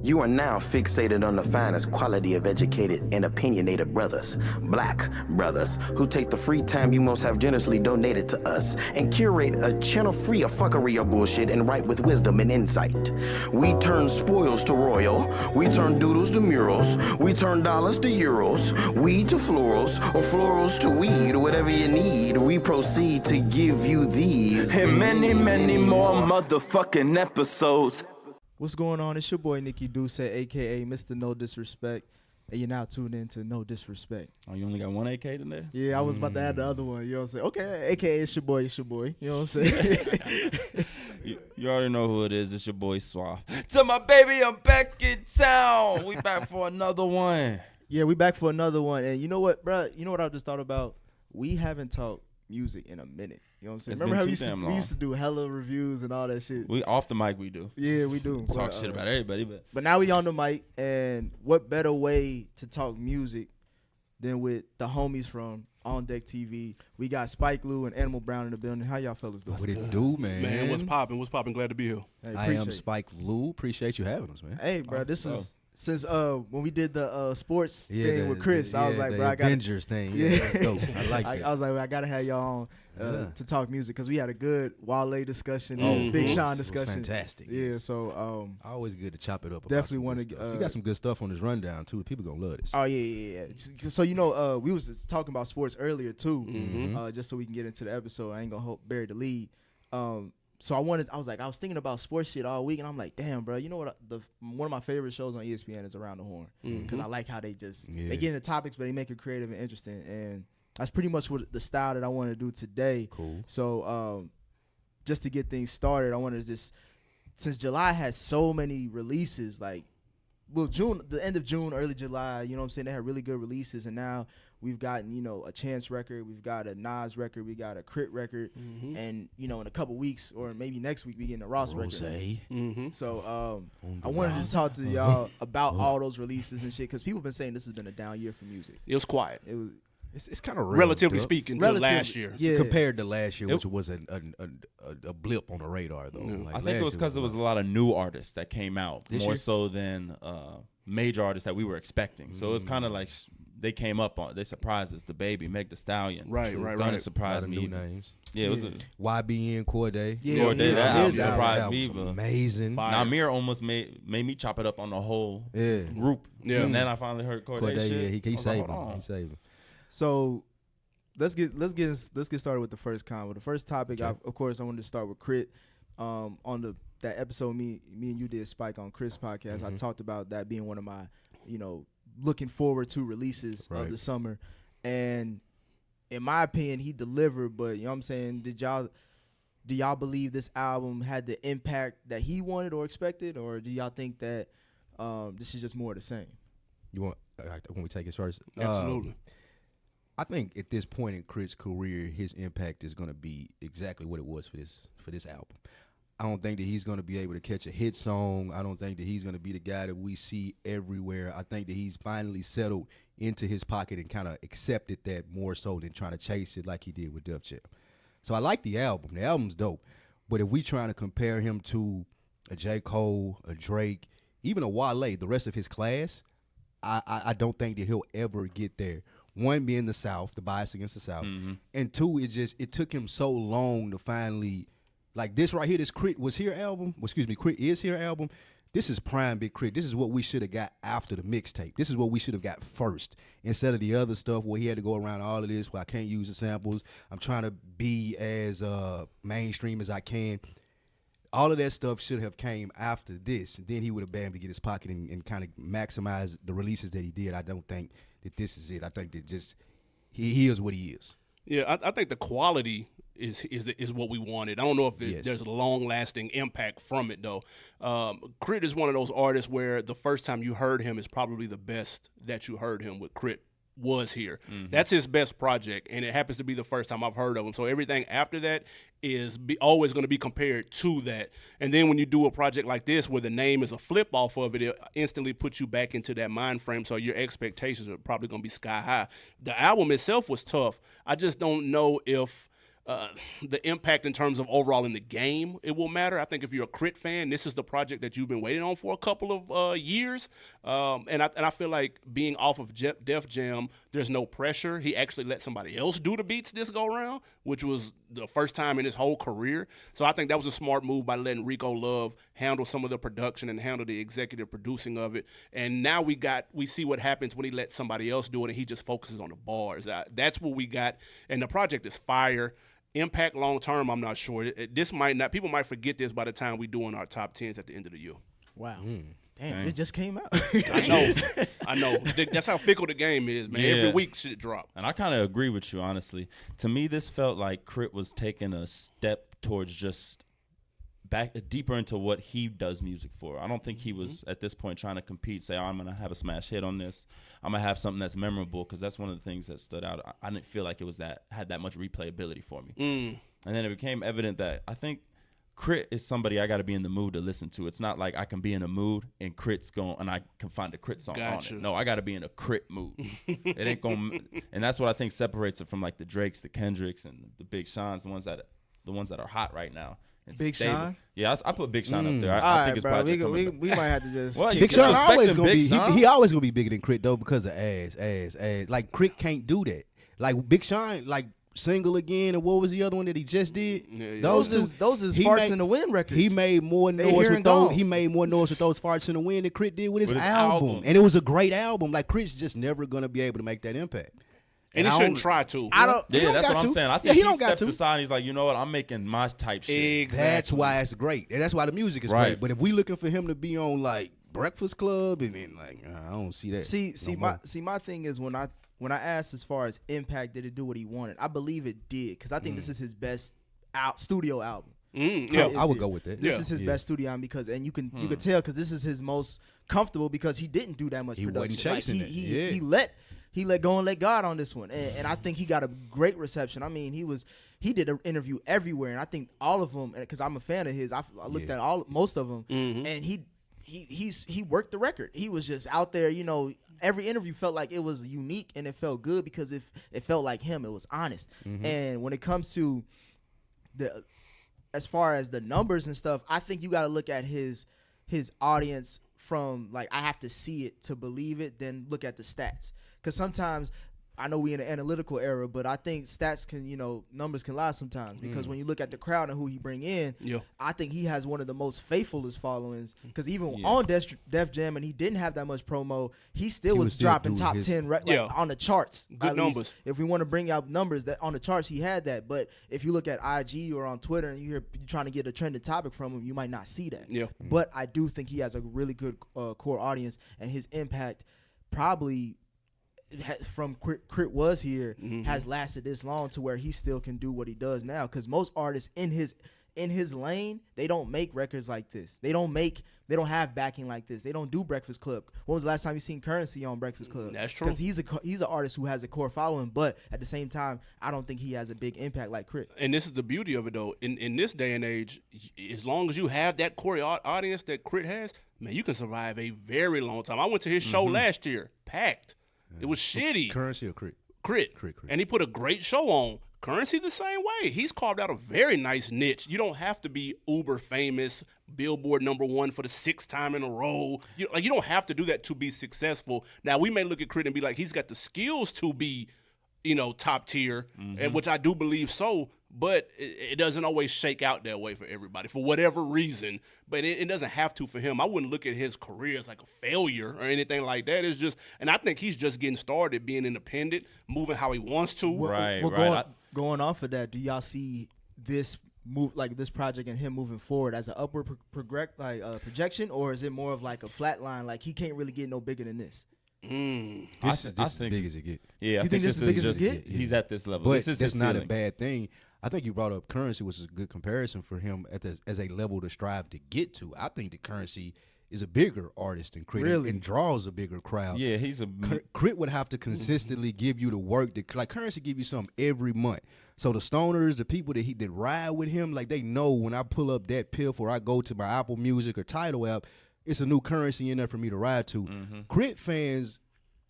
You are now fixated on the finest quality of educated and opinionated brothers, black brothers, who take the free time you most have generously donated to us and curate a channel free of fuckery or bullshit and write with wisdom and insight. We turn spoils to royal, we turn doodles to murals, we turn dollars to euros, weed to florals, or florals to weed, whatever you need. We proceed to give you these and many, many more motherfucking episodes. What's going on? It's your boy Nikki Duce, aka Mr. No Disrespect, and you're now tuned in to No Disrespect. Oh, you only got one AK today? Yeah, I was about to add the other one. You know what I'm saying? Okay, aka it's your boy. You know what I'm saying? you already know who it is. It's your boy Swaff. To my baby, I'm back in town. We back for another one. Yeah, we back for another one. And you know what, bro? You know what I just thought about? We haven't talked music in a minute. You know what I'm saying? Remember how we used to do hella reviews and all that shit? We off the mic, we do. Yeah, we do. Talk shit about everybody. But now we on the mic, and what better way to talk music than with the homies from OnDeckTV? We got Spike Lou and Animal Brown in the building. How y'all fellas doing? What it do, man? Man, what's poppin'? What's poppin'? Glad to be here. Hey, I am Spike Lou. Appreciate you having us, man. Hey, bro, this is since when we did the sports thing with Chris. I was like, bro, I got Avengers thing. Yeah, that's dope. I like that. I was like, I gotta have y'all on to talk music because we had a good Wale discussion, Big Sean discussion. Fantastic. Yeah, so always good to chop it up. Definitely want to. You got some good stuff on this rundown too. People gonna love this. Oh yeah. So you know, we was just talking about sports earlier too, just so we can get into the episode. I ain't gonna bury the lead. So I was thinking about sports shit all week, and I'm like, damn, bro, you know what? One of my favorite shows on ESPN is Around the Horn because I like how they they get into topics, but they make it creative and interesting, and that's pretty much what the style that I want to do today. Cool. So just to get things started, I want to since July has so many releases, like, well, the end of June, early July, you know what I'm saying? They had really good releases, and now we've gotten, a Chance record, we've got a Nas record, we got a Crit record, and, in a couple weeks or maybe next week we getting a Ross record. So I wanted to talk to y'all about all those releases and shit because people have been saying this has been a down year for music. It was quiet. It's kind of relatively speaking to last year. Yeah. Compared to last year, which was a blip on the radar, though. Like I think it was because there was a lot of new artists that came out, more so than major artists that we were expecting. So it was kind of like they came up on, they surprised us. The Baby, Meg Thee Stallion. Right. A Surprised lot of me. new names. Yeah, it was YBN, Corday. Corday, that album surprised me. Amazing. Namir almost made me chop it up on the whole group. Yeah. And then I finally heard Corday shit. He saved him. He saved him. So let's get started with the first convo. The first topic, of course, I wanted to start with Crit. On that episode me and you did, Spike, on Chris' podcast, I talked about that being one of my, looking forward to releases of the summer. And in my opinion, he delivered, but you know what I'm saying? Do y'all believe this album had the impact that he wanted or expected, or do y'all think that this is just more of the same? You want when we take it first? Absolutely. I think at this point in Crit's career, his impact is going to be exactly what it was for this album. I don't think that he's going to be able to catch a hit song. I don't think that he's going to be the guy that we see everywhere. I think that he's finally settled into his pocket and kind of accepted that more so than trying to chase it like he did with Def Jam. So I like the album. The album's dope. But if we trying to compare him to a J. Cole, a Drake, even a Wale, the rest of his class, I don't think that he'll ever get there. One being the South, the bias against the South, and two, it took him so long to finally, like this right here, this Crit is Here album. This is prime Big Crit. This is what we should have got after the mixtape. This is what we should have got first instead of the other stuff where he had to go around all of this where I can't use the samples. I'm trying to be as mainstream as I can. All of that stuff should have came after this. Then he would have been able to get his pocket and kind of maximize the releases that he did. I don't think that this is it. I think that just he is what he is. Yeah, I think the quality is what we wanted. I don't know if there's a long-lasting impact from it, though. Crit is one of those artists where the first time you heard him is probably the best that you heard him with Crit was here. That's his best project, and it happens to be the first time I've heard of him. So everything after that is always going to be compared to that. And then when you do a project like this where the name is a flip off of it, it instantly puts you back into that mind frame, so your expectations are probably going to be sky high. The album itself was tough. I just don't know if the impact in terms of overall in the game, it will matter. I think if you're a Crit fan, this is the project that you've been waiting on for a couple of years. And I feel like being off of Def Jam, there's no pressure. He actually let somebody else do the beats this go around, which was the first time in his whole career. So I think that was a smart move by letting Rico Love handle some of the production and handle the executive producing of it. And now we see what happens when he lets somebody else do it and he just focuses on the bars. That's what we got. And the project is fire. Impact long term, I'm not sure. This might not. People might forget this by the time we doing our top 10s at the end of the year. Wow. Damn, it just came out. I know. That's how fickle the game is, man. Yeah. Every week shit drop. And I kind of agree with you, honestly. To me, this felt like Crit was taking a step towards just back deeper into what he does music for. I don't think he was at this point trying to compete, say, oh, I'm going to have a smash hit on this. I'm going to have something that's memorable, because that's one of the things that stood out. I didn't feel like it was had that much replayability for me. And then it became evident that I think Crit is somebody I got to be in the mood to listen to. It's not like I can be in a mood and Crit's going and I can find a Crit song on it. No, I got to be in a Crit mood. It ain't going, and that's what I think separates it from like the Drakes, the Kendricks, and the Big Seans, the ones that are hot right now. Big Sean? Yeah, I put Big Sean up there. I All think it's right, probably bro. We might have to just. Well, Big Sean always gonna be. Sean? He always gonna be bigger than Crit though because of ass. Like Crit can't do that. Like Big Sean, like Single Again, and what was the other one that he just did? Yeah. Those is Farts in the Wind records. He made more noise with those. He made more noise with those Farts in the Wind than Crit did with his album, and it was a great album. Like Crit's just never gonna be able to make that impact. And he shouldn't try to. Yeah, that's what I'm saying. I think he he don't got stepped to. aside and he's like, you know what? I'm making my type shit. Exactly. That's why it's great, and that's why the music is Right. great. But if we looking for him to be on like Breakfast Club, and then like I don't see that. My thing is when I asked as far as impact, did it do what he wanted? I believe it did, because I think this is his best studio album. Yeah, I would go with that. This is his best studio album, because you can tell, because this is his most comfortable, because he didn't do that much He production. wasn't chasing it. He let go and let God on this one, and I think he got a great reception. I mean, he did an interview everywhere, and I think all of them, because I'm a fan of his, I looked at most of them, and he worked the record. He was just out there, you know. Every interview felt like it was unique, and it felt good because it felt like him. It was honest. And when it comes to as far as the numbers and stuff, I think you got to look at his audience from like, I have to see it to believe it, then look at the stats. Because sometimes, I know we in an analytical era, but I think stats can, numbers can lie sometimes. Because when you look at the crowd and who he bring in, I think he has one of the most faithfulest followings. Because even on Def Jam, and he didn't have that much promo, he still was dropping top 10 on the charts. Good numbers. If we want to bring out numbers, that on the charts he had that. But if you look at IG or on Twitter and you're trying to get a trending topic from him, you might not see that. Yeah. But I do think he has a really good core audience, and his impact probably from Crit was here has lasted this long to where he still can do what he does now. Because most artists in his lane, they don't make records like this. They don't have backing like this. They don't do Breakfast Club. When was the last time you seen Currency on Breakfast Club? That's true. Because he's an artist who has a core following, but at the same time, I don't think he has a big impact like Crit. And this is the beauty of it, though. In this day and age, as long as you have that core audience that Crit has, man, you can survive a very long time. I went to his show last year, packed. It was shitty. Currency or Crit? Crit. And he put a great show on. Currency the same way. He's carved out a very nice niche. You don't have to be uber famous, Billboard #1 for the 6th time in a row. You don't have to do that to be successful. Now, we may look at Crit and be like, he's got the skills to be, top tier, and which I do believe so. But it doesn't always shake out that way for everybody, for whatever reason. But it doesn't have to for him. I wouldn't look at his career as like a failure or anything like that. It's just, and I think he's just getting started, being independent, moving how he wants to. Going off of that, do y'all see this move, like this project and him moving forward, as an upward projection, or is it more of like a flat line, like he can't really get no bigger than this? This is as big as it get. Yeah, you think this is as big as it get? He's at this level. But this is that's his not ceiling. a bad thing. I think you brought up Currency, which is a good comparison for him as a level to strive to get to. I think the Currency is a bigger artist than Crit and draws a bigger crowd. Yeah, he's a Crit would have to consistently give you the work that, like, Currency give you something every month. So the stoners, the people that ride with him, like, they know when I pull up that piff or I go to my Apple Music or Tidal app, it's a new Currency in there for me to ride to. Crit fans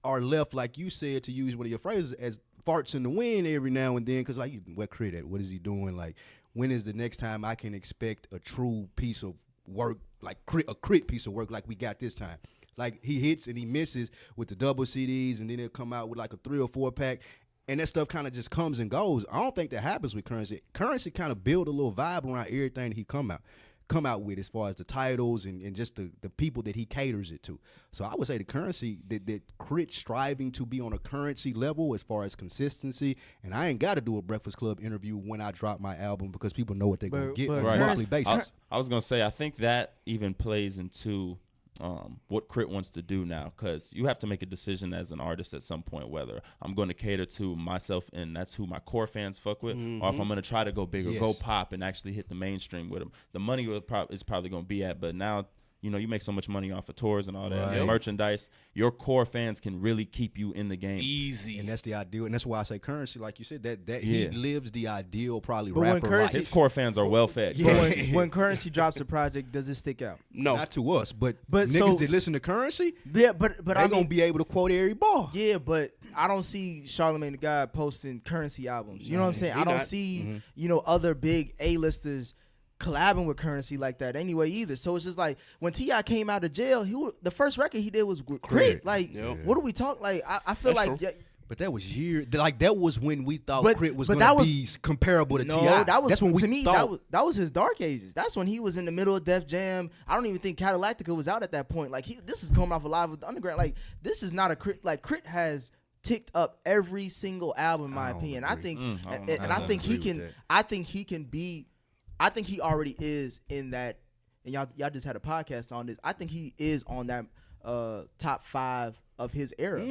are left, like you said, to use one of your phrases, as farts in the wind every now and then, because like, what Crit at? What is he doing? Like, when is the next time I can expect a true piece of work, like a Crit piece of work like we got this time? Like, he hits and he misses with the double CDs, and then he'll come out with like a 3 or 4 pack, and that stuff kind of just comes and goes. I don't think that happens with Currency. Currency kind of build a little vibe around everything that he come out with, as far as the titles and just the people that he caters it to. So I would say the Currency, that Crit striving to be on a Currency level as far as consistency, and I ain't got to do a Breakfast Club interview when I drop my album, because people know what they're going to get on a monthly basis. I was going to say, I think that even plays into what Crit wants to do now, because you have to make a decision as an artist at some point whether I'm going to cater to myself and that's who my core fans fuck with, or if I'm going to try to go big or go pop and actually hit the mainstream with them. The money is probably going to be at, but now, you know, you make so much money off of tours and all that, and merchandise. Your core fans can really keep you in the game. Easy. And that's the ideal. And that's why I say Currency, like you said, that he lives the ideal probably But when rapper Currency- life. His core fans are well fed. When Currency drops a project, does it stick out? No. Not to us, but niggas so- that listen to Currency, Yeah, but they I gonna mean, be able to quote every bar. yeah, but I don't see Charlamagne the God posting Currency albums. You know what I'm saying? I don't see other big A-listers collabing with Currency like that anyway either. So it's just like when T.I. came out of jail, the first record he did was with Crit. Like, what do we talk? Like, I feel That's like. true. But that was that was when we thought But- Crit was but gonna that was- be comparable to No, T.I. that was That's when we to me. thought. That was his dark ages. That's when he was in the middle of Def Jam. I don't even think Cadillactica was out at that point. Like, this is coming off Alive with the Underground. Like, this is not a Crit. Like, Crit has ticked up every single album, in my opinion. I think, and I think he can. I think he can be. I think he already is in that. And y'all just had a podcast on this. I think he is on that top 5 of his era.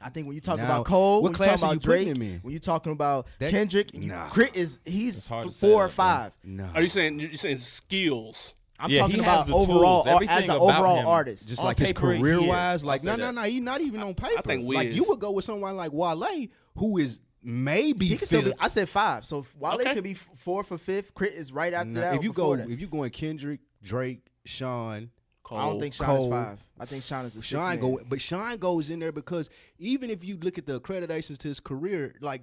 I think when you talk Now, about Cole, what when you talk class are about you putting Drake, him in? when you talking about That- Kendrick, Nah. Crit he's hard to 4 say or that, 5. No. Are you saying skills? I'm Yeah, talking he has about the overall tools. as an Everything about overall him. artist. Just On like his paper, he career is. wise, like I'll say no, he's not even on paper. think like Wiz. you would go with someone like Wale, who is maybe He can still be. fifth. I said 5, so Wale Okay. could be 4 for 5th. Crit is right after Nah, that. if you before go, that. if you going Kendrick, Drake, Sean, I don't think Sean is Cole. 5. I think Sean is the 6th Sean man. but Sean goes in there because even if you look at the accreditations to his career, like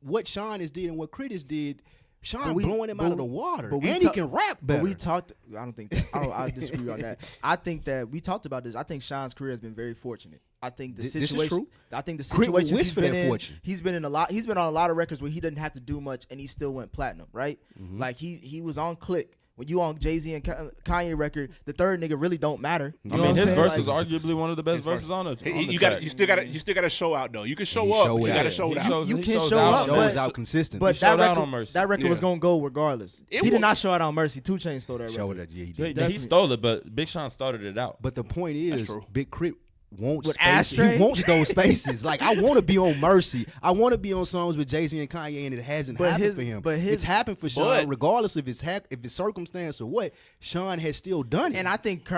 what Sean has did and what Crit has did, Sean blowing him out of the water, but we and he ta- can rap better. But we talked. I don't think. I disagree on that. I think that we talked about this. I think Sean's career has been very fortunate. I think the This is situation. true. I think the Crit would situation wish he's for been that in. fortune. He's been in a lot. He's been on a lot of records where he didn't have to do much, and he still went platinum. Right? Like he was on Click. When you on Jay-Z and Kanye record, the third nigga really don't matter. You know I what mean, I'm his saying? verse Like, is arguably one of the best verses on it. You still got to show out though. You can show he up, showed but you out. got to show He it out. shows- You he can shows show out up, on shows but- out consistent. But showed that out record, on Mercy. that record was Yeah. gonna go regardless. It He wa- did not show out on Mercy. 2 Chainz stole that record. Showed that, yeah, he Yeah, did. he stole it, but Big Sean started it out. But the point is, true. Big Crit wants With spaces. Ashtray? He wants those spaces. Like I want to be on Mercy. I want to be on songs with Jay-Z and Kanye, and it hasn't But happened his- for him. but his- it's happened for Sean, but- regardless if it's if it's circumstance or what. Sean has still done it. And I think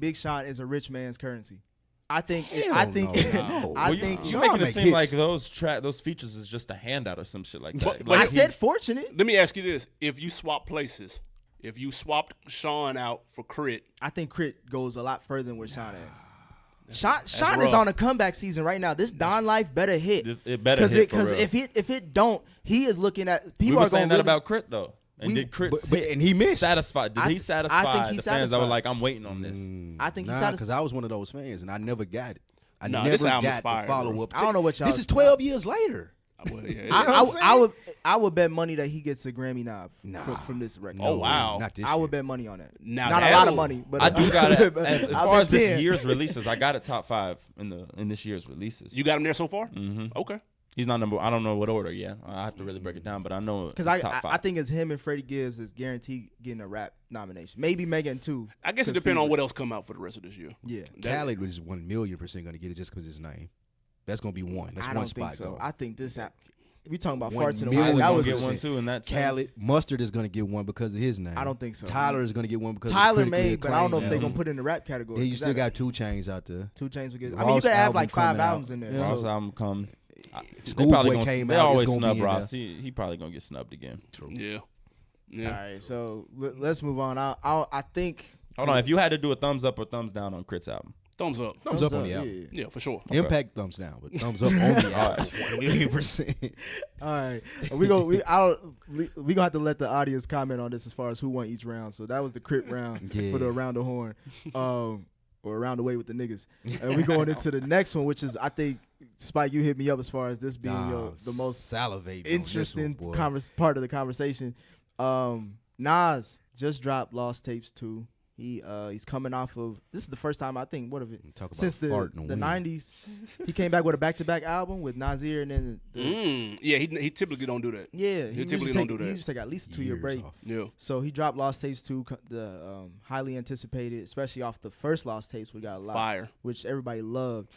Big Sean is a rich man's Currency. I think Hell I think no. I Well, think you Sean making it make seem like hits. those features is just a handout or some shit like that. But Like I he's- said fortunate. Let me ask you this: if you swap places, if you swapped Sean out for Crit, I think Crit goes a lot further than where Sean is. Sean is rough. on a comeback season right now. This Don Life better hit. it better hit for Because real. if it don't, he is looking at we people were are saying going that really, about Crit though, and did Crit and he missed. satisfied? Did I he think satisfy he the fans that were satisfied. like, "I'm waiting on this"? I think he's Nah, satisfied. because I was one of those fans, and I never got it. I Nah, never this album's got fire, the follow bro. up. I don't know what y'all- This is 12 years later. well, yeah, know what I'm saying? I would bet money that he gets a Grammy knob Nah. from this record. Oh, wow. Not this I would year. bet money on that. Now Not a that's- lot of money, but I do got it but as I'll far bet as this 10. year's releases. I got it top 5 in this year's releases. you got him there so far. Okay. He's not number. I don't know what order yet. I have to really break it down, but I know Because it's top 5. I think it's him and Freddie Gibbs is guaranteed getting a rap nomination. Maybe Megan too. I guess it 'cause depends on Fever. what else come out for the rest of this year. Yeah. Khaled was 1,000,000% going to get it just because his name. That's going to be one. That's I one don't spot. think so. Go. I think this. We talking about 1 farts in the million wind. That Tyler was gonna a get one shit. too, and that's Khaled, Mustard is going to get one because of his name. I don't think so. Tyler is going to get one because Tyler of critically may, but I don't know if acclaimed they're album. gonna put it in the rap category. Then you 'cause still that- got 2 Chainz out there. 2 Chainz. I mean, you Ross could have album like 5 coming out. albums in there. Yeah. Ross So, album come. They Schoolboy probably gonna. came They out, it's always gonna snub be in Ross. He probably gonna get snubbed again. Yeah. all Yeah. right, so let's move on. I think. Hold on. If you had to do a thumbs up or thumbs down on Crit's album, Thumbs up. Thumbs up on the album. Yeah, for sure. Impact, thumbs down, but thumbs up on the album. 1,000,000%. All right, we gonna have to let the audience comment on this as far as who won each round. So that was the Crip round for the Around the Horn, or Around the Way with the niggas. And we going into the next one, which is, I think, Spike, you hit me up as far as this being the most salivating interesting on this one, part of the conversation. Nas just dropped Lost Tapes 2. He's coming off of, this is the first time, I think, since the 90s. He came back with a back-to-back album with Nasir, and then yeah, he typically don't do that. Yeah, he typically don't do that. He used to take at least a 2-year break. Off. Yeah. So he dropped Lost Tapes 2, the highly anticipated, especially off the first Lost Tapes. We got a lot, fire, which everybody loved.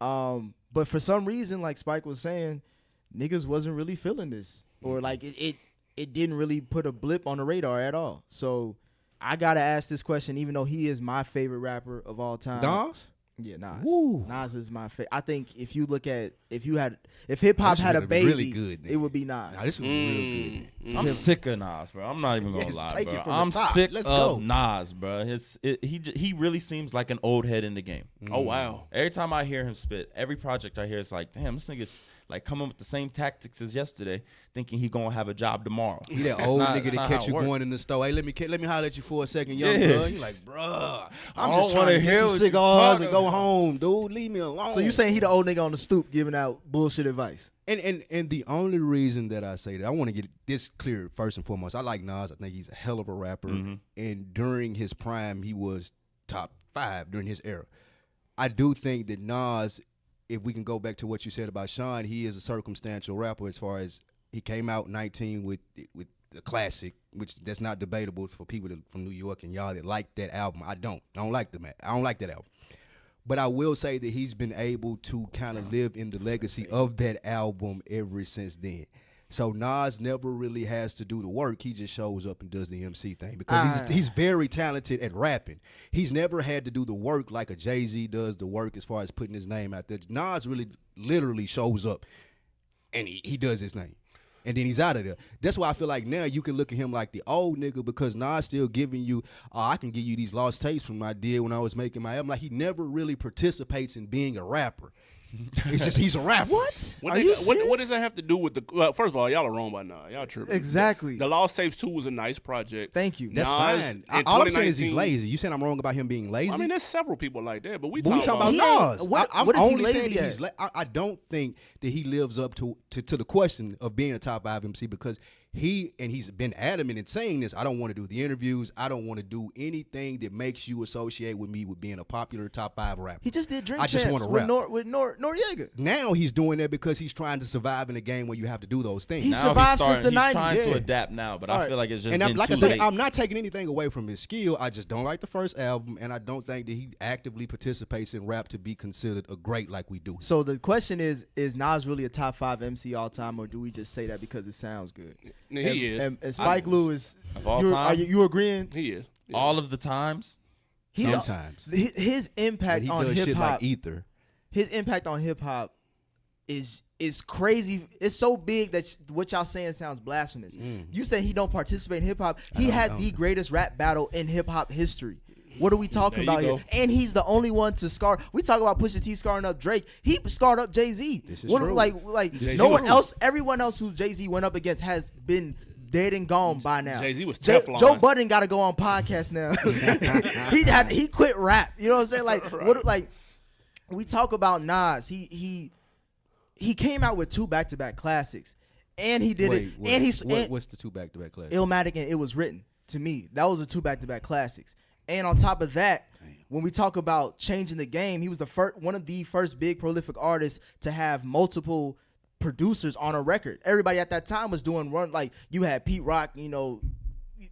But for some reason, like Spike was saying, niggas wasn't really feeling this, or like it didn't really put a blip on the radar at all. So I gotta ask this question, even though he is my favorite rapper of all time. Nas? Yeah, Nas. Woo. Nas is my favorite. I think if you look at if hip hop had a baby, really good, it would be Nas. Nah, this was real good. I'm sick of Nas, bro. I'm not even gonna lie, bro. I'm sick of Nas, bro. He really seems like an old head in the game. Oh wow! Every time I hear him spit, every project I hear is like, damn, this nigga's like coming with the same tactics as yesterday, thinking he gonna have a job tomorrow. He that old nigga that catch you going in the store. Hey, let me holler at you for a second, young blood. You like, bruh, I'm just trying to get some cigars and go home, dude. Leave me alone. So you saying he the old nigga on the stoop giving out bullshit advice? And the only reason that I say that, I want to get this clear first and foremost. I like Nas. I think he's a hell of a rapper. Mm-hmm. And during his prime, he was top 5 during his era. I do think that Nas, if we can go back to what you said about Sean, he is a circumstantial rapper as far as he came out 19 with the classic, which that's not debatable for people from New York and y'all that like that album. I don't like that album. But I will say that he's been able to kind of live in the legacy of that album ever since then. So Nas never really has to do the work. He just shows up and does the MC thing because he's very talented at rapping. He's never had to do the work like a Jay-Z does the work as far as putting his name out there. Nas really literally shows up and he does his thing. And then he's out of there. That's why I feel like now you can look at him like the old nigga because Nas still giving you, I can give you these lost tapes from my deal when I was making my album. Like he never really participates in being a rapper. It's just he's a rapper. What? What does that have to do with the? Well, first of all, y'all are wrong by now. Y'all tripping. Exactly. The Lost Tapes 2 was a nice project. Thank you. That's fine. All I'm saying is he's lazy. You saying I'm wrong about him being lazy? I mean, there's several people like that, but we talking about Nas. What is he lazy at? I don't think that he lives up to the question of being a top 5 MC because he's been adamant in saying this. I don't want to do the interviews. I don't want to do anything that makes you associate with me with being a popular top 5 rapper. He just did Drink I just want to rap. with Noriega. Now he's doing that because he's trying to survive in a game where you have to do those things. He survived since the 90s. He's trying to adapt now, but I feel like it's just and been like too I said, late. I'm not taking anything away from his skill. I just don't like the first album, and I don't think that he actively participates in rap to be considered a great like we do. So the question is Nas really a top 5 MC all time, or do we just say that because it sounds good? He is. And Spike Lewis, of all time, are you agreeing? He is. Yeah. All of the times. Sometimes his impact on hip hip hop, hop, like Ether. His impact on hip hop is crazy. It's so big that what y'all saying sounds blasphemous. You say he don't participate in hip hop. He had the greatest rap battle in hip hop history. What are we talking about here? And he's the only one to scar. We talk about Pusha T scarring up Drake. He scarred up Jay-Z. This is true. Like no one else. Everyone else who Jay-Z went up against has been dead and gone by now. Jay-Z was Teflon. Joe Budden got to go on podcast now. he quit rap. You know what I'm saying? Like right. What? Like we talk about Nas. He came out with 2 back-to-back classics, and he did it. And what's the 2 back-to-back classics? Illmatic and It Was Written. To me, that was the 2 back-to-back classics. And on top of that, when we talk about changing the game, he was one of the first big prolific artists to have multiple producers on a record. Everybody at that time was doing like you had Pete Rock,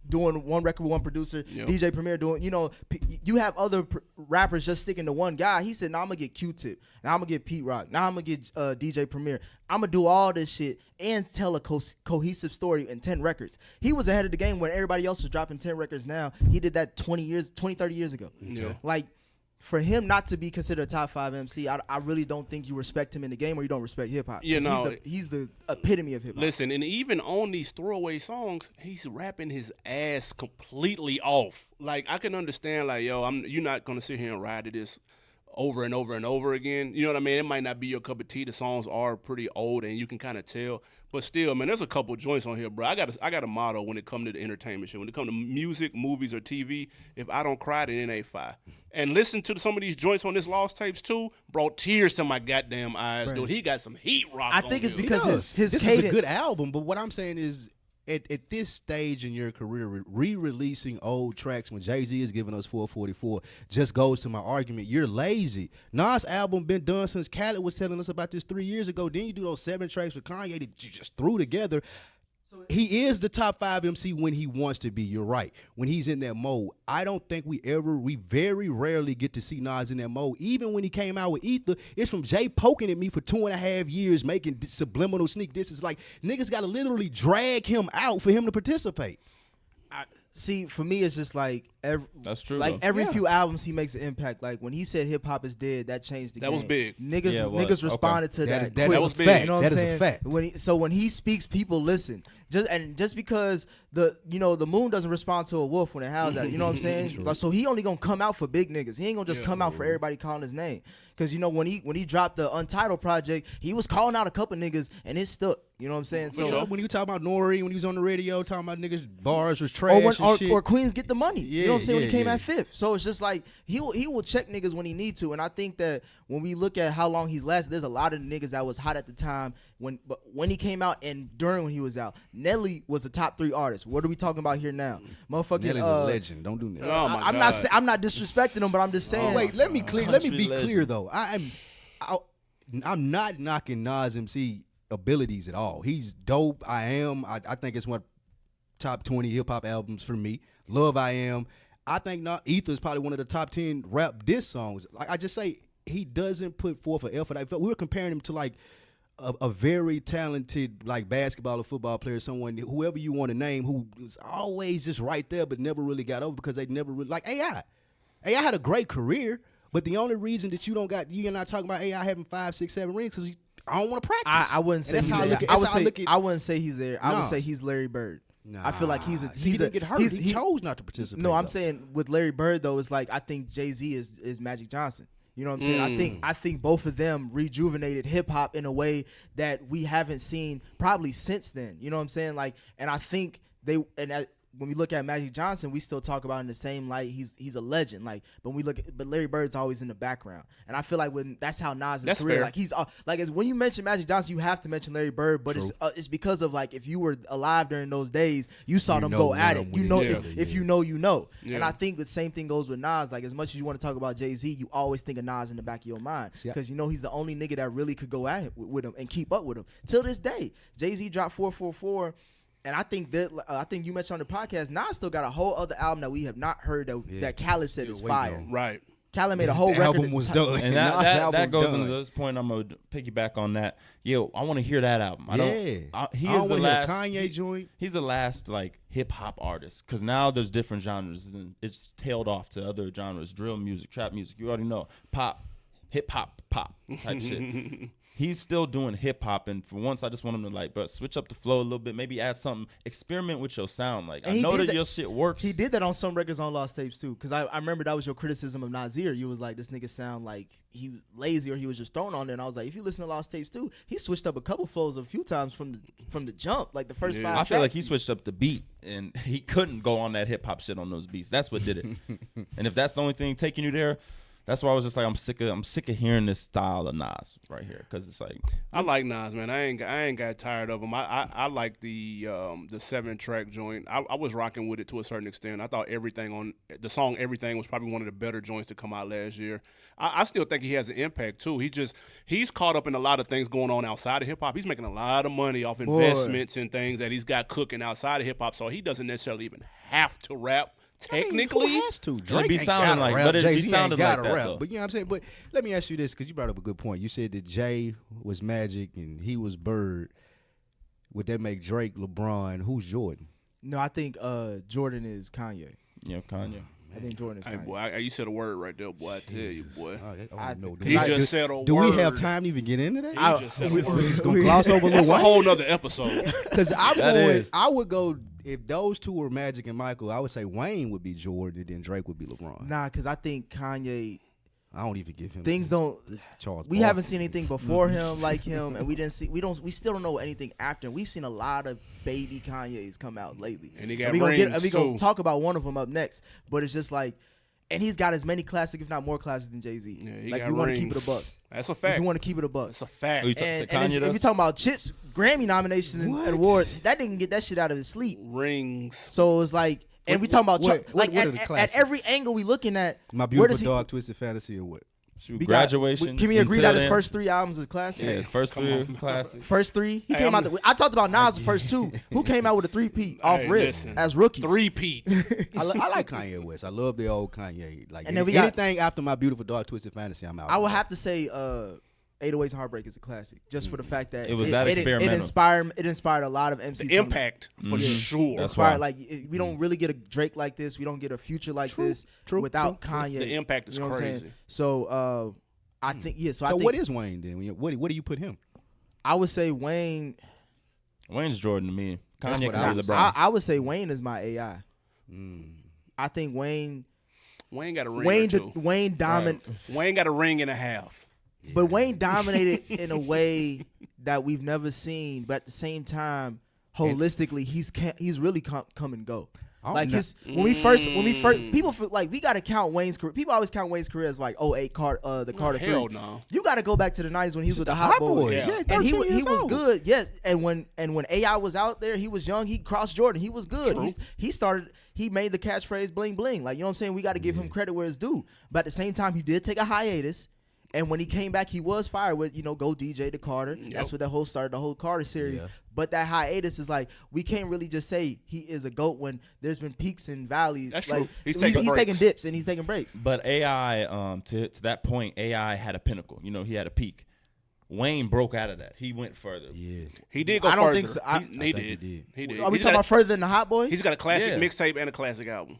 doing one record with one producer, yep. DJ Premier doing, you have other rappers just sticking to one guy. He said, "Now I'm gonna get Q-Tip. Now I'm gonna get Pete Rock. Now I'm gonna get DJ Premier. I'm gonna do all this shit and tell a cohesive story in 10 records." He was ahead of the game when everybody else was dropping 10 records now. He did that 20, 30 years ago. Yeah. Like, for him not to be considered a top 5 MC, I really don't think you respect him in the game or you don't respect hip-hop. He's the epitome of hip-hop. Listen, and even on these throwaway songs, he's rapping his ass completely off. Like, I can understand, like, yo, you're not going to sit here and ride to this over and over and over again. You know what I mean? It might not be your cup of tea. The songs are pretty old, and you can kind of tell. But still, man, there's a couple joints on here, bro. I got a motto when it comes to the entertainment show. When it comes to music, movies, or TV, if I don't cry, then it ain't fire. And listen to some of these joints on this Lost Tapes, too, brought tears to my goddamn eyes, dude. He got some heat rock I think it's here. because his this cadence. is a good album, but what I'm saying is, at this stage in your career, re-releasing old tracks when Jay-Z is giving us 444 just goes to my argument. You're lazy. Nas' album been done since Khaled was telling us about this 3 years ago. Then you do those 7 tracks with Kanye that you just threw together. He is the top 5 MC when he wants to be. You're right. When he's in that mode, I don't think we very rarely get to see Nas in that mode. Even when he came out with Ether, it's from Jay poking at me for 2.5 years, making subliminal sneak disses. Like, niggas got to literally drag him out for him to participate. See, for me, it's just like that's true. Like though. every few albums, he makes an impact. Like when he said hip hop is dead, that changed the game. That was big. Niggas responded to that. That quick. was big. You know what That I'm is a saying? fact. When he speaks, people listen. Just because the moon doesn't respond to a wolf when it howls at it. You know what I'm saying? Like, so he only gonna come out for big niggas. He ain't gonna just come out for everybody calling his name. Cause when he dropped the Untitled project, he was calling out a couple niggas and it stuck. You know what I'm saying? So when you talk about Nori, when he was on the radio talking about niggas bars was trash and shit. or Queens get the money. You know what I'm saying? When he came yeah. at 5th. So it's just like he will check niggas when he need to. And I think that when we look at how long he's lasted, there's a lot of niggas that was hot at the time when he came out and during when he was out. Nelly was a top 3 artist. What are we talking about here now? Motherfucking Nelly's a legend. Don't do that. Oh my I'm God. I'm not disrespecting him, but I'm just saying. Wait, let me be legend. clear though. I'm not knocking Nas MC abilities at all. He's dope. I think it's one of top 20 hip hop albums for me. Love I Am. I think Ether is probably one of the top 10 rap diss songs. Like I just say, he doesn't put forth an effort. I felt we were comparing him to like a very talented like basketball or football player, someone whoever you want to name, who was always just right there but never really got over because they never really like AI. AI had a great career, but the only reason that you're not talking about AI having 5, 6, 7 rings because I don't want to practice. I wouldn't say And he's that's how there. I wouldn't say he's there. I would say he's Larry Bird. Nah, I feel like he didn't get hurt. He chose not to participate. No, I'm though. saying with Larry Bird though, it's like I think Jay-Z is Magic Johnson. You know what I'm saying? I think both of them rejuvenated hip hop in a way that we haven't seen probably since then. You know what I'm saying? Like, and I think when we look at Magic Johnson, we still talk about in the same light. He's a legend. Like, but but Larry Bird's always in the background, and I feel like that's how Nas' career. Fair. Like he's like when you mention Magic Johnson, you have to mention Larry Bird. But it's because of like if you were alive during those days, you saw them go at it. You know, if you know, you know. Yeah. And I think the same thing goes with Nas. Like as much as you want to talk about Jay-Z, you always think of Nas in the back of your mind because you know he's the only nigga that really could go at it with him and keep up with him till this day. Jay-Z dropped 444. And I think you mentioned on the podcast, Nas still got a whole other album that we have not heard that Khaled said is fire. Right. Khaled made a whole record. Album was done. And Nas' that album goes done. into this point. I'm gonna piggyback on that. Yo, I want to hear that album. He I is don't the wanna hear last Kanye joint. He's the last like hip hop artist because now there's different genres and it's tailed off to other genres: drill music, trap music. You already know, pop, hip hop, pop type shit. He's still doing hip hop, and for once, I just want him to like, but switch up the flow a little bit, maybe add something, experiment with your sound. Like, I know that your shit works. He did that on some records on Lost Tapes too, because I remember that was your criticism of Nasir. You was like, this nigga sound like he was lazy or he was just thrown on there. And I was like, if you listen to Lost Tapes too, he switched up a couple flows a few times from the jump, like the first 5 I feel tracks. like he switched up the beat, and he couldn't go on that hip hop shit on those beats. That's what did it. And if that's the only thing taking you there. That's why I was just like, I'm sick of hearing this style of Nas right here because it's like I like Nas, man. I ain't got tired of him. I like the 7-track joint. I was rocking with it to a certain extent. I thought everything on the song "Everything" was probably one of the better joints to come out last year. I still think he has an impact too. He's caught up in a lot of things going on outside of hip hop. He's making a lot of money off investments and things that he's got cooking outside of hip hop. So he doesn't necessarily even have to rap. Technically, who has to? It'd Drake be ain't sounding gotta like- rap. but it'd be Jay-Z ain't sounding like gotta that, rap. though. But you know what I'm saying. But let me ask you this, because you brought up a good point. You said that Jay was Magic and he was Bird. Would that make Drake LeBron? Who's Jordan? No, I think Jordan is Kanye. Kanye. I think Jordan is hey Kanye. boy, you said a word right there, boy. I tell you, boy. I don't know. He just said a word. Do we have time to even get into that? He just said a we word. just gonna gloss over Lil That's a Wayne? whole nother episode. Because is. I would go if those two were Magic and Michael. I would say Wayne would be Jordan, and then Drake would be LeBron. Nah, because I think Kanye I don't even give him things don't. Charles. We Barkley. haven't seen anything before him like him, and we still don't know anything after him. We've seen a lot of baby Kanye's come out lately, And he got we rings, gonna too. talk about one of them up next. But it's just like, and he's got as many classics, if not more classics, than Jay-Z. Yeah, he Like got you want to rings. keep it a buck. That's a If fact. you want to keep it a buck. That's a fact. Oh, you And Kanye if does? you're talking about chips, Grammy nominations and awards, that didn't get that shit out of his sleep. Rings. So it's like, and we talking about what are the at classics? every angle we looking at. My where does Beautiful he- Dog, Twisted Fantasy, or what? Shoot, we got- graduation. Can we agree Until that his Then. first 3 albums are classics? Yeah, first Come 3 on. classics. First 3, he Hey, came I'm out. I talked about Nas the first 2. Who came out with a 3-peat off Hey, rip listen. as rookies? 3-peat. I like Kanye West. I love the old Kanye. Like And then we got- anything after My Beautiful Dog, Twisted Fantasy, I'm out. I would have to say 808s and Heartbreak is a classic, just for the fact that It was that experimental. It inspired a lot of MCs. The from- impact, for sure. That's Inspired, why. like we don't really get a Drake like this. We don't get a Future like this without Kanye. The impact is You know what I'm saying? crazy. So I think So I So think what is Wayne then? What do you put him? I would say Wayne. Wayne's Jordan to me. That's Kanye what can I be would LeBron. I would say Wayne is my AI. I think Wayne Wayne got a ring or two. Wayne dominant, Wayne got a ring and a half. but Wayne dominated in a way that we've never seen. But at the same time, holistically, he's really come and go. Oh, Like no. when we first people feel like we got to count Wayne's career. People always count Wayne's career as like 08 the Carter hell 3. no. You got to go back to the 90s when he was with the Hot Hot Boys. Boys. Yeah. And he 13 years was old. good, yes. And when AI was out there, he was young. He crossed Jordan. He was good. He made the catchphrase bling bling. Like, you know what I'm saying? We got to give him credit where it's due. But at the same time, he did take a hiatus. And when he came back, he was fired with, go DJ to Carter. That's what started the whole Carter series. Yeah. But that hiatus is like, we can't really just say he is a GOAT when there's been peaks and valleys. That's like, true. He's taking breaks. dips and he's taking breaks. But AI, to that point, AI had a pinnacle. He had a peak. Wayne broke out of that. He went further. Yeah. He did go I don't further. think so. I He think did. he did. He did. Are we He's talking got about further than the Hot Boys? He's got a classic Yeah. mixtape and a classic album.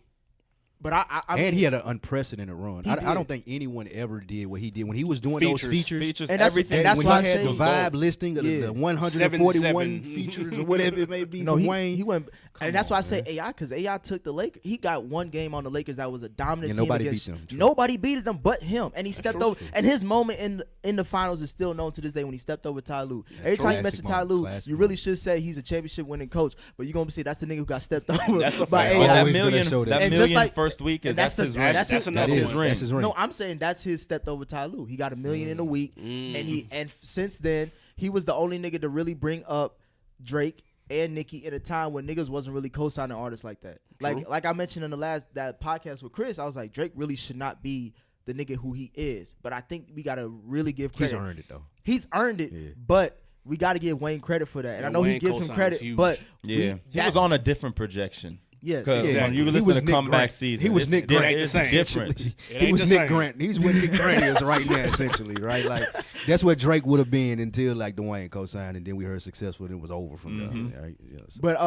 But I And mean, he had an unprecedented run. He I did. don't think anyone ever did what he did when he was doing those features. Features, And that's- everything. and that's when why he I had say- the vibe listing of Yeah. the 141 77. features or whatever it may be No, from he Wayne. went, and that's on, why I say man. AI, because AI took the Lakers. He got one game on the Lakers that was a dominant Yeah, team. nobody against, beat them. True. Nobody beat them but him, and he stepped true. over. And his moment in the finals is still known to this day when he stepped over Ty Lue. Every true. time you Classic mention Ty moment, Lue, classic you really moment. should say he's a championship winning coach, but you're gonna say that's the nigga who got stepped over That's a by fact. But AI. that Always gonna million, show that. that And million just like- first week, and that's that's his the- ring. that's That's his- another That's one. his ring. That's his ring. No, I'm saying that's his stepped over Ty Lue. He got $1 million in a week, and since then he was the only nigga to really bring up Drake and Nicki in a time when niggas wasn't really co-signing artists like that. Like I mentioned in that podcast with Chris, I was like, Drake really should not be the nigga who he is. But I think we gotta really give He's credit. earned it though. He's earned it, Yeah. but we got to give Wayne credit for that. And Yeah, I know he Wayne gives him co-sign credit, is huge. but Yeah, he was on a different projection. yes, Because yes. when you He listen was to Nick comeback Grant. season, He was it's Nick di- Grant. It's essentially. different. It He ain't was the Nick same. Grant. He's what Nick Grant is right now, essentially, right? Like that's what Drake would have been until like Dwayne co-signed, and then we heard successful, and it was over from there. Right? Yeah, so- But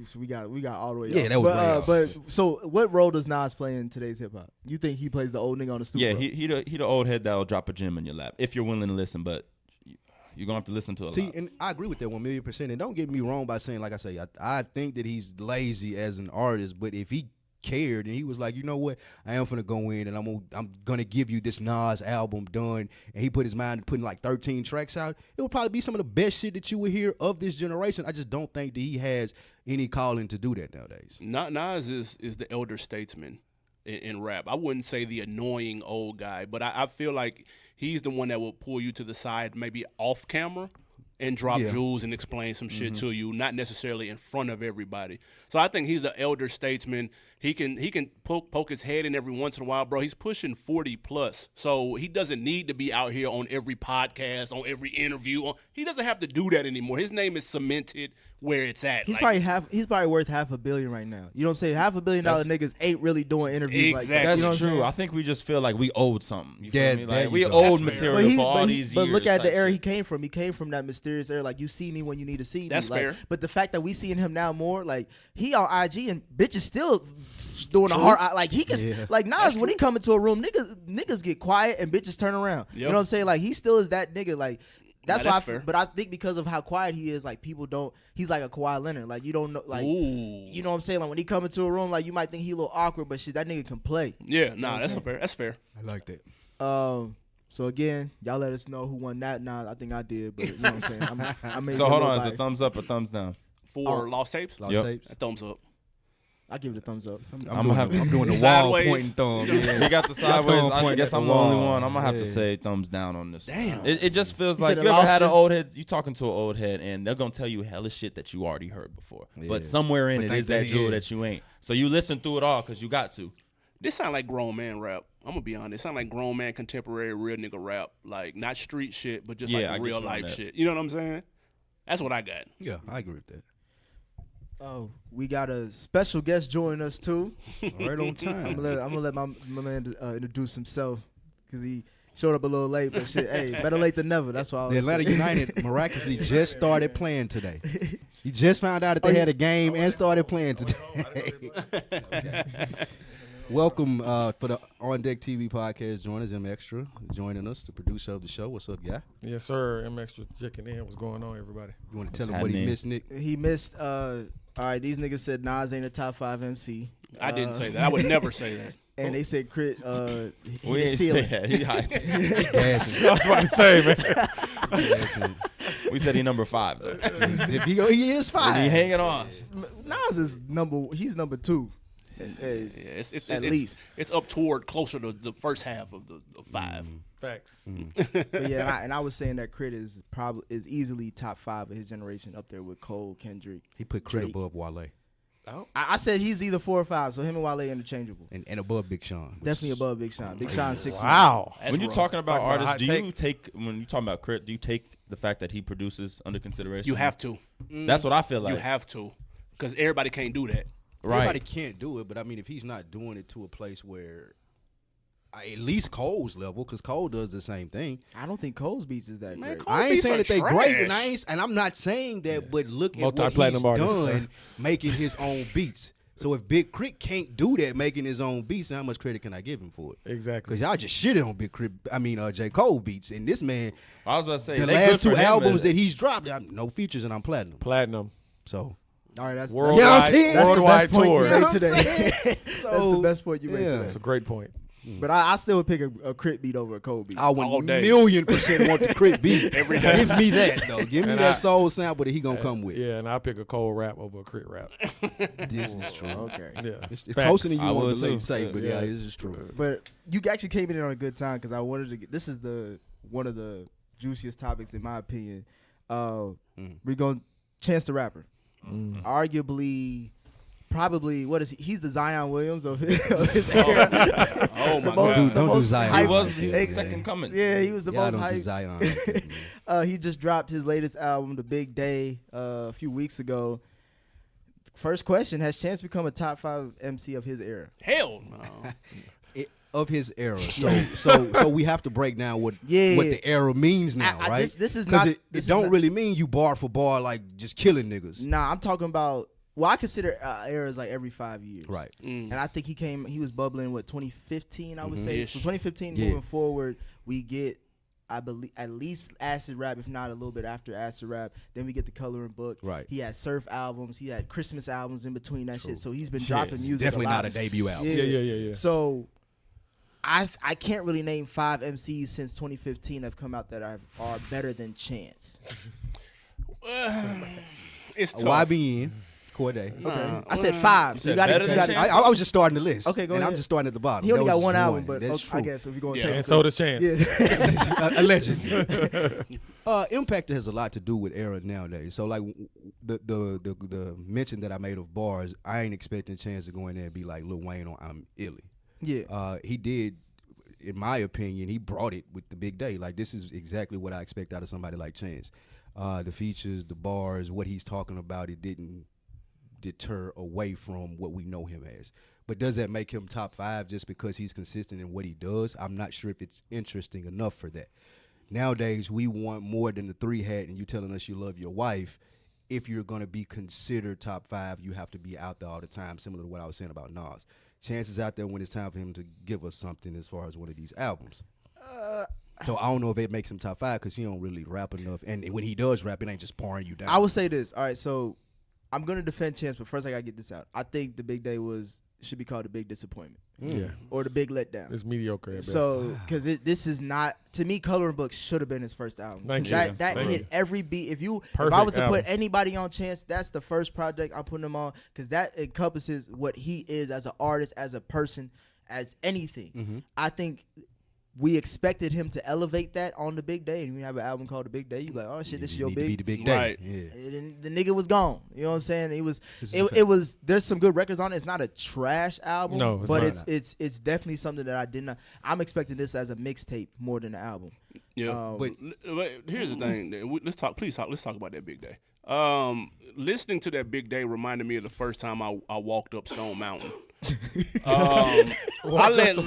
so we got all the way. Yeah, off. that was way off. But so what role does Nas play in today's hip hop? You think he plays the old nigga on the stoop? Yeah, bro? he the old head that'll drop a gem in your lap if you're willing to listen. But you're gonna have to listen to a See, lot. and I agree with that 1,000,000%. And don't get me wrong by saying, like I say, I think that he's lazy as an artist. But if he cared and he was like, you know what, I am finna go in and I'm gonna give you this Nas album done, and he put his mind to putting like 13 tracks out, it would probably be some of the best shit that you would hear of this generation. I just don't think that he has any calling to do that nowadays. Nas is the elder statesman in rap. I wouldn't say the annoying old guy, but I feel like he's the one that will pull you to the side, maybe off camera, and drop jewels and explain some shit to you, not necessarily in front of everybody. So I think he's the elder statesman. He can poke his head in every once in a while, bro. He's pushing 40 plus, so he doesn't need to be out here on every podcast, on every interview. He doesn't have to do that anymore. His name is cemented where it's at. He's Like, probably worth $500 million right now. You know what I'm saying? $500 million niggas ain't really doing interviews like that. Exactly. That's You know what I'm true. saying? I think we just feel like we owed something. You Yeah, feel me? there Like you we go. owed That's fair. material for all these years. but look at the type era shit. he came from. He came from that mysterious era, like you see me when you need to see me. That's like, fair. But the fact that we seeing him now more, like he on IG and bitches still doing a hard, like he can, like Nas when he come into a room, niggas get quiet and bitches turn around. You know what I'm saying? Like he still is that nigga. Like that's Nah, why. that's fair. But I think because of how quiet he is, like people don't. He's like a Kawhi Leonard. Like you don't know, like Ooh. you know what I'm saying. Like when he come into a room, like you might think he a little awkward, but shit, that nigga can play. Yeah, nah, that's fair. That's fair. I like that. So again, y'all let us know who won that. Nah, I think I did, but you know what I'm saying. I may So be a hold little on, is it biased. thumbs up or thumbs down? For Lost Tapes? Lost Yep. tapes. A thumbs up. I give it a thumbs up. I'm doing the wall Sideways. pointing thumb. Yeah. He got the sideways. thumb I pointing guess at the I'm the only wall. one. I'm gonna have to Yeah. say thumbs down on this. Damn. It just feels You like said you it ever lost had an you? old head. You talking to an old head, and they're gonna tell you hella shit that you already heard before. But Yeah. somewhere in But it think is that that- jewel yeah. that you ain't. So you listen through it all because you got to. This sound like grown man rap. I'm gonna be honest. It sound like grown man contemporary real nigga rap. Like not street shit, but just Yeah, I like get the real you on life that. shit. You know what I'm saying? That's what I got. Yeah, I agree with that. Oh, we got a special guest joining us too. Right on time. I'm gonna let my man introduce himself because he showed up a little late. But shit, hey, better late than never. That's why I The was Atlanta United miraculously just started playing today. You just found out that they had a game and started playing today. Welcome for the On Deck TV podcast. Join us, M Extra, joining us, the producer of the show. What's up, guy? Yes, sir. M Extra checking in. What's going on, everybody? You want to tell What's him what he happening? missed, Nick? He missed. All right, these niggas said Nas ain't a top 5 MC. I didn't say that. I would never say that. And they said Crit. We the ain't say ceiling. that. He hyped. Gassing. I was about to say, man. Gassing. We said he number 5 though. If he go, he is Is fine. he hanging on? Nas is he's number 2. Yeah, it's At least. it's up toward closer to the first half of the 5. Facts. But yeah, and I was saying that Crit is easily top 5 of his generation, up there with Cole, Kendrick. He put Crit Drake. above Wale I said he's either 4 or 5, so him and Wale interchangeable. and above Big Sean. Definitely above Big Sean. Big Sean 6. Wow. That's When you're rough. talking about Talking about artists, hot do you take when you talking about Crit? Do you take the fact that he produces under consideration? You have to. That's what I feel like. You have to. Because everybody can't do that. Right. Everybody can't do it, but I mean, if he's not doing it to a place where, at least Cole's level, because Cole does the same thing. I don't think Cole's beats is that Man, great. Cole- I ain't beats saying are that they great, trash. and I'm not saying that, but look at what he's Multi-platinum artist, done, sir. making his own beats. So if Big Crit can't do that, making his own beats, how much credit can I give him for it? Exactly. Because y'all just shitted on Big Crit. I mean, J. Cole beats, and this man, I was about to say the they last good for 2 him, albums but- that he's dropped, no features, and I'm platinum. Platinum. So All right, that's Worldwide, You know what I'm saying? That's the worldwide best point you tour. made You know what I'm today. That's So, the best point you made yeah. today. That's a great point. But I still would pick a Crit beat over a Cole beat. I All day. 1,000,000% want the Crit beat. Every day. Give me that, though. Give me And that I- soul sample that he gonna come with. Yeah, and I pick a Cole rap over a Crit rap. This is true. Okay. Yeah. It's Facts. closer than you I want would to too. say, but yeah, Yeah. this is true. But you actually came in on a good time because I wanted to get. This is one of the juiciest topics in my opinion. We're going Chance the Rapper, arguably, probably what is he? He's the Zion Williams of his era. Oh, my most- God. Dude, don't do most Zion. He hype- was like the that, man. second coming. Yeah, he was the Yeah, I most don't do hype. Zion. Like that, man. He just dropped his latest album, The Big Day, a few weeks ago. First question: has Chance become a top 5 MC of his era? Hell no. Of his era, so we have to break down what Yeah. the era means now, I- right? this is 'Cause not- it this is don't not- really mean you bar for bar like just killing niggas, Nah, I'm talking about. Well, I consider eras like every 5 years. right? And I think he was bubbling 2015, I would say. Ish. So 2015 Yeah. moving forward, we get, I believe, at least acid rap, if not a little bit after acid rap. Then we get the coloring book. Right. He had surf albums. He had Christmas albums in between that shit. So he's been dropping It's music. definitely a lot. not a debut album. Yeah. So I can't really name 5 MCs since 2015 that have come out that are better than Chance. It's tough. YBN, Corday. Okay. I said 5. So you said got better to. than Chance? I was just starting the list. Okay, go and ahead. I'm just starting at the bottom. He only That got was one just album, but that's I true. guess if you're going Yeah. to take And so does Chance. Yeah. Allegedly. Impact has a lot to do with era nowadays. So like the mention that I made of bars, I ain't expecting Chance to go in there and be like Lil Wayne on I'm Illy. Yeah. He did, in my opinion, he brought it with the Big Day. Like this is exactly what I expect out of somebody like Chance. The features, the bars, what he's talking about, it didn't deter away from what we know him as. But does that make him top 5 just because he's consistent in what he does? I'm not sure if it's interesting enough for that. Nowadays, we want more than the 3 hat and you telling us you love your wife. If you're going to be considered top 5, you have to be out there all the time, similar to what I was saying about Nas. Chance is out there when it's time for him to give us something as far as one of these albums. So I don't know if it makes him top 5 because he don't really rap enough. And when he does rap, it ain't just pouring you down. I would say this. All right, so I'm gonna defend Chance, but first I gotta get this out. I think the Big Day should be called a big disappointment. Yeah. or The Big Letdown. It's mediocre at best. So, because this is not, to me, Coloring Book should have been his first album. Thank you. That Thank hit you. every beat. If I Perfect was to album. put anybody on Chance, that's the first project I'm putting him on, because that encompasses what he is as an artist, as a person, as anything. I think we expected him to elevate that on the big day, and we have an album called The Big Day. You like, oh shit, this is your Need to be big. the big day. Right. Yeah. And the nigga was gone. You know what I'm saying? It was. This is a fact. It was. There's some good records on it. It's not a trash album. No, it's but not. it's definitely something that I did not. I'm expecting this as a mixtape more than an album. Yeah. But Here's the thing. Let's talk about that Big Day. Listening to that Big Day reminded me of the first time I walked up Stone Mountain. I let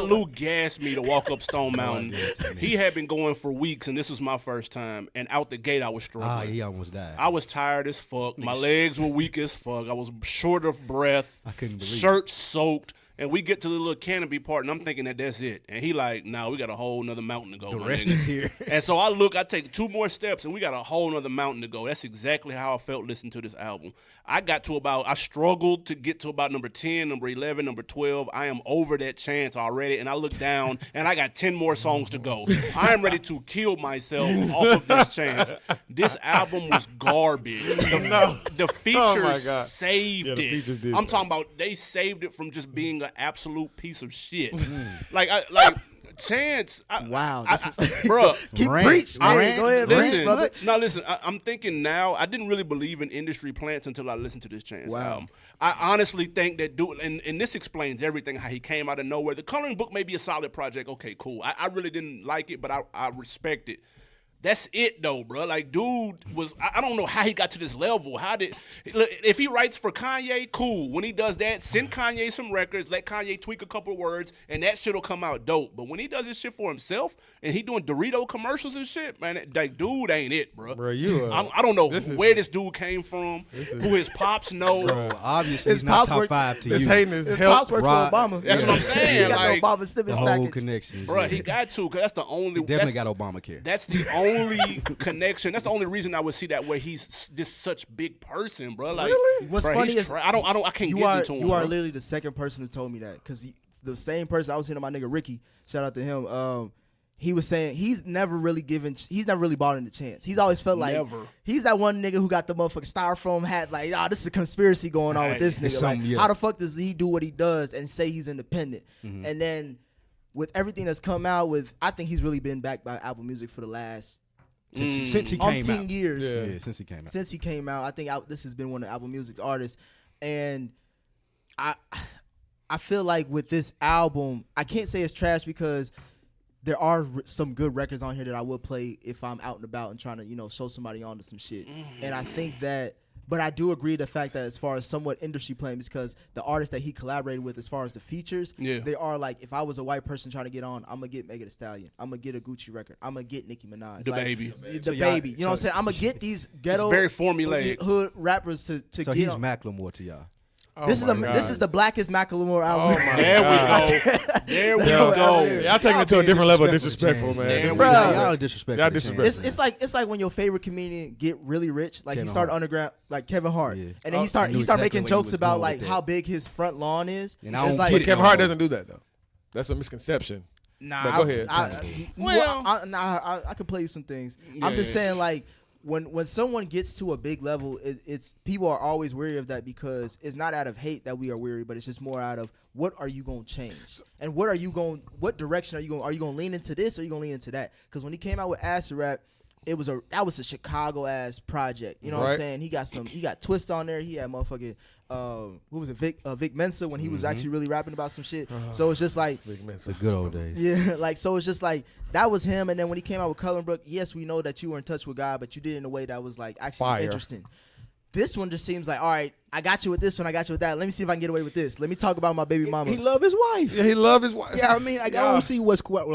Lou gas me to walk up Stone Mountain. He had been going for weeks, and this was my first time. And out the gate, I was struggling. he almost died. I was tired as fuck. My legs were weak as fuck. I was short of breath. I couldn't believe it. Shirt soaked. And we get to the little canopy part, and I'm thinking that's it. And he like, nah, we got a whole nother mountain to go. The my rest nigga. is here. And so I take 2 more steps, and we got a whole nother mountain to go. That's exactly how I felt listening to this album. I struggled to get to about number 10, number 11, number 12. I am over that Chance already, and I look down, and I got 10 more songs to go. I am ready to kill myself off of this Chance. This album was garbage. The features God. saved Yeah, the it. features did I'm save talking about they saved it from just being an absolute piece of shit. like Chance. Wow, Bruh. Keep Rant. preach. Rant. Go ahead, Listen, brother. listen. I'm thinking now. I didn't really believe in industry plants until I listened to this Chance Wow. album. I honestly think that and this explains everything. How he came out of nowhere. The Coloring Book may be a solid project. Okay, cool. I really didn't like it, but I respect it. That's it though, bro. Like, dude was. I don't know how he got to this level. If he writes for Kanye, cool. When he does that, send Kanye some records. Let Kanye tweak a couple of words, and that shit'll come out dope. But when he does this shit for himself, and he doing Dorito commercials and shit, man, that dude ain't it, bro. Bro, you. I don't know where this dude came from, who his pops know. Bro, obviously His he's not pops top work- 5 to This you. hating is His help. pops work Rod- for Obama. That's what I'm saying, He got like, the Obama The stimulus whole package. connections. Bro, yeah. he got to, cause that's the only. Definitely that's- got Obamacare. That's the only connection. That's the only reason I would see that where he's this such big person, bro. Like, What's bro, funny he's is I can't you get are into him. you are bro. literally the second person who told me that, because the same person I was hearing my nigga Ricky, shout out to him. He was saying he's never really bought into Chance. He's always felt like Never. he's that one nigga who got the motherfucking styrofoam hat. Like, this is a conspiracy going on with Right. this It's nigga. Like, something, yeah. how the fuck does he do what he does and say he's independent? And then with everything that's come out with, I think he's really been backed by Apple Music for the last Since he came umpteen out. years. Yeah, since he came out. Since he came out, I think this has been one of Apple Music's artists, and I feel like with this album, I can't say it's trash because there are some good records on here that I will play if I'm out and about and trying to show somebody onto some shit. And I think that, but I do agree the fact that as far as somewhat industry playing, because the artists that he collaborated with, as far as the features, Yeah. they are like, if I was a white person trying to get on, I'm gonna get Megan Thee Stallion, I'm gonna get a Gucci record, I'm gonna get Nicki Minaj, The like, Baby. the So y'all- baby. You know what I'm saying? I'm gonna get these ghetto, very formulaic. hood rappers to So get he's on. Macklemore to y'all. This is the blackest Macklemore album. Oh my There God. we go. There we Yo, go. Y'all taking it to a different level of disrespectful, Chance, man. There This we is- go. Y'all are disrespectful. Y'all to disrespectful. Chance. It's like when your favorite comedian get really rich, like Kevin he started Hart. underground, like Kevin Hart, Yeah. and then I he start knew making exactly where he jokes was about going like with how that. big his front lawn is. And I It's don't like, get it. Kevin Hart doesn't do that though. That's a misconception. Nah, But go ahead. I could play you some things. I'm just Yeah. saying, like, when someone gets to a big level, it's people are always wary of that, because it's not out of hate that we are weary, but it's just more out of what are you gonna change, and what direction are you gonna lean into this, or are you gonna lean into that? Because when he came out with Acid Rap, that was a Chicago ass project. You know what I'm Right. saying? He got Twist on there. He had motherfucking what was it, Vic Mensa, when he was actually really rapping about some shit. So it's just like, Big man. The good old days. yeah, like, so it's just like that was him. And then when he came out with Coloring Book, yes, we know that you were in touch with God, but you did it in a way that was like actually Fire. interesting. This one just seems like, all right, I got you with this one, I got you with that. Let me see if I can get away with this. Let me talk about my baby mama. He love his wife. Yeah, he love his wife. Yeah, I mean, like, I Yeah. don't see what's quite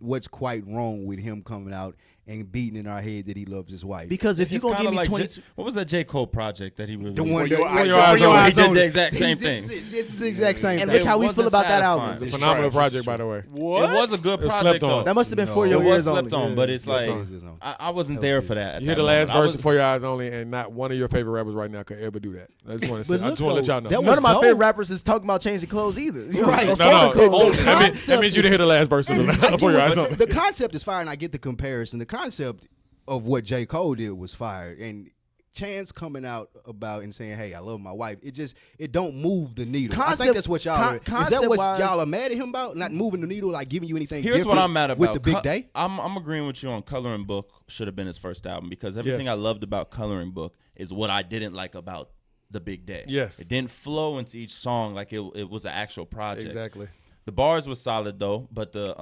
what's quite wrong with him coming out and beating in our head that he loves his wife. Because if you It's gonna give kinda me like 22, what was that J. Cole project that he released? the one Your that Eyes your Only. eyes He did only. the exact same This thing. is the exact same and thing. look how we wasn't feel about that satisfying. album. It's a phenomenal project, by the way. What? It was a good It was project slept though. on. That must have been No. for It your was ears slept only. on, but it's Yeah, like it's on. I wasn't That was there good. for that. at You hear that the last moment. I verse was- of For Your Eyes Only, and not one of your favorite rappers right now could ever do that. I just want to But say, I look, just want to let though, y'all know. that None of my dope. favorite rappers is talking about changing clothes either. You know, Right. or No, folding no. clothes. That means you didn't hear the last verse of For Your Eyes Only. The concept is fire, and I get the comparison. The concept of what J. Cole did was fire, and Chance coming out about and saying, "Hey, I love my wife." It don't move the needle. I think Concept- that's what y'all are. Is that what concept-wise- y'all are mad at him about? Not moving the needle, like giving you anything. Here's what different I'm mad about. with the Big Day. I'm agreeing with you on Coloring Book should have been his first album because everything Yes. I loved about Coloring Book is what I didn't like about The Big Day. Yes. It didn't flow into each song like it was an actual project. Exactly. The bars was solid though, but the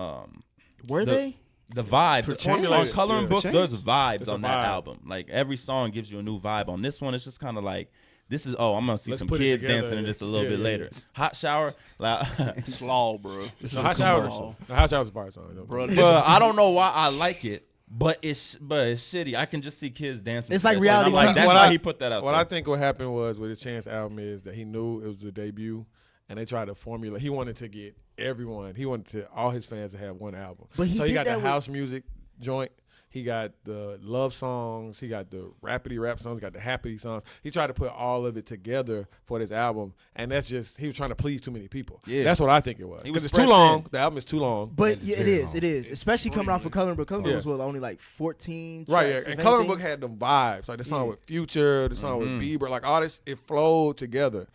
Were they? the vibes on Chance. Coloring Yeah. Book, For there's Chance. vibes It's a on that vibe. album. Like every song gives you a new vibe. On this one, it's just kind of like this is I'm gonna see Let's some put it kids together. dancing in this a little Yeah, bit yeah, later. yeah. Hot Shower, like, Slaw, bro. No, Hot Shower. Hot Shower's a fire song. Bro, but I don't know why I like it. But it's shitty. I can just see kids dancing. It's to like that shit. And I'm reality like, TV. that's why he put that out What there. I think what happened was with the Chance album is that he knew it was the debut, and they tried to formulate. He wanted to get everyone. He wanted to all his fans to have one album. But he so he did got that the with- house music joint. He got the love songs. He got the rapidy rap songs. He got the happy songs. He tried to put all of it together for this album, and that's just he was trying to please too many people. Yeah. That's what I think it was. He was Because it's too spread long. thin. The album is too long. But That is yeah, it very is. long. It is. Especially coming off of Coloring Book. Coloring Book Yeah. was only like 14 Right, yeah. tracks, And if Coloring anything. Book had them vibes. Like the song Yeah. with Future, the song with Bieber, like all this, it flowed together.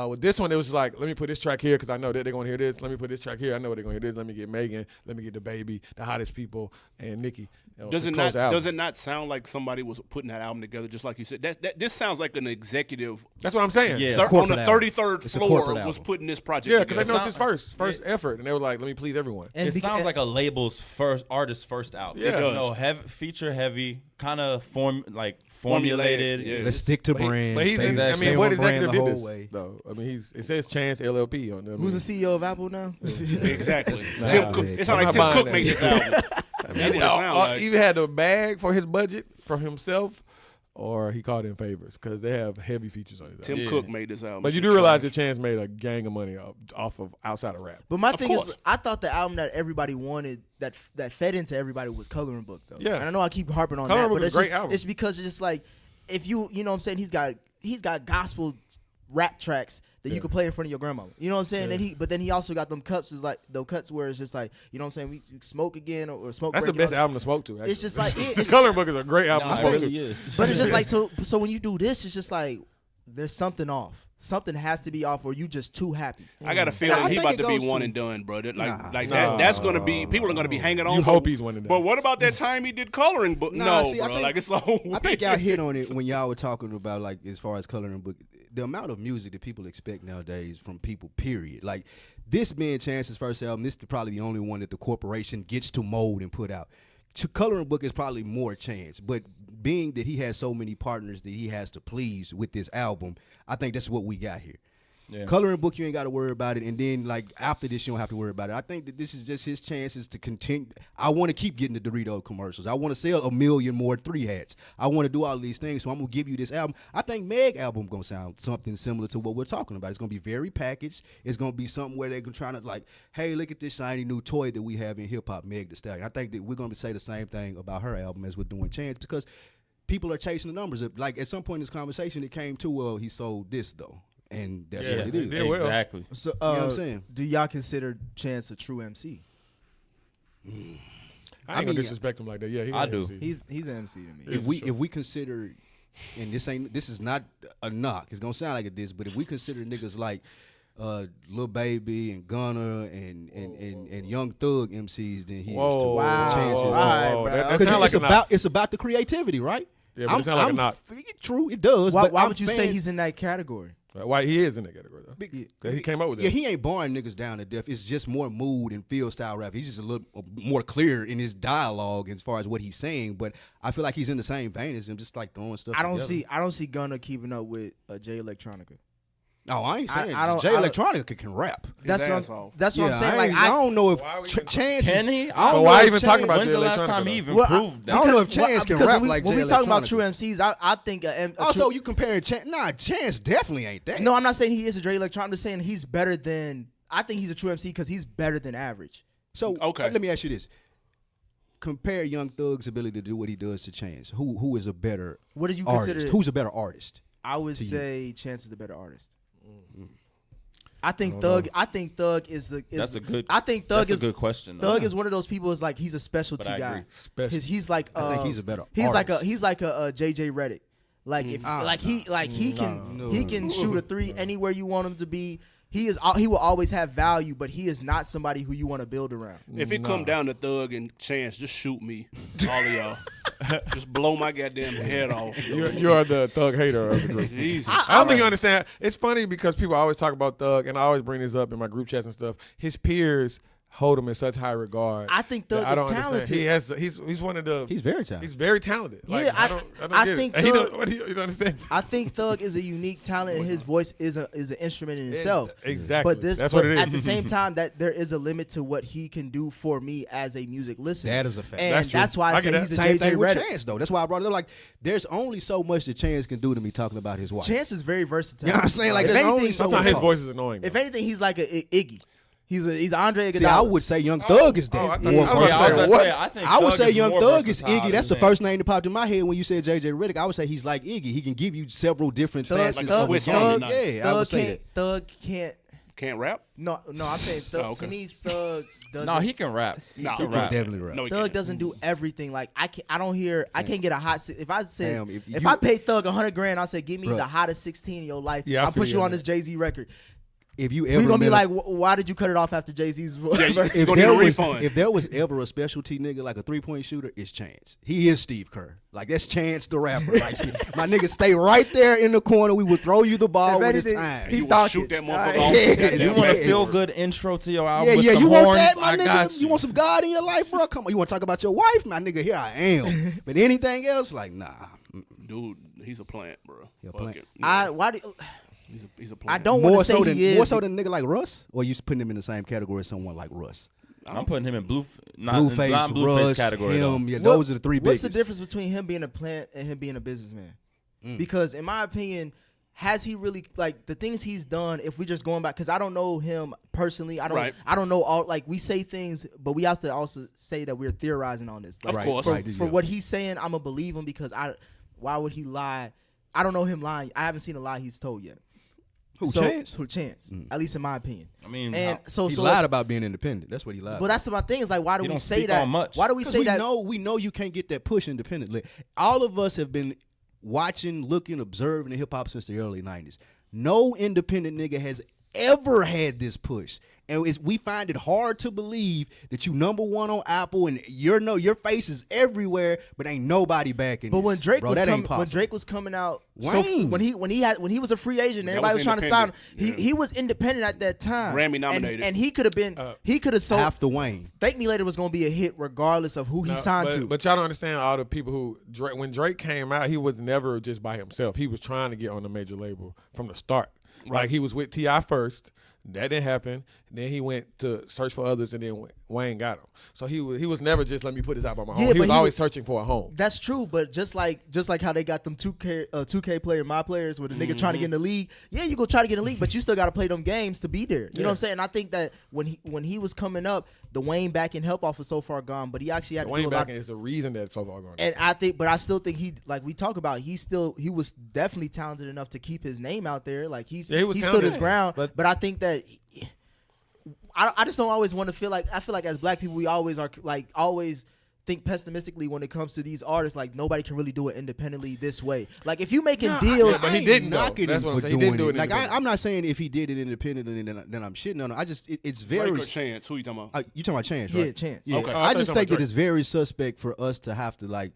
With this one, it was like, let me put this track here because I know that they're going to hear this. Let me put this track here. I know they're going to hear this. Let me get Megan. Let me get the baby, the hottest people, and Nicki. Does to it close not? the album. Does it not sound like somebody was putting that album together, just like you said? This sounds like an executive. That's what I'm saying. Yeah. On corporate the album. 33rd It's a floor corporate was album. putting this project Yeah, because together. they know it's his first effort, and they were like, let me please everyone. And It sounds like a label's artist's first album. Yeah. It does. No, feature heavy, kind of formulated. Yeah. Let's stick to brand. But he's, stay- I stay mean, what on brand executive the did whole this, way. though? I mean, it says Chance LLP on them. Who's the CEO of Apple now? Exactly. Nah, Tim Cook. man. It sounds I'm like not Tim buying Cook made that. this album. I That's what it sound like. Even had the bag for his budget from himself, or he called in favors because they have heavy features on it. Tim Yeah. Cook made this album. But you do realize that Chance made a gang of money off of outside of rap. But my Of thing course. is, I thought the album that everybody wanted, that fed into everybody, was Coloring Book, though. Yeah. And I know I keep harping on Coloring that, Book but is it's a great just, album. it's because it's just like, if you know what I'm saying, he's got gospel rap tracks that you Yeah. can play in front of your grandma. You know what I'm saying? Yeah. And then he also got them cuts, is like the cuts where it's just like, you know what I'm saying, we smoke again or smoke. That's the break, best album to smoke to. Actually. It's just like it's, Coloring Book is a great album Nah, to it smoke really to. is. but it's just like so when you do this, it's just like there's something off. Something has to be off, or you just too happy. I got a I feeling he think about it to be goes one to- and done, bro. Like Nah. that's gonna be people are gonna be hanging on. You but- hope he's one and done. But what about that time he did Coloring Book? Nah, No, see, I bro. think- Like it's so. I think y'all hit on it when y'all were talking about like as far as Coloring Book, the amount of music that people expect nowadays from people. Period. Like this being Chance's first album, this is probably the only one that the corporation gets to mold and put out. Coloring Book is probably more Chance, but being that he has so many partners that he has to please with this album, I think that's what we got here. Yeah. Coloring Book, you ain't got to worry about it, and then like after this, you don't have to worry about it. I think that this is just his chances to continue. I want to keep getting the Dorito commercials. I want to sell 1 million more 3 hats. I want to do all these things, so I'm gonna give you this album. I think Meg album gonna sound something similar to what we're talking about. It's gonna be very packaged. It's gonna be something where they're trying to like, hey, look at this shiny new toy that we have in hip hop, Meg Thee Stallion. I think that we're gonna say the same thing about her album as we're doing Chance because people are chasing the numbers. Like at some point in this conversation, it came to well, he sold this though. And that's Yeah, what it is. did well. Exactly. So, You know what I'm saying? Do y'all consider Chance a true MC? I ain't I gonna mean, disrespect him like that. Yeah, he I an do. MC. He's an MC to me. If we consider, and this is not a knock. It's gonna sound like it is, but if we consider niggas like Lil Baby and Gunna and Young Thug MCs, then he is Whoa, too. Wow. Chance is All too. right, bro. That Because sound like it's a knock. about the creativity, right? Yeah, but it sound like a knock. True, it does. Why, but why I'm would you say fans- he's in that category? Why he is in that category though? That he came up with it. Yeah, he ain't barring niggas down to death. It's just more mood and feel style rap. He's just a little more clear in his dialogue as far as what he's saying. But I feel like he's in the same vein as him, just like throwing stuff. I don't together. see Gunna keeping up with Jay Electronica. Oh, I ain't saying I don't- Jay I don't- Electronica can rap. That's ass what off. I'm saying. Like I don't know if Why we even- Chance Can he? I don't But know why if even talking about When's Jay the last Electronica, time he though? even Well, proved I don't that? know if Chance can because rap when like when Jay we talking about Electronica. true MCs, I think a Also, true, you comparing Chance? Nah, Chance definitely ain't that. no, I'm not saying he is a Dre Electron. I'm just saying he's better than. I think he's a true MC because he's better than average. So Okay. let me ask you this: compare Young Thug's ability to do what he does to Chance. Who is a better What do you artist? consider? Who's a better artist? I would to you? say Chance is the better artist. I think Thug. I think Thug is the. That's a good. I think Thug That's is a good question. though. Thug is one of those people. Is like he's a specialty But I guy. agree. Special. He's like. I think he's a better He's like a. artist. He's like a JJ Redick. Like if he can shoot a three anywhere you want him to be. He will always have value, but he is not somebody who you want to build around. If it come down to Thug and Chance, just shoot me, all of y'all. Just blow my goddamn head off. You are the Thug hater of the group. Jesus. I don't think you understand. It's funny because people always talk about Thug, and I always bring this up in my group chats and stuff. His peers hold him in such high regard. I think Thug that I is don't talented. understand. He's one of the. He's very talented. He's very talented. Like, Yeah, I don't I get think it. And he Thug- don't, what do you don't understand? I think Thug is a unique talent, and his voice is an instrument in itself. Exactly. But That's what it is. At the same time, that there is a limit to what he can do for me as a music listener. That is a fact. And That's that's, true. why I, I say get he's that. a Same JJ thing with Redick. Chance, though. That's why I brought it up. Like, there's only so much that Chance can do to me talking about his wife. Chance is very versatile. You know what I'm saying? Like, If there's only anything- so Sometimes much. his voice is annoying. If though. anything, he's like a Iggy. He's Andre Iguodala. See, I would say Young Thug is I that. thought- more I was Yeah, I gonna was say, gonna what? say, I think I would Thug say is Young more Thug is versatile Iggy. than That's the Chance. first name that popped in my head when you said JJ Redick. I would say he's like Iggy. He can give you several different facets like of a the Swiss game. Army knife. Yeah, I would say that. Thug can't. Can't rap? No, I'm saying Thug. Oh, okay. To me, Thug doesn't. No, he can rap. He Nah, can he rap. Definitely right. No, he Thug can't. doesn't do everything. Like I can't get a hot. If I said Damn, if if you- I pay Thug $100,000, I say give me Bruh. the hottest 16 in your life. Yeah, I I'll put feel you you on on this Jay-Z record. If you We're ever gonna be met like, a- why did you cut it off after Jay-Z's verse? You're if gonna need there a was refund. if there was ever a specialty nigga like a 3-point shooter, it's Chance. He is Steve Kerr. Like that's Chance the rapper. Like my nigga stay right there in the corner. We will throw you the ball If when it's anything, time. he's You will Doncic. shoot that All motherfucker right. off. Yeah, Goddamn You want a Yeah. feel good intro to your Yeah, album with yeah, some you horns? want that, my I nigga? got You want some God in your life, bro? Come on, you want to talk about your wife, my nigga? Here I am. But anything else, like nah. Dude, he's a plant, bro. He a Fuck plant. it. Why do He's a I plant. don't want More to say so than he is. more so than a nigga like Russ, or you putting him in the same category as someone like Russ? I'm putting him in not Blueface, Blueface Russ, category. though. him. Yeah, What- those are the three What's biggest. the difference between him being a plant and him being a businessman? Because in my opinion, has he really like the things he's done? If we just going back, because I don't know him personally, I don't know all. Like we say things, but we have to also say that we're theorizing on this. Like, Of course. for, Right, for yeah. what he's saying, I'm gonna believe him because why would he lie? I don't know him lying. I haven't seen a lie he's told yet. Who, So- Chance? Who Chance? At least in my opinion. I mean, And so He so lied about being independent. That's what he lied. Well, that's my thing. Is like, why do He we don't say speak that? on much. Why do we Because say we that? know you can't get that push independently. All of us have been watching, looking, observing the hip hop since the early 90s. No independent nigga has ever had this push. And we find it hard to believe that you number one on Apple and your face is everywhere, but ain't nobody backing. But when this. Drake Bro, was that ain't when possible. Drake was coming out, Wayne. when he was a free agent, That everybody was was trying to sign him. independent. He was independent at that time, Grammy And- nominated. and he could have been he could have sold. after Wayne. Thank Me Later was going to be a hit regardless of who he No, signed but, to. But y'all don't understand all the people who when Drake came out, he was never just by himself. He was trying to get on a major label from the start. Like he was with T.I. first. That didn't happen. Then he went to search for others, and then Wayne got him. So he was never just let me put this out on my home. Yeah, He but was he always was- searching for a home. That's true, but just like how they got them 2K player my players with a nigga trying to get in the league. Yeah, you go try to get in the league, but you still got to play them games to be there. You know what I'm saying? And I think that when he was coming up, the Wayne backing help off was so far gone, but he actually had to Wayne do a lot. backing is the reason that so far gone. And I still think he, like we talk about, he was definitely talented enough to keep his name out there. Like he Yeah, he was stood talented. his ground. But- But I think that I just don't always want to feel like, I feel like as black people we always are like always think pessimistically when it comes to these artists. Like nobody can really do it independently this way. Like if you making deals, but he ain't didn't, though. knocking That's him what I'm for saying. He didn't doing do it Like independently. I'm not saying if he did it independently, then I'm shitting on him. I just it's Drake very. or Chance? Who you talking about? You talking about Chance, yeah, right? Chance. Yeah. Okay. Oh, I I thought you just were think talking that it's very suspect for us to have to like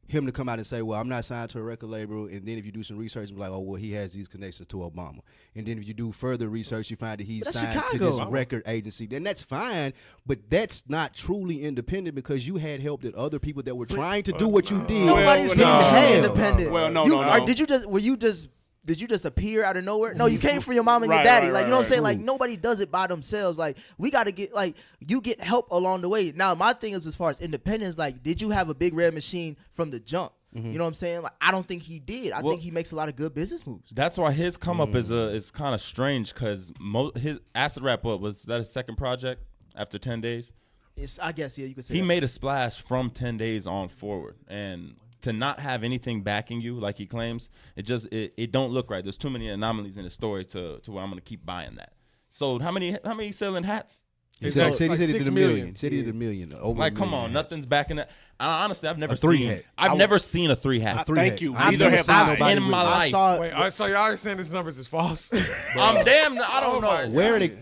him to come out and say, well, I'm not signed to a record label, and then if you do some research, and be like, oh, well, he has these connections to Obama, and then if you do further research, you find that he's But that's signed to Chicago. this record agency, then that's fine, but that's not truly independent because you had help that other people that were trying to do what you did. Nobody's Well, being no. independent. Well, no, You- no, no. Were you just did you just appear out of nowhere? No, you came from your mom and your daddy. Like, you know what I'm saying? True. Like, nobody does it by themselves. Like, we got to get, like, you get help along the way. Now, my thing is, as far as independence, like, did you have a Big Red Machine from the jump? You know what I'm saying? Like, I don't think he did. I think he makes a lot of good business moves. That's why his come up is kind of strange because his Acid Rap, was that his second project after 10 days? I guess, yeah, you could say He that. made a splash from 10 days on forward. And to not have anything backing you like he claims, it don't look right. There's too many anomalies in the story to where I'm going to keep buying that. So how many selling hats? He said he did 6 a million. million. Said he did a million. Over Like, a come million on, hats. nothing's backing that. Honestly, I've never three seen. hat. I've never seen a 3 hat. Thank you. I've Neither never have seen I. nobody in my I life. saw Wait, so y'all are saying this numbers is false? I'm damn. I don't know. Where are they?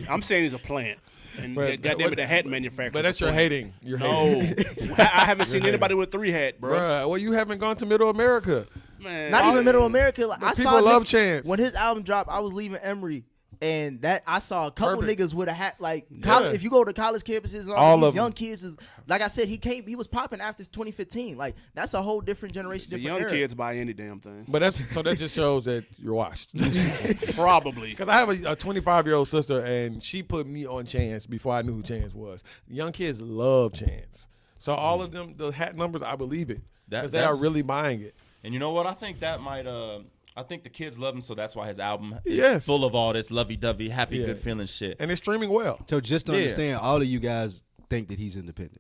I'm saying he's a plant. And But- goddamn it, the hat manufacturer. But that's your hating. You're No, hating. I haven't seen anybody with 3 hat, bro. Bruh, well, you haven't gone to Middle America. Man, Not even Middle America. Like, I people saw love niggas- Chance. When his album dropped, I was leaving Emory, and that I saw a couple Perfect. niggas with a hat. Like, college, if you go to college campuses, All these of them. young kids is like I said, he was popping after 2015. Like, that's a whole different generation, the different young era. kids buy any damn thing. But that just shows that you're washed. Probably. Because I have a 25-year-old sister, and she put me on Chance before I knew who Chance was. Young kids love Chance. So all of them, the hat numbers, I believe it. Because they are really buying it. And you know what? I think that might. I think the kids love him, so that's why his album is Yes. full of all this lovey-dovey, happy, Yeah. good feeling shit. And it's streaming well. So just to Yeah. understand, all of you guys think that he's independent.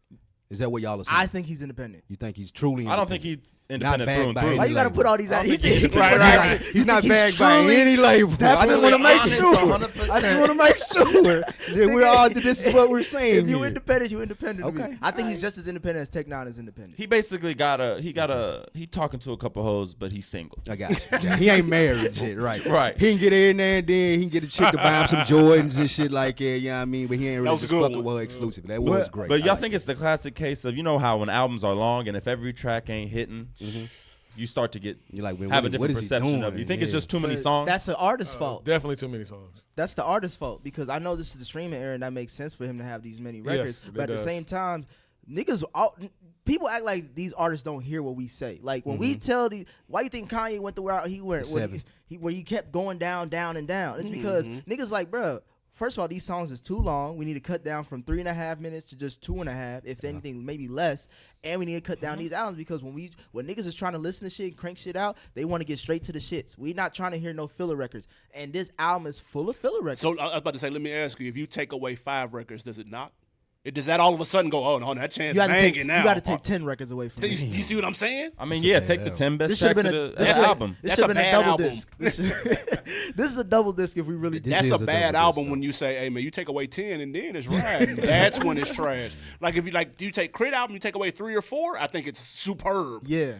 Is that what y'all are saying? I think he's independent. You think he's truly independent? I don't think he's independent bagged through and by through. any Why you got to label. put all these out? He Right. He's not bagged by truly- any label. I just Definitely want to make honest, sure. 100%. I just want to make sure that we're all. This is what we're saying. If you here. independent, you independent. to Okay. me. I think he's just as independent as Tech Nine is independent. He basically he talking to a couple hoes, but he's single. I got you. Yeah, he ain't married and shit, right? Right. He can get in there and then he can get a chick to buy him some Jordans and shit like that. You know what I mean? But he ain't really was a just good fucking one. well exclusive. That was great. But I y'all like think it. it's the classic case of, you know how when albums are long and if every track ain't hitting, you start to get You're like, man, have a what different is he perception of doing? it. You think it's Yeah. just too many But songs? That's the artist's fault. Definitely too many songs. That's the artist's fault because I know this is the streaming era and that makes sense for him to have these many records. it But at the does. same time, people act like these artists don't hear what we say. Like when we tell these, why you think Kanye went the route he went? Where he kept going down, down, and down. It's because niggas like, bruh, first of all, these songs is too long. We need to cut down from 3.5 minutes to just 2.5, if anything, maybe less. And we need to cut down these albums because when niggas is trying to listen to shit and crank shit out, they want to get straight to the shits. We not trying to hear no filler records. And this album is full of filler records. So I was about to say, let me ask you: if you take away 5 records, does it knock? Does that all of a sudden go? Oh no, that Chance you gotta banging take, now. you got to take 10 records away from You, me. you see what I'm saying? I mean, yeah, take the 10 best This should tracks have of been the album. This That's should have a been a bad double album. disc. This is a double disc if we really. This That's is a a bad double album disc, when you say, "Hey man, you take away 10 and then it's riding." That's when it's trash. Like if you do you take Crit album, you take away 3 or 4, I think it's superb. Yeah.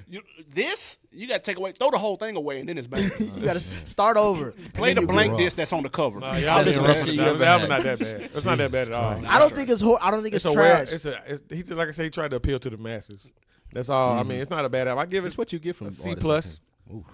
You got to take away, throw the whole thing away, and then it's back. You got to start over. Play And the then you blank get- disc that's on the cover. Y'all That's being the rough best with shit the you album. ever The album had. not that bad. It's not that bad at all. I don't think it's I don't think it's It's trash. he like I say, he tried to appeal to the masses. That's all. I mean, it's not a bad album. I give it That's what you get from a C artists plus. like him. Ooh.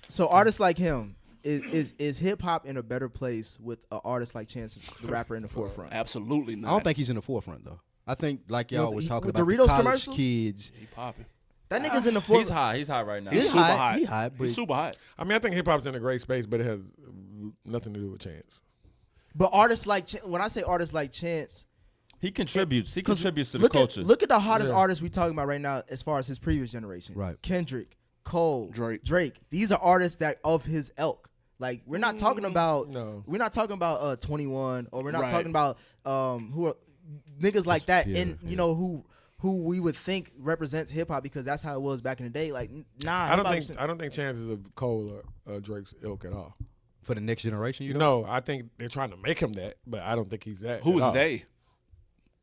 So artists like him is hip hop in a better place with an artist like Chance the Rapper in the forefront. Absolutely not. I don't think he's in the forefront though. I think like y'all know, was he- talking with about Doritos the college commercials? kids. he popping. That nigga's in the He's forefront. high. He's high right now. He's He's super hot. hot. He hot, but He's super hot. I mean, I think hip hop's in a great space, but it has nothing to do with Chance. But artists like when I say artists like Chance, He contributes. He 'cause contributes to the look culture. Look at the hottest Yeah. artists we talking about right now as far as his previous generation. Right. Kendrick, Cole, Drake. These are artists that of his ilk. Like we're not talking about No. we're not talking about 21 or we're not Right. talking about who are niggas like that yeah, and you know who we would think represents hip hop because that's how it was back in the day. Like nah, I don't hip-hop think Chance is of Cole or Drake's ilk at all. for the next generation, you know. No, I think they're trying to make him that, but I don't think he's that. Who at is all. they?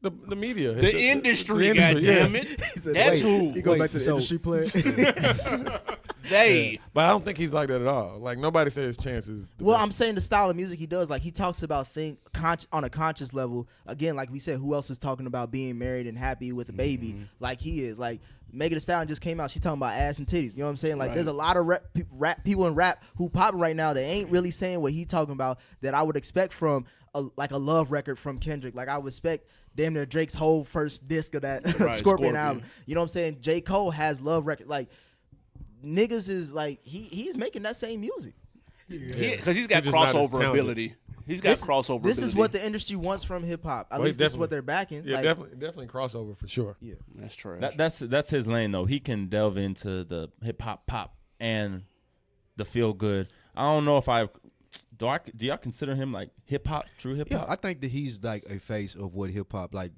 The media. The industry, the industry, yeah. goddammit. He said, That's wait, who. He goes Wait, back to the so- industry play. They. But I don't think he's like that at all. Like nobody says Chance is. The Well, best. I'm saying the style of music he does, like he talks about on a conscious level. Again, like we said, who else is talking about being married and happy with a baby like he is? Like Megan Thee Stallion just came out. She talking about ass and titties. You know what I'm saying? Like there's a lot of rap people in rap who popping right now. They ain't really saying what he talking about that I would expect from a love record from Kendrick. Like I would expect damn near Drake's whole first disc of that Right, Scorpion album. You know what I'm saying? J. Cole has love record. Like niggas is like he's making that same music. Because he's got He's just not as crossover talented. ability. He's got crossover This ability. is what the industry wants from hip hop. At Well, least this is definitely- what they're backing. Yeah, Like, definitely crossover for sure. Yeah. That's trash. That's his lane though. He can delve into the hip hop pop and the feel good. I don't know if do y'all consider him like hip hop, true hip Yeah, hop? I think that he's like a face of what hip hop, like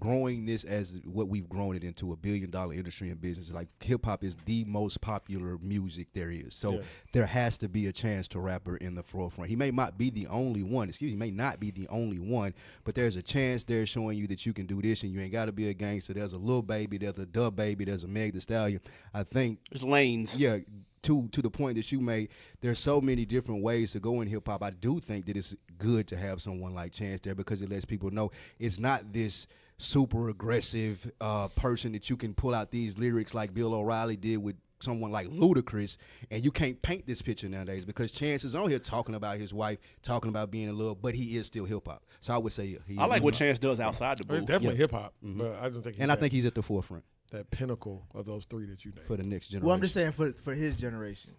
growing this as what we've grown it into a $1 billion industry and business. Like hip hop is the most popular music there is. So there has to be a chance to rapper in the forefront. He may not be the only one. He may not be the only one, but there's a chance there showing you that you can do this and you ain't got to be a gangster. There's a Lil Baby, there's a Dub Baby, there's a Meg Thee Stallion. I think There's lanes. yeah, to the point that you made, there's so many different ways to go in hip hop. I do think that it's good to have someone like Chance there because it lets people know it's not this super aggressive person that you can pull out these lyrics like Bill O'Reilly did with someone like Ludacris, and you can't paint this picture nowadays because Chance is on here talking about his wife, talking about being in love, but he is still hip hop. So I would say he I is like what hip-hop. Chance does outside the But it's booth. definitely hip hop, but I don't think. And I think he's at the forefront that pinnacle of those three that you named. for the next generation. well, I'm just saying for his generation.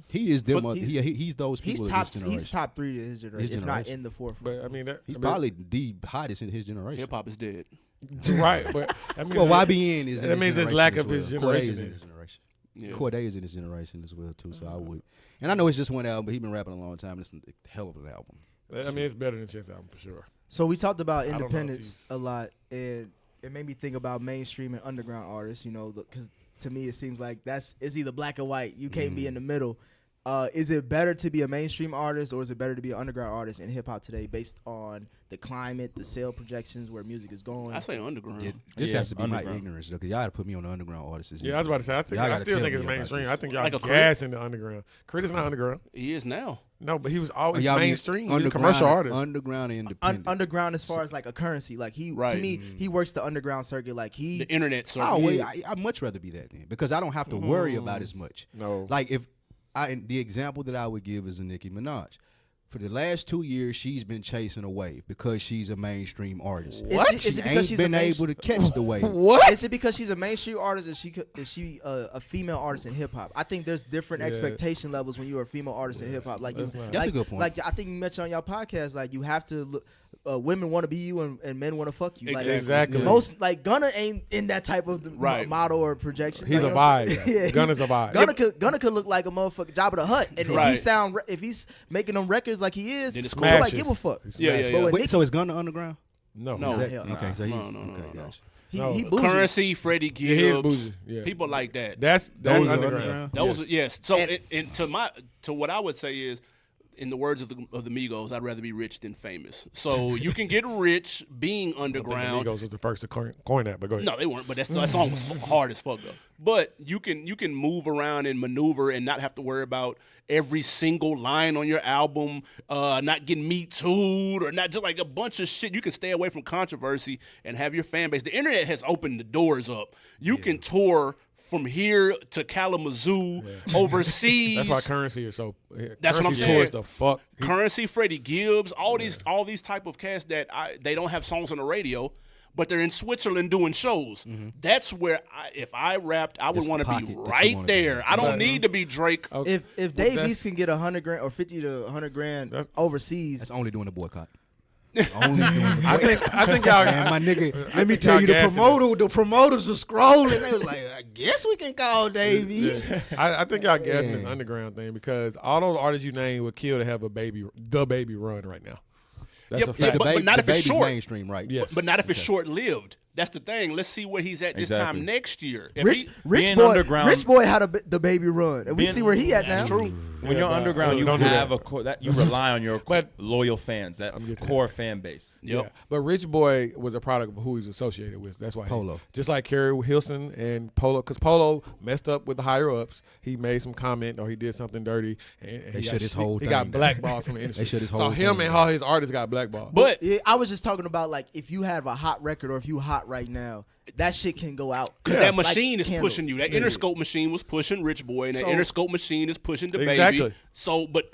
he is them. But He's those He's people. top. Of this generation. He's top 3 to his generation, if not generation. in the forefront. But I mean, He's probably the hottest in his generation. Hip hop is dead. right. But I mean, Well, YBN is. In that his means there's generation lack as of his well. Cordae generation is in then. his generation. Yeah. Cordae is in his generation as well too. So I would, and I know it's just one album, but he's been rapping a long time. It's a hell of an album. I mean, it's better than Chance album for sure. So we talked about don't know if independence he's- a lot, and it made me think about mainstream and underground artists. You know, because to me it seems like it's either black or white. You can't be in the middle. Is it better to be a mainstream artist or is it better to be an underground artist in hip hop today, based on the climate, the sale projections, where music is going? I say underground. This Yeah, has to be my underground. ignorance though, because y'all had to put me on the underground artists. Yeah, I was about to say. Y'all I gotta still tell think it's me about mainstream. this. I think y'all Like a gas in the underground. Crit is not underground. He is now. No, but he was always Y'all mean mainstream. He was a commercial artist. Underground and independent. Underground, as far as like a currency, like to Right. me, he works the underground circuit. Like The internet. So Oh, wait, I'd much rather be that then because I don't have to worry about as much. No. Like if the example that I would give is a Nicki Minaj. For the last 2 years, she's been chasing a wave because she's a mainstream artist. What? She Is it because ain't she's been a able to catch the wave. Is it because she's a mainstream artist, or is she a female artist in hip hop? I think there's different Yeah. expectation levels when you're a female artist in hip hop. Like that's not- That's a like, good point. Like I think you mentioned on your podcast, like you have to look. Women want to be you and men want to fuck you. Like, Exactly. Most like Gunna ain't in that type of Right. model or projection. He's Like, a vibe. Yeah, Gunna's a vibe. Gunna could look like a motherfucker Jabba the Hutt, and Right. if he's making them records like he is, Then it's nobody Smashes. give a fuck. Yeah, yeah, Smashes. yeah. But when Wait, so is Gunna underground? No. No. Is that- hell okay, so he's no, okay. no. Gotcha. No. He bougie. Currency, Freddie Yeah, he is Gibbs, bougie. Yeah. people like that. That's Those are underground. underground? Those Yes. yes. So And- to what I would say is, in the words of the Migos, I'd rather be rich than famous. So you can get rich being I think underground. Amigos was the first to coin that, but go ahead. No, they weren't. But that song was hard as fuck though. But you can move around and maneuver and not have to worry about every single line on your album not getting Me Too'd or not, just like a bunch of shit. You can stay away from controversy and have your fan base. The internet has opened the doors up. You can tour from here to Kalamazoo, overseas. That's why Currency is so. That's what I'm Currency saying. tours the fuck. Currency, Freddie Gibbs, all these type of cats that they don't have songs on the radio, but they're in Switzerland doing shows. That's where if I rapped, I would That's the want to pocket be that you right wanna be there. in. I don't But- need to be Drake. Okay. If Well, Dave that's- East can get 100 grand or 50 to 100 grand That's- overseas, That's only doing the boycott. Only doing the I think y'all. Man, my nigga, I let me think tell y'all you, the gassing promoters were scrolling. They was like, I guess we can call Dave East. I think y'all gassing this Yeah. underground thing because all those artists you named would kill to have the baby run right now. That's Yeah, a yeah, fact. but not the if it's baby's short. mainstream, right? Yes. But not if it's short lived. That's the thing. Let's see where he's at this Exactly. time next year. If Rich being boy, underground- Rich boy had the baby run, and we Being- see where he at now. that's true. When Yeah, you're but- underground, you don't do have that. you rely on your But- loyal fans, that core fan base. Yep. Yeah, but Rich Boy was a product of who he's associated with. That's why Polo. just like Kerry Hilson and Polo, because Polo messed up with the higher ups. He made some comment or he did something dirty, and They he shut got, his whole he got thing down. blackballed from the industry. shut his so whole him thing and down. all his artists got blackballed. But Yeah, I was just talking about like if you have a hot record or if you hot right now, that shit can go out. because that machine is candles. pushing you. That Interscope machine was pushing Rich Boy, and that So- Interscope machine is pushing the Exactly. baby. So, but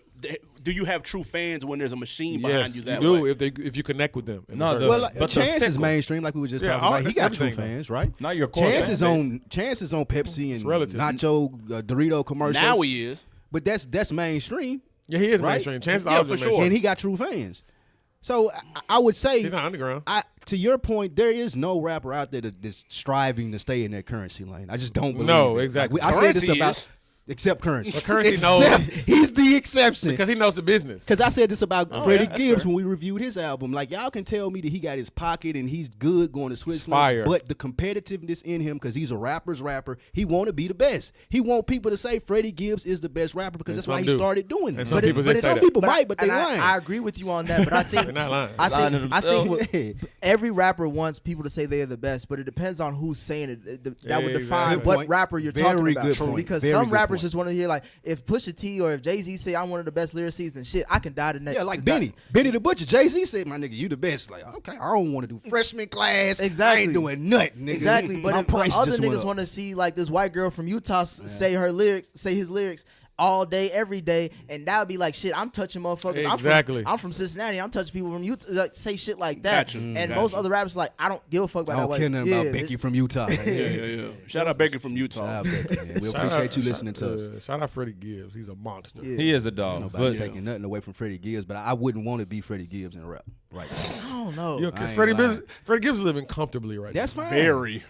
do you have true fans when there's a machine yes, behind you that do way? if you connect with them. in a No, certain the- way. Well, like, But the Chance is fickle. mainstream, like we were just Yeah, talking all- about. He that's got true everything, though. fans, right? Not your core Chance fan is base. on Chance is on Pepsi and relative. Nacho Dorito commercials. Now he is. But that's mainstream. Yeah, he is Right? mainstream. Chances Yeah, are for he's sure. mainstream. and he got true fans. So I would say, He's not underground. to your point, there is no rapper out there that's striving to stay in that currency lane. I just don't believe No, it. exactly. I said this Currency about is. except currency. But Currency Except- knows- he's the exception. Because he knows the business. Because I said this about Oh, Freddie yeah, that's Gibbs fair. when we reviewed his album. Like, y'all can tell me that he got his pocket and he's good going to Switzerland. fire. But the competitiveness in him, because he's a rapper's rapper, he want to be the best. He want people to say Freddie Gibbs is the best rapper because And that's why some he do. started doing And this. some people just say some that. people might, but they and lying. I agree with you on that, but I think They're not lying. Lying to I think themselves. every rapper wants people to say they are the best, but it depends on who's saying it. That would define Exactly. what Point. rapper you're Very talking about. good point. Because Very some good rappers point. just want to hear like, if Pusha T or if Jay-Z say I'm one of the best lyricists, then shit, I can die the next. Yeah, like to die. Benny the Butcher. Jay-Z said, my nigga, you the best. Like, okay, I don't want to do freshman class. I Exactly. ain't doing nothing, nigga. Exactly, but My if price other just went niggas up. want to see like this white girl from Utah say his lyrics all day, every day, and that would be like shit. I'm touching motherfuckers. Exactly. I'm from Cincinnati. I'm touching people from Utah. Like, say shit like that. Gotcha. And Gotcha. most other rappers like I don't give a fuck about I that. don't white- care nothing yeah, about Becky from Utah. Yeah. Shout out Becky from Utah. Shout out Becky, man. We appreciate you listening to us. Shout out Freddie Gibbs. He's a monster. Yeah. He is a dog. Nobody But taking nothing away from Freddie Gibbs, but I wouldn't want to be Freddie Gibbs in rap right now. I don't know. Yeah, I because ain't Freddie lying. Gibbs is living comfortably right That's now. fine. Very.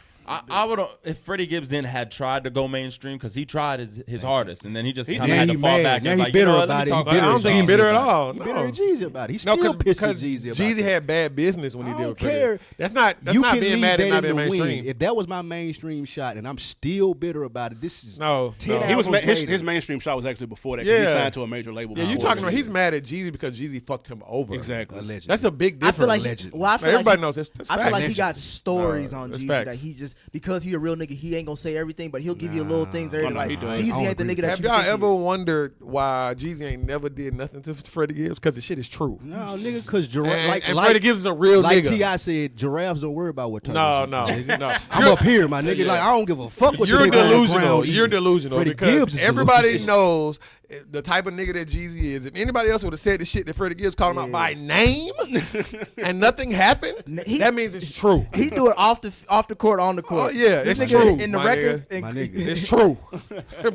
I would if Freddie Gibbs then had tried to go mainstream because he tried his hardest and then he just He kind of did. had Now to he fall mad. back. Now and he was like, bitter you know what, about let me it. talk He I bitter don't at think he's Jeezy bitter at about it. all. He No. bitter at Jeezy about it. He No, still pissed at because Jeezy about Jeezy it. had bad business when he I did don't with Freddie. care. That's not You being can leave mad that at not in being the mainstream. wind. If that was my mainstream shot and I'm still bitter about it, this is No, 10 no. He was albums his later. mainstream shot was actually before that. 'Cause he Yeah. signed to a major label. Yeah, you before talking that. about he's mad at Jeezy because Jeezy fucked him over. Exactly. Allegedly. That's a big I difference. feel like Allegedly. well, I feel Everybody like knows that's I feel facts. like he got stories on that's Jeezy facts. that he just because he a real nigga, he ain't gonna say everything, but he'll give you little things. That no, like he does. I Jeezy don't ain't the agree nigga with that Have you y'all think he ever is. wondered why Jeezy ain't never did nothing to Freddie Gibbs? Because the shit is true. No, nigga, because And Freddie Gibbs is a real like nigga. T.I. said, giraffes don't worry about what turtles No, eat, no, nigga. no. I'm up here, my nigga. Like, I don't give a fuck what You're the nigga on the delusional. ground You're eating. delusional Freddie because Gibbs is everybody delusional. knows the type of nigga that Jeezy is. If anybody else would have said the shit that Freddie Gibbs called him out by name and nothing happened, He- that means it's true. He do it off the court, on the Oh court. yeah, This it's nigga true. in the my records. nigga. My nigga. It's true.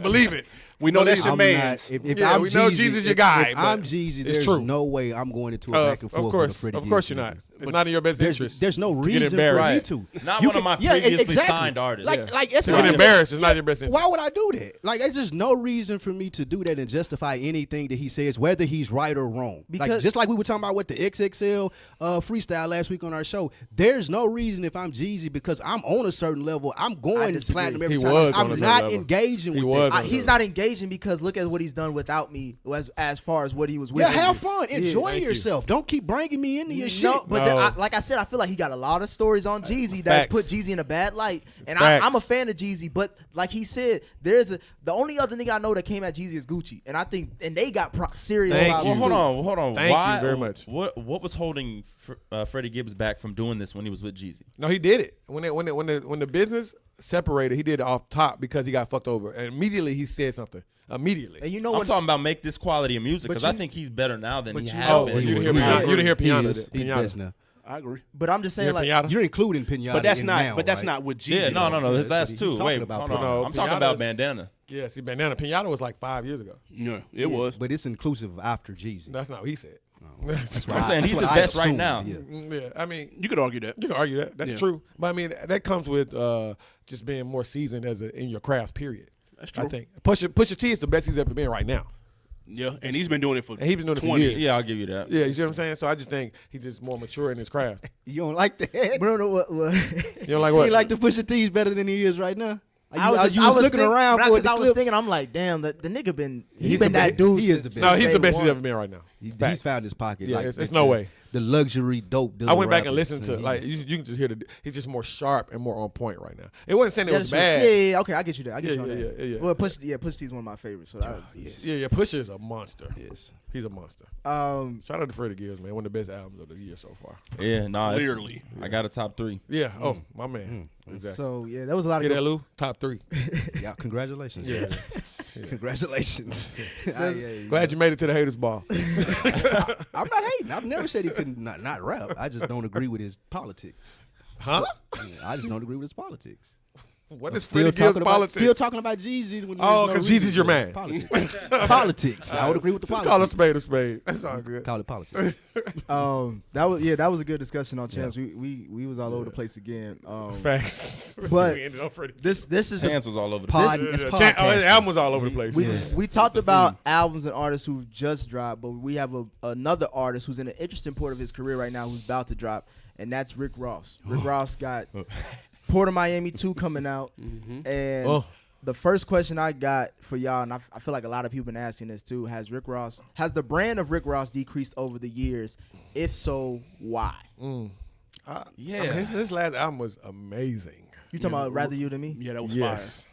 Believe it. We know that's Believe your I'm man. not- If Yeah, I'm we know Jeezy, Jeezy's your if- guy, If I'm but Jeezy, it's there's true. no way I'm going into a back and forth Of course, with a Freddie of course Gibbs you're not. nigga. It's not in your best interest. There's no to get reason for embarrassed. me to. Not You one of my can- yeah, previously exactly. signed artists. Like it's To not get embarrassed is not in your best interest. Why would I do that? Like, there's just no reason for me to do that and justify anything that he says, whether he's right or wrong. Like, Because- just like we were talking about with the XXL freestyle last week on our show, there's no reason if I'm Jeezy because I'm on a certain level, I'm going disagree. platinum every He time. was on a I'm certain not level. engaging He with was that. on a He's not engaging because look at what he's done without me as far as what he was with. Yeah, me. have fun. Enjoy thank you. yourself. Don't keep bringing me into your shit. No, but No. like I said, I feel like he got a lot of stories on Jeezy that Facts. put Jeezy in a bad light, and Facts. I'm a fan of Jeezy. But like he said, the only other nigga I know that came at Jeezy is Gucci, and I think they got serious. Thank problems you. Well, too. hold on. Thank you Why, very much. What was holding Freddie Gibbs back from doing this when he was with Jeezy? No, he did it when the business separated. He did it off top because he got fucked over, and immediately he said something. Immediately. And you know I'm what? talking about make this quality of music But because you- I think he's better now than he you has know- been. Oh, you didn't hear He Pinata. is. You didn't hear He Pinata. is. He's Pinata. best now. I agree. But I'm just You hear saying, like, Pinata? You're including Pinata. But that's in not. now, But that's right? not with Jeezy. Yeah, no, though. that's that's what too. he's Wait, talking about, hold Pinata. on. No, I'm talking Pinata's- about Bandana. Yeah, see, Bandana Pinata was like 5 years ago. Yeah, it was. But it's inclusive after Jeezy. That's not what he said. That's I'm saying that's he's what his I best right assumed, now. yeah. Yeah, I mean, You could argue that. you can argue that. That's Yeah. true. But I mean, that comes with just being more seasoned in your craft. Period. That's true. I think Pusha T is the best he's ever been right now. Yeah, and he's been doing it for And he's been doing it for 20 years. Yeah, I'll give you that. Yeah, you see what I'm saying? So I just think he's just more mature in his craft. You don't like that? bro, no, what? You know, like You what? ain't like the Pusha T's better than he is right now? I was you was looking thinking, around for because the I was clips. thinking, I'm like, damn, the nigga been He's he's been the that best. dude. He is the since best. No, he's the day best one. he's ever been right now. He's Fact. found his pocket. Yeah, like it's no way. The luxury dope. I went back and rappers, listened to and like you can just hear he's just more sharp and more on point right now. It wasn't saying it Yeah, was that's bad. true. Yeah, okay, I get you there. I get Yeah, you on yeah, that. yeah, yeah. Well, Push T is one of my favorites. So that's Yeah, Pusha is a monster. Yes. He's a monster. Shout Shout out to Freddie Gibbs, man. One of the best albums of the year so far. Yeah, no, it's- Clearly. I got a top 3. Yeah. Oh, my man. Exactly. So yeah, that was a lot Hear of that, good. Lou? Top 3. Yeah, congratulations. Yeah. Congratulations. Glad you made it to the haters ball. I'm not hating. I've never said he couldn't not rap. I just don't agree with his politics. Huh? Yeah, I just don't agree with his politics. What is Freddie Gibbs politics? Still talking about Jeezy. When Oh, there's because no Jeezy's reason your for man. Politics. Politics. I would agree with the Just politics. call a spade. That's all good. Call it politics. That was a good discussion on Chance. We was all over the place again. Facts. But We ended up pretty. this is the Chance was all over the place. It's His podcasting. album was all over the place. we talked about albums and artists who just dropped, but we have another artist who's in an interesting point of his career right now who's about to drop, and that's Rick Ross. Rick Ross got Port of Miami 2 coming out, and the first question I got for y'all, and I feel like a lot of people been asking this too, has the brand of Rick Ross decreased over the years? If so, why? His last album was amazing. You talking about Rather You Than Me? Yeah, that was Yes.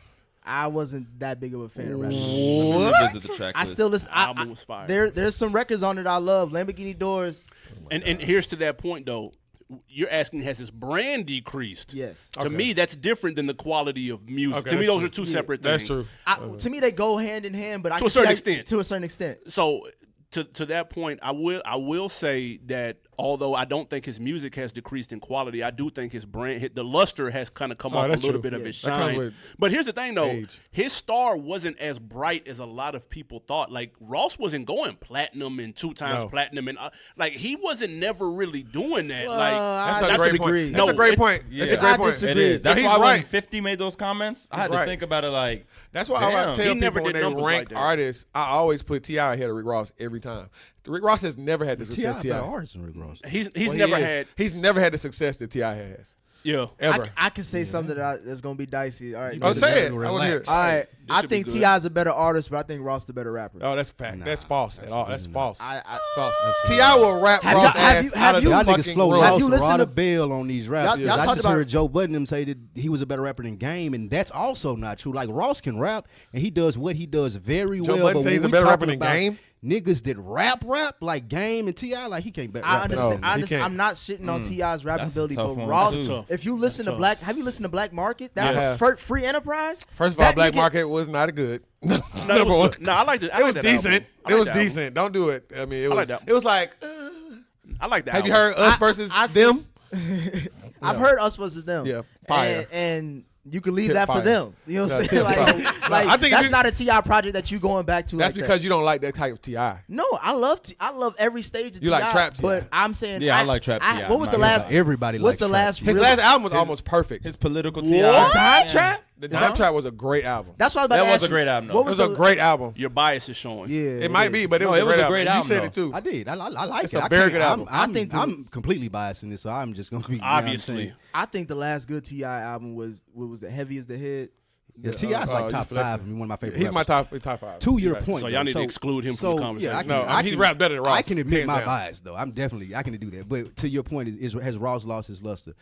I wasn't that big of a fan of Rather You Than Me. What? Revisit the track I list. still listen. The album was fire. There's some records on it I love. Lamborghini Doors. And here's to that point though. You're asking, has his brand decreased? Yes. To me, that's different than the quality of music. Okay, to me, that's those are true. two separate things. That's true. To me, they go hand in hand, but I To can a certain see extent. To a certain extent. So to that point, I will say that although I don't think his music has decreased in quality, I do think his brand, the luster has kind of come off a that's little true. bit of his That comes shine. with But here's the thing, though. age. His star wasn't as bright as a lot of people thought. Like, Ross wasn't going platinum and 2 times No. platinum. And like, he wasn't never really doing that. Well, like, That's I a great disagree. point. That's a great point. Yeah. That's a great I point. disagree. It is. That's He's why when right. 50 made those comments, I had Right. to think about it like, That's why I Damn. tell He never people when did they numbers rank like that. artists, I always put T.I. ahead of Rick Ross every time. Rick Ross has never had the T.I. success better T.I. artist than Rick Ross. he's Well, never he is. had. He's never had the success that T.I. has. Yeah. Ever. I can say something that's gonna be dicey. All right. Oh, good. say it. I want to hear it. All right. I should be think good. T.I.'s a better artist, but I think Ross the better rapper. Oh, that's fact. That's false at all. That's false. I false. T.I. will rap Have Ross y'all- have ass you- out have of you- the Y'all niggas fucking flow room. Have you lost listened Rada to- Bell on these raps. Y'all I talked just about- heard Joe Budden say that he was a better rapper than Game, and that's also not true. Like, Ross can rap, and he does what he does very Joe well. Budden But say when he's a we better rapper talking than about Game? niggas that rap like Game and T.I., like, he can't rap. I understand. No, I he understand. can't. I'm not shitting on T.I.'s rapping That's a ability, tough but one, Ross. too. Tough. If you listen to Black, have you listened to Black Market? That Yeah. was Free Enterprise. First of all, That Black nigga- Market was not good. No, it Number was one. good. No, I liked it. I It liked was that album. decent. I It liked was that album. decent. Don't do it. I mean, it like was. that. It was like. I like that. Have you album. heard Us versus Them? I've heard Us versus Them. Yeah, fire. And you can leave Tip that for fire. them. You know what I'm Yeah, saying? tip fire. Like I think that's if not a T.I. project that you going back to. That's like because that. you don't like that type of T.I. No, I love every stage of You T.I. like trap T.I. But I'm saying Yeah, I like trap T.I. What was the I'm not last? gonna lie. Everybody What's likes the trap. last? His real- last album was almost perfect. his political What? T.I. Dime Trap? The Dime Trap was a great album. That's what I was about That to was ask a great you. album, though. What It was the a great album. Your bias is showing. Yeah, It might be, but it No, was a great album. album, You said though. it too. I did. I like It's it. a I very can't- good album. I'm, I think I'm completely biased in this, so I'm just gonna be you know what I'm Obviously. saying? I think the last good T.I. album was the Heavy as the Head. Yeah, T.I.'s like you top flexing. 5 and one of my favorite. He's my rappers. top 5. To your Right. point, So y'all though, need to exclude him from the so, conversation. Yeah, I can, No, I he can- rap better than Ross. I can admit Hands my down. bias, though. I can do that. But to your point, has Ross lost his luster?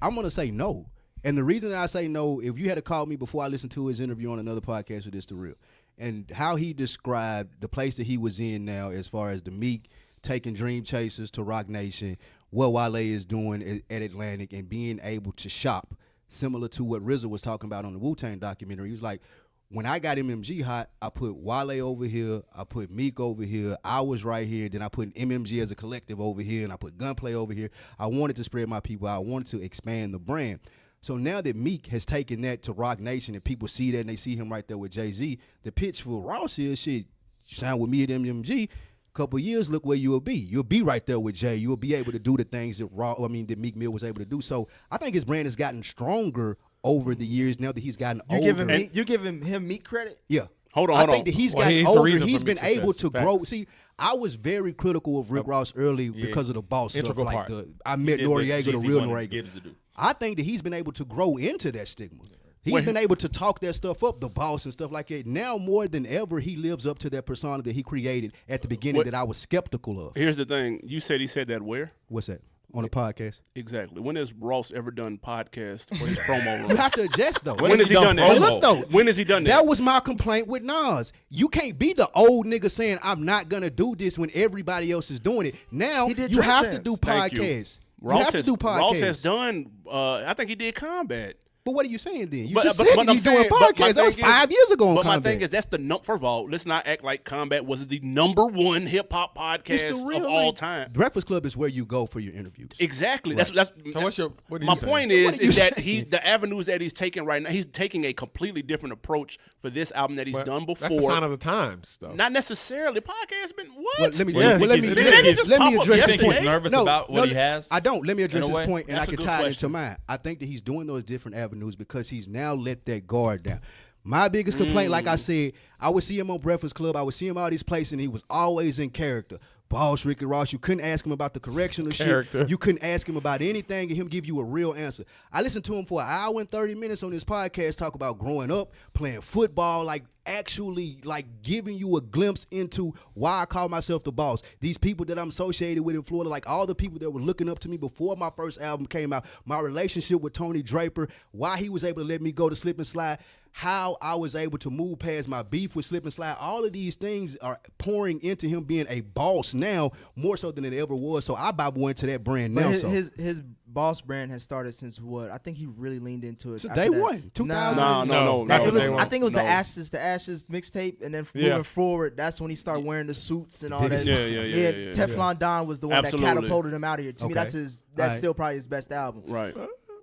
I'm gonna say no. And the reason that I say no, if you had to call me before I listened to his interview on another podcast with This The Real, and how he described the place that he was in now, as far as the Meek taking Dream Chasers to Rock Nation, what Wale is doing at Atlantic, and being able to shop, similar to what RZA was talking about on the Wu-Tang documentary. He was like, when I got MMG hot, I put Wale over here, I put Meek over here, I was right here, then I put MMG as a collective over here, and I put Gunplay over here. I wanted to spread my people out. I wanted to expand the brand. So now that Meek has taken that to Rock Nation and people see that and they see him right there with Jay-Z, the pitch for Ross is, shit, you sign with me at MMG, couple years, look where you will be. You'll be right there with Jay. You'll be able to do the things that that Meek Mill was able to do. So I think his brand has gotten stronger over the years now that he's gotten older. You giving him Meek credit? Yeah. Hold on, I hold think on. that he's Well, gotten he's the older. reason He's for been Meek's able to success. grow. See, I was very critical of Rick Ross early because of the boss stuff. Integral Like part. I met did what Noriega, the Jeezy real wanted Noriega. Gibbs to do. I think that he's been able to grow into that stigma. He's been able to talk that stuff up, the boss and stuff like that. Now more than ever, he lives up to that persona that he created at the beginning What- that I was skeptical of. Here's the thing. You said he said that where? What's that? On the podcast? Exactly. When has Ross ever done podcast for his promo You run? have to adjust, though. When has he done that? But look, though. When has he done that? That was my complaint with Nas. You can't be the old nigga saying, I'm not going to do this when everybody else is doing it. Now, He did you Drink have Champs. to do Thank you. podcasts. You Ross have to has, do podcasts. Ross has done, I think he did Combat. But what are you saying then? You But- just but- said but that I'm he's doing saying- but my podcasts. That was thing is- 5 years ago on But my Combat. thing is, that's first of all, let's not act like Combat was the #1 hip hop It's podcast the real of all like, time. Breakfast Club is where you go for your interviews. Exactly. Right. That's So what are my you saying? point What is are you that saying? the avenues that he's taking right now, he's taking a completely different approach for this album that he's But done before. That's a sign of the times, though. Not necessarily. Podcast been what? Well, let me Yes, well, let me it let is. me- Just let me pop up address You this think yesterday. point. he's nervous No, about what no, he has? I don't. Let me address in a this way? point, and That's I a can good tie it into question. mine. I think that he's doing those different avenues because he's now let that guard down. My biggest complaint, like I said, I would see him on Breakfast Club. I would see him all these places, and he was always in character. Boss Ricky Ross, you couldn't ask him about the correctional Character. shit. You couldn't ask him about anything and him give you a real answer. I listened to him for an hour and 30 minutes on this podcast talk about growing up, playing football, like actually like giving you a glimpse into why I call myself the boss. These people that I'm associated with in Florida, like all the people that were looking up to me before my first album came out, my relationship with Tony Draper, why he was able to let me go to Slip and Slide, how I was able to move past my beef with Slip and Slide. All of these things are pouring into him being a boss now more so than it ever was. So I buy more into that brand But now. his boss brand has started since what? I think he really leaned into it. So after day that. one, 2000. No. Like, No, it was, they I won't. think it was No. the Ashes mixtape, and then Yeah. moving forward, that's when he started wearing the suits and all Biggest- that. Yeah. Teflon Don was the one Absolutely. that catapulted him out of here. To me, Okay. that's Alright. still probably his best album. Right.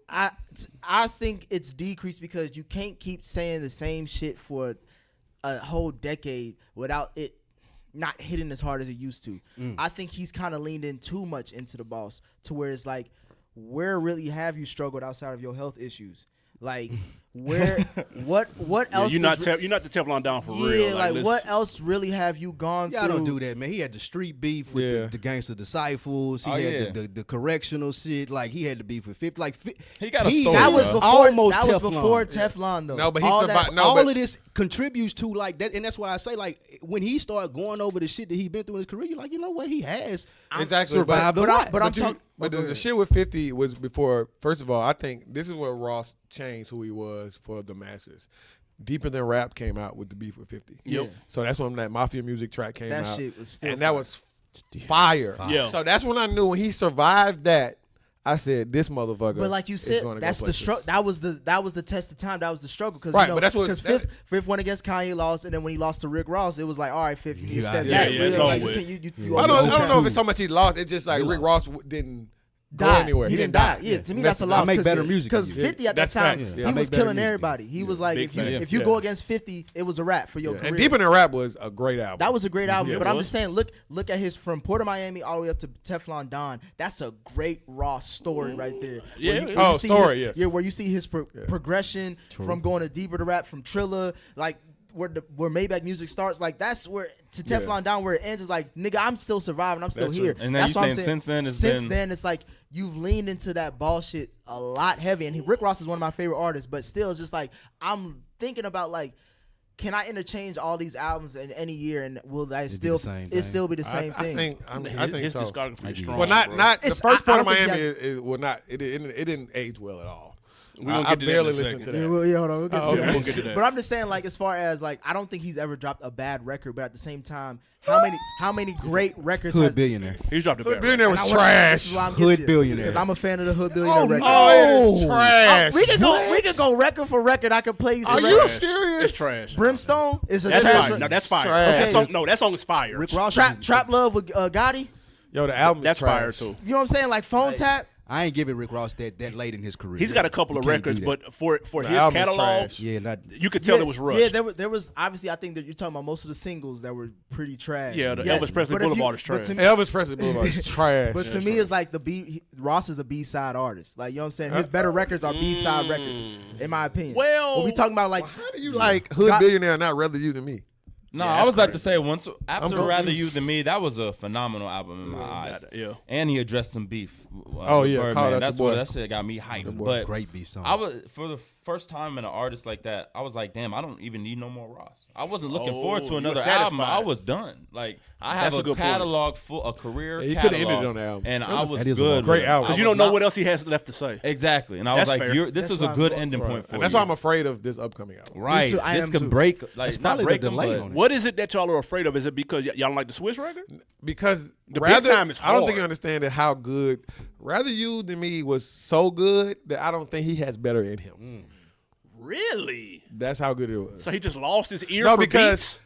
I think it's decreased because you can't keep saying the same shit for a whole decade without it not hitting as hard as it used to. I think he's kind of leaned in too much into the boss to where it's like, where really have you struggled outside of your health issues? Like, where, what else? You're not is the Teflon Don for yeah, real. like let's- what else really have you gone Y'all through? don't do that, man. He had the street beef with Yeah. the gangster disciples. He had the correctional shit. Like he had the beef with 50. Like He got a story, That was bro. before. almost That was Teflon. before Teflon, though. No, but he All survived. that- No, all but of this contributes to like that, and that's why I say like when he started going over the shit that he been through in his career, you're like, you know what, he has exactly. survived a lot. but I'm you- talking. But the shit with 50 was before. First of all, I think this is where Ross changed who he was for the masses. Deeper Than Rap came out with the beef with 50. Yep. So that's when that Mafia music track came That out. shit was still and that fire. was fire. Yeah. So that's when I knew when he survived that. I said, this motherfucker. But like you is said, gonna go that's the places. struggle. That was the test of time. That was the struggle. Cause, Right, you know, but that's what- Fifth went against Kanye, lost, and then when he lost to Rick Ross, it was like, all right, Fifth, you need to step Yeah, back. yeah, it's Like, over you with. can't- you I over don't the know if top. it's so much he lost. It's just like He Rick lost. Ross didn't go Died. anywhere. He didn't die. Yeah, to me that's a loss. I make better music because than you. 50 at that That's time, facts. he Yeah. I was make better killing music everybody. than He you. was like, Big if you fact. go against 50, it was a wrap for your career. And Deeper Than Rap was a great album. That was a great album, Yeah, but it I'm was. just saying, look at his from Port of Miami all the way up to Teflon Don. That's a great Ross story right there. Yeah. Where you Oh, see story, his, yes. Yeah, where you see his progression from going to Deeper to Rap from Trilla, like where Maybach music starts, like that's where to Teflon Don where it ends is like, nigga, I'm still surviving, I'm still That's here. true. And then That's you what I'm saying since then it's since been- then it's like you've leaned into that bullshit a lot heavy. And Rick Ross is one of my favorite artists, but still it's just like I'm thinking about like, can I interchange all these albums in any year and will that It'd be still the same it thing. still be the same I thing? think his so. discography is strong. Well, not bro. the It's- first I part of don't think Miami. he It will not. It didn't age well at all. We're gonna I get to that in a barely second. listened to that. Yeah, well, yeah, hold on. We'll get, Oh, to okay. that. We'll get to that. But I'm just saying, like, as far as like, I don't think he's ever dropped a bad record. But at the same time, how many great records? Hood has, billionaire. He's dropped a Hood bad Billionaire record. was And I wanna- trash. this is why I'm Hood getting to. Billionaire. Because I'm a fan of the Hood Billionaire record. Oh, it is trash. We can go record for record. I could play you some Are you records. serious? It's trash. Brimstone is a That's trash fire. No, that's fire. Trash. That song is fire. Rick Ross. Trap Love with Gotti. Yo, the album. That's is trash. fire too. You know what I'm saying? Like Phone Tap. I ain't giving Rick Ross that late in his career. He's got a couple of You can't do records, that. but for The his album is catalog, trash. yeah, not. you could tell it was rushed. Yeah, there was obviously. I think that you're talking about most of the singles that were pretty trash. Yeah, the Yes, Elvis Presley but if you- Boulevard is but trash. to me- Elvis Presley Boulevard is trash. But to me, it's like Ross is a B-side artist. Like, you know what I'm saying? His better records are B-side records, in my opinion. Well- when we talking about like, How do you like Hood God- Billionaire and not Rather You Than Me? No, Yeah, I that's was about crazy. to say once after so- Rather You Than Me, that was a phenomenal album in my eyes. Yeah. And he addressed some beef. Oh, with yeah, Birdman. call that That's your what boy. that shit got me hyped. boy. But Great beef song. I was for the first time in an artist like that, I was like, damn, I don't even need no more Ross. I wasn't looking forward to you were another album. satisfied. I was done. Like I have That's a good a point. catalog full, a career. Yeah, he coulda catalog, ended it on the album. and I was That is a good. long with Great it. album. Because I you was don't know not- what else he has left to say. Exactly, and I That's was like, fair. this That's is a why I'm good going ending to. point for And that's you. why I'm afraid of this upcoming album. Right, Me too, I this am could too. break. Like That's not probably break the him, delay but on it. What is it that y'all are afraid of? Is it because y'all don't like the Swiss record? because The rather, big time is I don't think hard. you understand that how good Rather You Than Me was so good that I don't think he has better in him. Really? That's how good it was. So he just lost his ear No, for because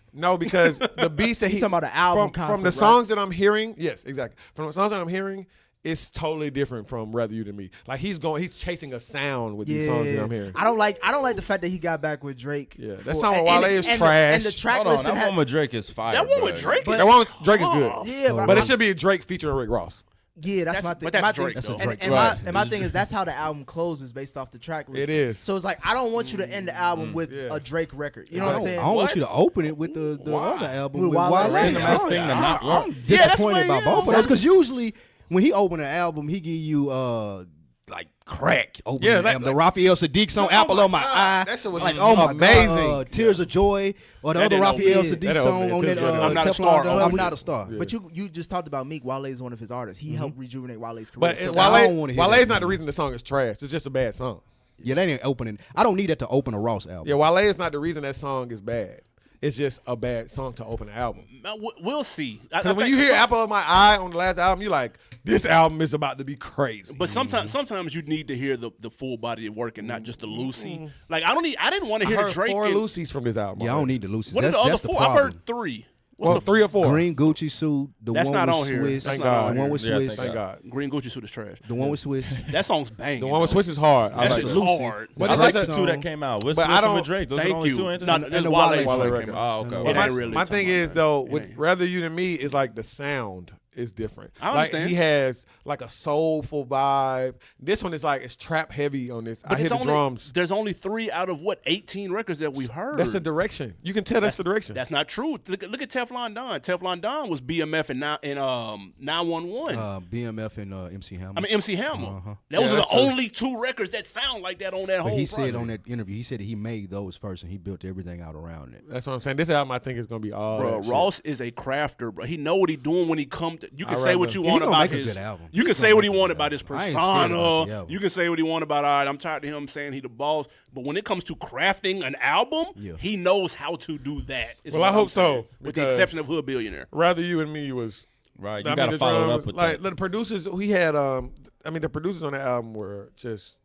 beats? the beats that You he talking about the album from concept, the right? songs that I'm hearing. Yes, exactly. From the songs that I'm hearing, it's totally different from Rather You Than Me. Like he's chasing a sound with these songs that I'm hearing. I don't like the fact that he got back with Drake. Yeah, that song with Wale is and trash. The track Hold on, listing that had, one with Drake is fire. That one with bro. Drake But- is That one with Drake is good. yeah, But I'm- it should be Drake featuring Rick Ross. Yeah, that's my thing. but that's my Drake, thing, though. and, Drake and song. my thing is that's how the album closes based off the track list. It is. So it's like I don't want you to end the album with a Drake record. You know what I'm saying? I don't want What? you to open it with the other album With with Wale. Wale. Randomized thing to not I'm work. Yeah, that's disappointed what by it both is. of those because usually when he open an album, he give you like crack opening Yeah, the like- album. The Raphael Sadiq song, Oh Apple my on My God, Eye. that shit was like, oh my amazing. God, Tears of Joy, or the That other didn't Raphael open. Sadiq That song opened on it that too. I'm Not a Teflon Star. Don, Oh, I'm Not a Star. But you just talked about Meek. Wale is one of his artists. He helped rejuvenate Wale's career. But So I don't wanna hear Wale's that, not the man. reason the song is trash. It's just a bad song. Yeah, that ain't opening. I don't need that to open a Ross album. Yeah, Wale is not the reason that song is bad. It's just a bad song to open an album. We'll see. I Because when think you hear some- Apple of My Eye on the last album, you're like, this album is about to be crazy. But sometimes you need to hear the full body of work and not just the Lucy. Like I didn't want to I hear heard the Drake. 4 and- Lucy's from this album. Yeah, I don't need the Lucy's. What are That's the other that's the 4? I've problem. heard 3. Well, 3 or 4. Green Gucci suit, the That's one not with on here. Swiss, That's not on the here. one with Yeah, Swiss, Thank God. Green Gucci suit is trash. the one with Swiss. That song's banging. The one with Swiss is hard. I That's like just it. Lucy. hard. But I it's like just the a- 2 that came out. What's But I Wilson don't- with Drake? Those are the Thank only you. 2 ain't No, there? no, And and the Wale Wale song record. came Oh, out. okay. Well, It my ain't really my talking thing about is that. though, It with ain't. Rather You Than Me is like the sound is different. I Like understand. he has like a soulful vibe. This one is like it's trap heavy on this. I But hear it's the only, drums. There's only 3 out of 18 records that we've heard. That's the direction. You can tell that's the direction. That's not true. Look at Teflon Don. Teflon Don was BMF and 911. BMF and MC Hammer. I mean MC Hammer. Uh-huh. Those Yeah, are the that's true. only 2 records that sound like that on that but whole he said project. on that interview, he said that he made those first and he built everything out around it. That's what I'm saying. This album I think is gonna be all Bro, that shit. Ross is a crafter, bro. He know what he doing when he come to. You can I'd say what rather- you Yeah, he want gonna about make a his. good album. You can He's say gonna what he make a want good about his album. I ain't scared about the persona. album. You can say what he want about. All right, I'm tired of him saying he the boss. But when it comes to crafting an album, Yeah. he knows how to do that. is Well, what I I'm hope saying, so, with the because- exception of Hood Billionaire. Rather You and Me was Right, I you mean, got to the follow it drums, up with like that. the producers he had. I mean the producers on the album were just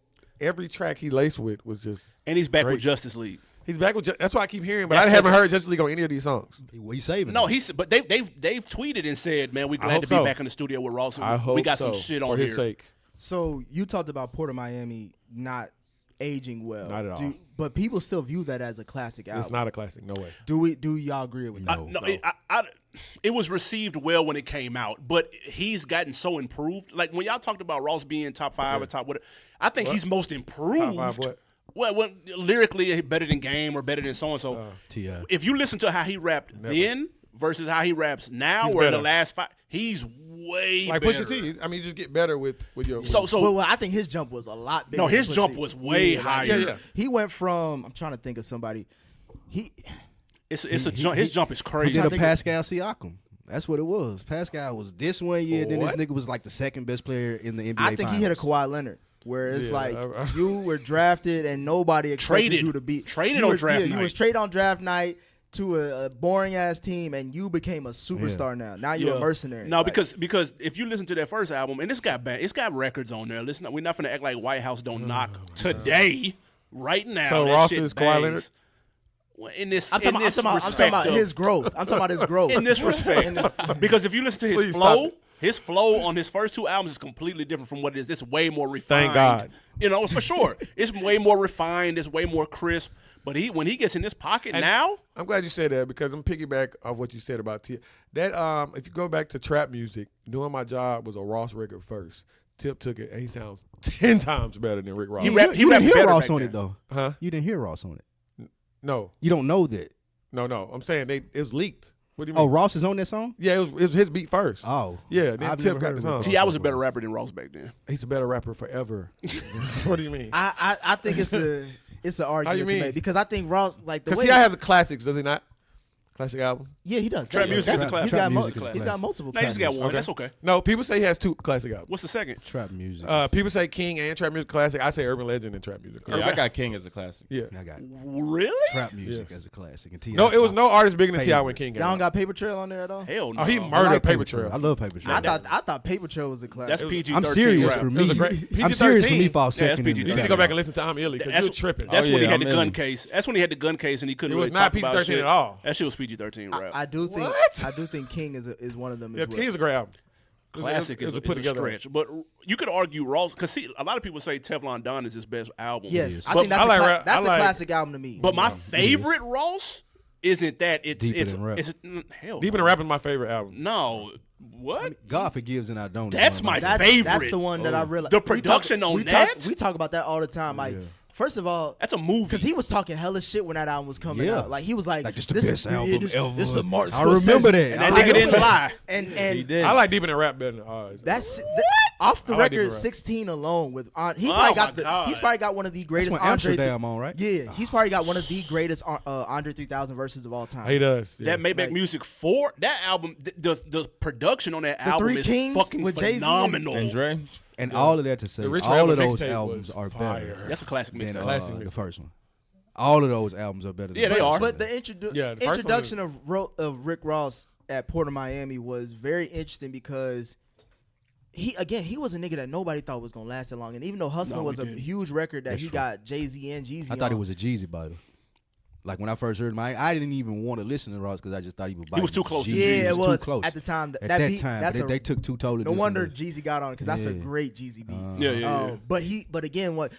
every track he laced with was just. And he's back Great. with Justice League. He's back with. That's what I keep hearing, but That's I haven't just- heard Justice League on any of these songs. He's saving No, it. but they've tweeted and said, man, we I glad hope to be so. back in the studio with Ross. I hope we got so, some shit for on his here. sake. So you talked about Port of Miami not aging well. Not at all. But people still view that as a classic album. It's not a classic. No way. Do y'all agree with that? No, it was received well when it came out, but he's gotten so improved. Like when y'all talked about Ross being top 5 or top what, I think he's most improved. Top 5 what? Well, lyrically better than Game or better than so and so. T.I. If you listen to how he rapped then versus how he raps now, He's or in the better. last 5, he's way Like better. Pusha T. I mean, you just get better with your. Well, I think his jump was a lot bigger. No, his than jump Pusha. was way higher. Yeah. He went from I'm trying to think of somebody. It's a jump. His jump is He crazy. did a Pascal Siakam. That's what it was. Pascal was this one year, then this What? nigga was like the second best player in the NBA. I think he hit a Finals. Kawhi Leonard. Where it's Yeah, like you were drafted and nobody expected Traded. you to be Traded you on were- draft You night. was traded on draft night to a boring ass team, and you became a superstar. Now you're a mercenary. No, Like, because if you listen to that first album, and it's got records on there. Listen, we're not gonna act like White House don't knock today, right now. So that Ross shit is Kawhi bangs. Leonard? Well, in this, I'm talking about of- his growth. I'm talking about his growth. in this respect, because if you listen to his Please flow, stop it. his flow on his first 2 albums is completely different from what it is. It's way more refined. Thank God. You know, for sure. It's way more refined. It's way more crisp. But when he gets in this pocket And now, I'm glad you said that because I'm piggyback off what you said about Tip. That if you go back to trap music, Doing My Job was a Ross record first. Tip took it and he sounds 10 times better than Rick Ross. He You rapped didn't hear better Ross back on then. it though. Huh? You didn't hear Ross on it. No. You don't know that. No. I'm saying it was leaked. What do you mean? Oh, Ross is on that song. Yeah, it was his beat first. Oh, Yeah, then I've Tip never got heard the of song. Ross. T.I. was a better rapper than Ross back then. He's a better rapper forever. What do you mean? I think it's an argument you to mean? make because I think Ross like the Because way T.I. has classics, does he not? Classic album? Yeah, he does. Trap music is a Trap classic. He's got, Trap music is he's got classic. multiple. No, you just got classics. one. That's okay. No, people say he has 2 classic albums. What's the second? Trap music. People say King and Trap Music classic. I say Urban Legend and Trap Music. Yeah, I got King as a classic. Yeah. I got Really? trap music Yes. as a classic. And T.I. No, it was no artist bigger than T.I. Favorite. when King came Y'all don't out. got Paper Trail on there at all? Hell no. Oh, he I murdered like Paper Trail. I love Paper Trail. I thought Paper Trail was a classic. That's PG-13. I'm serious rap. for It was me. a great- I'm serious for me. PG-13. Fall Yeah, second. that's in You the need to go back and listen to I'm Illy because you're tripping. That's Oh, when he yeah, had the I'm gun in. case. That's when he had the gun case and he couldn't It was really not talk about PG-13 shit. at all. That shit was PG-13 rap. I do think What? I do think King is one of them. Yeah, as well. King's a great album. Classic It is was a put together. stretch, but you could argue Ross because see a lot of people say Teflon Don is his best album. Yes, I But think that's I like a rap- that's I a like- classic album to me. But my favorite Ross isn't that it's Deeper it's Than Rap. it's hell Deep in no. the Rap is my favorite album. No, what? God Forgives and I Don't. is That's one of my that's favorite. the one that I realized. The production on that? we talk about that all the time. Like, first of all, That's a movie. because he was talking hella shit when that album was coming Yeah. out. Like he was like, Like, this the "This best is album ever." This is a Martin I remember Scorsese. that. and that I nigga didn't remember lie. And He did. I like Deep in the Rap better than ours. that's off the I like Deep in record. the Rap. 16 alone with Oh he probably my got God. he's probably got one of the That's greatest when Andre. Amsterdam on, right? Yeah, he's probably got one of the greatest Andre 3000 verses of all time. He does. Yeah. That Maybach Music 4, that album, the production on that album Three is Kings fucking with Jay-Z phenomenal. And Dre. And all of that to say, The Rich all of Rebel those mixtape albums was are fire. better That's a classic than mixtape. Classic the mix. first one. All of those albums are better. Yeah, than they the are. first But one. the Yeah, the first introduction of Rick Ross at Port of Miami was very interesting because he was a nigga that nobody thought was gonna last that long. And even though Hustling No, was we a didn't. huge record that That's he true. got Jay-Z and Jeezy I thought it on, was a Jeezy bottle. Like when I first heard him, I didn't even want to listen to Ross because I just thought he was. was too close to Jeezy. Jeezy. Yeah, it He was too close at the time. At that that beat, time, that's they took two totally. no different wonder ways. Jeezy got on because that's a Yeah. great Jeezy beat. Yeah. But again, what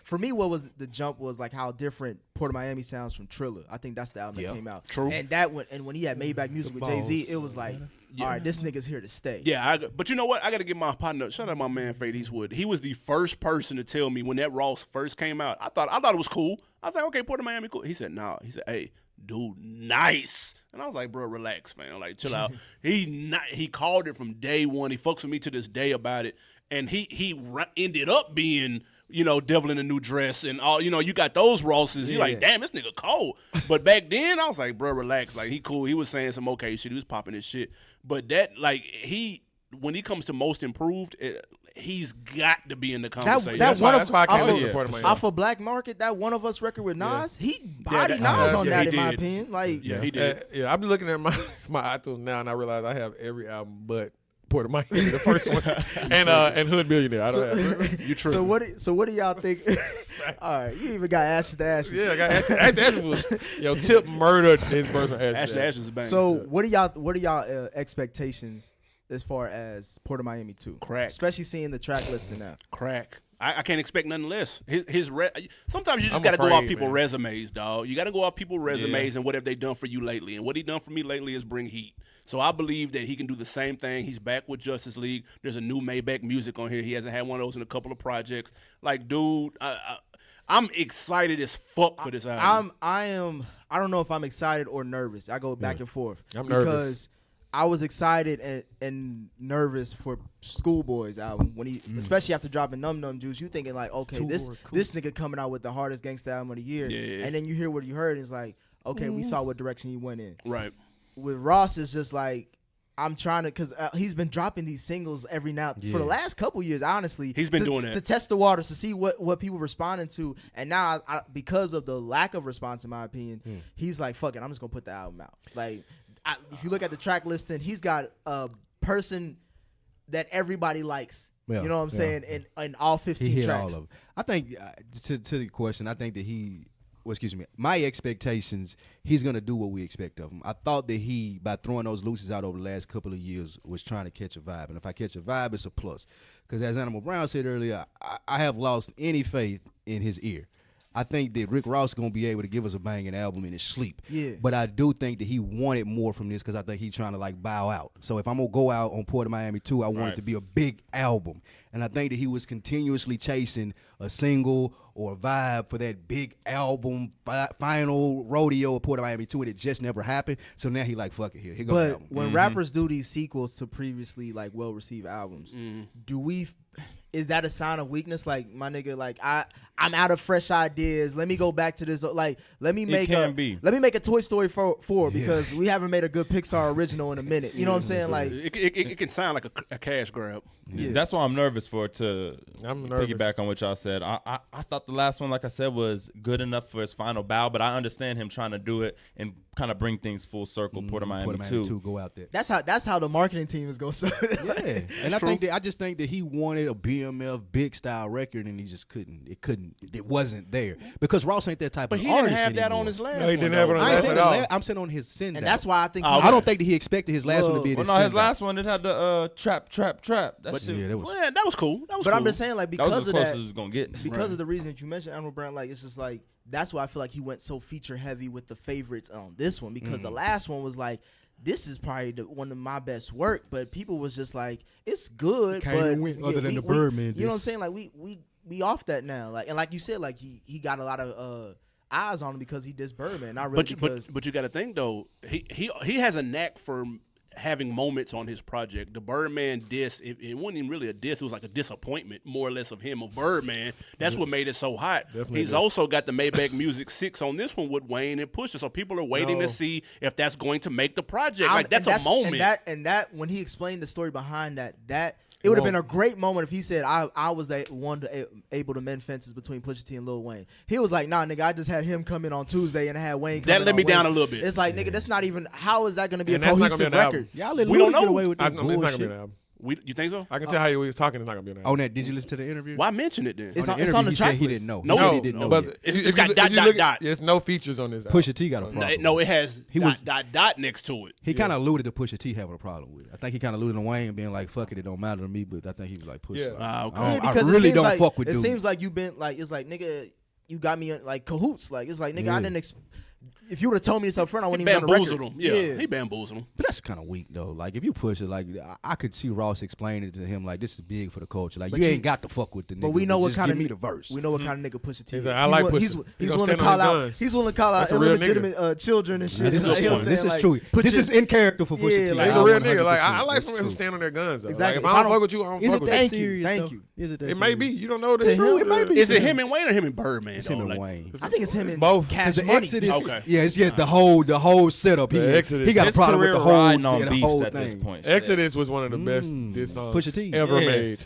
was the jump was like how different Port of Miami sounds from Triller. I think that's the album that came out. True. And when he had Maybach Music with Jay-Z, it was like, all right, this nigga's here to stay. Yeah, but you know what? I got to give my partner, shout out my man Fade Eastwood. He was the first person to tell me when that Ross first came out. I thought it was cool. I was like, okay, Port of Miami, cool. He said, nah. He said, hey, dude, nice. And I was like, bro, relax, fam. Like, chill out. He called it from day one. He fucks with me to this day about it. And he ended up being, Devil in a New Dress and all. You got those Rosses. You're like, damn, this nigga cold. But back then, I was like, bro, relax. Like, he cool. He was saying some okay shit. He was popping his shit. But that, like, when he comes to Most Improved, he's got to be in the conversation. That That's why I can't off listen of- to Port of Miami. off of Black Market, that One of Us record with Nas, he bodied that- Nas on yeah, that he in my did. opinion. Like, Yeah, he did. Yeah, I'm looking at my iTunes now, and I realize I have every album but Port of Miami, the first one, and Hood Millionaire. I don't have. You true. So what do y'all think? All right, you even got Ashes to Ashes. Yeah, I got Ashes was Tip murdered his verse on Ashes. Ashes to Ashes is bang. So what are y'all expectations as far as Port of Miami 2? Crack. Especially seeing the track listing now. Crack. I can't expect nothing less. Sometimes you just I'm got to go off afraid, people's man. resumes, dog. You got to go off people's resumes and what have they done for you lately. And what he done for me lately is bring heat. So I believe that he can do the same thing. He's back with Justice League. There's a new Maybach Music on here. He hasn't had one of those in a couple of projects. Like, dude, I'm excited as fuck for this album. I don't know if I'm excited or nervous. I go back and forth. I'm because nervous. I was excited and nervous for Schoolboy's album when he, especially after dropping Num Num Juice. You thinking like, okay, this nigga coming out with the hardest gangsta album of the year, Yeah. and then you hear what you heard, and it's like, okay, we saw what direction he went in. Right. With Ross, it's just like I'm trying to, because he's been dropping these singles every now for the last couple years. Honestly, He's been doing that to test the waters to see what people responding to. And now, because of the lack of response, in my opinion, he's like, "Fuck it, I'm just gonna put the album out." Like, if you look at the track listing, he's got a person that everybody likes. Yeah, you know what I'm saying? In all 15 He hit tracks. all of them. I think to the question, I think that my expectations, he's gonna do what we expect of him. I thought that he, by throwing those looses out over the last couple of years, was trying to catch a vibe. And if I catch a vibe, it's a plus. Because as Animal Brown said earlier, I have lost any faith in his ear. I think that Rick Ross is going to be able to give us a banging album in his sleep. Yeah. But I do think that he wanted more from this because I think he's trying to like bow out. So if I'm going to go out on Port of Miami 2, I want it to be a big album. And I think that he was continuously chasing a single or a vibe for that big album final rodeo of Port of Miami 2, and it just never happened. So now he like, fuck it, here go the But album. when rappers do these sequels to previously like well-received albums, do we, is that a sign of weakness? Like, my nigga, like I'm out of fresh ideas. Let me go back to this. Like, let me make a Toy Story 4 because we haven't made a good Pixar original in a minute. You know what I'm saying? Like, it can sound like a cash grab. Yeah. That's why I'm nervous for it to piggyback on what y'all said. I thought the last one, like I said, was good enough for his final bow, but I understand him trying to do it and kind of bring things full circle. Port of Miami 2 go out there. That's how the marketing team is going to say. Yeah, and I just think that he wanted a BMF big style record, and he just couldn't. It wasn't there because Ross ain't that type of artist. But he didn't have that anymore. on his last. No, he didn't one, have it on his last at all. I'm saying on his send, and that's why I think I don't think that he expected his last one to be. Well, no, his last one it had the trap. That was cool. But I'm just saying, like, because that was of as close that, as it was gonna get. because of the reason that you mentioned Animal Brand, like, it's just like that's why I feel like he went so feature heavy with the favorites on this one because the last one was like, this is probably one of my best work, but people was just like, it's good, but other than the Birdman. You know what I'm saying? Like, we off that now, like, and like you said, like he got a lot of eyes on him because he dissed Birdman. Not really, but you got to think though, he has a knack for having moments on his project. The Birdman diss, it wasn't even really a diss. It was like a disappointment, more or less, of him of Birdman. That's what made it so hot. He's also got the Maybach Music 6 on this one with Wayne and Pusha. So people are waiting to see if that's going to make the project. Like, that's a moment. And that when he explained the story behind that it would have been a great moment if he said, I was the one able to mend fences between Pusha T and Lil Wayne. He was like, nah, nigga, I just had him come in on Tuesday and I had Wayne come in. That let me down a little bit. It's like, nigga, that's not even, how is that going to be And a that's not gonna cohesive be an album. record? Y'all let We don't Louis get know. away with this It's not gonna be bullshit. an album. You think so? I can tell how he was talking. It's not gonna be an album. On that, did you listen to the interview? Why mention it then? It's on on the the interview, he track said he list. didn't know. No, He said he didn't know. but yet. It's got dot. There's no features on this album. Pusha T got a problem. No, it has He was- dot next to it. He kind of alluded to Pusha T having a problem with it. I think he kind of alluded to Wayne being like, "Fuck it, it don't matter to me." But I think he was like, "Pusha." Yeah. Like, Okay. I because it really seems don't like, fuck with it dude. seems like you've been like, it's like, nigga, you got me like cahoots. Like, it's like, nigga, Yeah. I didn't if you would have told me this up front, I He wouldn't even be on the record. bamboozled him. Yeah, he bamboozled him. But that's kind of weak though. Like if you push it, like I could see Ross explaining it to him, like this is big for the culture. Like But you you- ain't got to fuck with the nigga. But we know what just kind give of me the verse. We know what kind of nigga Pusha T. He's is. like, I like Pusha. He's He willing gonna to stand on call his out. guns. He's willing to call out That's a real illegitimate children and shit. This You know is what I'm true. saying? This is Like, true. put This your- is in character for Pusha Yeah, T. like, He's a real nigga. 100%. Like I like That's someone who true. stand on their guns. Though. Exactly. Like, if I don't fuck with you, I don't Is fuck it with that you. serious? Thank though? you. Is it that It may be. serious? You don't know To this. him, it might be. Is it him and Wayne or him and Birdman? It's him though? and Like, Wayne. I think it's him and Both. Cash The Money. Exodus, Okay. the whole setup. Exodus. He got a His problem with career the whole, riding on the beefs whole at this thing. point. Exodus was one of the best diss songs Pusha T. ever Yeah. made.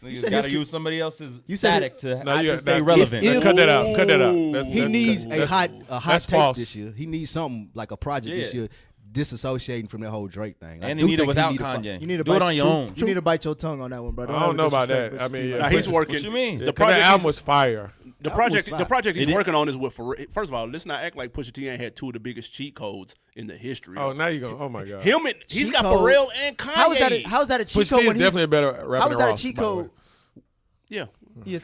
You said got to his- use somebody else's You said static to No, you stay got- relevant. if- Cut that out. Cut that out. He needs a hot that's tape false. this year. He needs something like a project this Yeah. year, disassociating from that whole Drake thing. I and do you need it think without need to fuck- Kanye. You need to do it bite on your own. You need to bite your tongue on that one, brother. I don't know about that. I mean, Nah, he's working. What you mean? The That project album he's- was fire. The Album was project, fire. the project he's It is- working on is with. First of all, let's not act like Pusha T ain't had two of the biggest cheat codes in the history. Oh, now you go. Oh my god. Him and he's Cheat got code? Pharrell and Kanye. How is that a cheat Pusha code T when is he's definitely a better rapper how is than that a Ross, cheat by the way. code? Yeah, Yeah,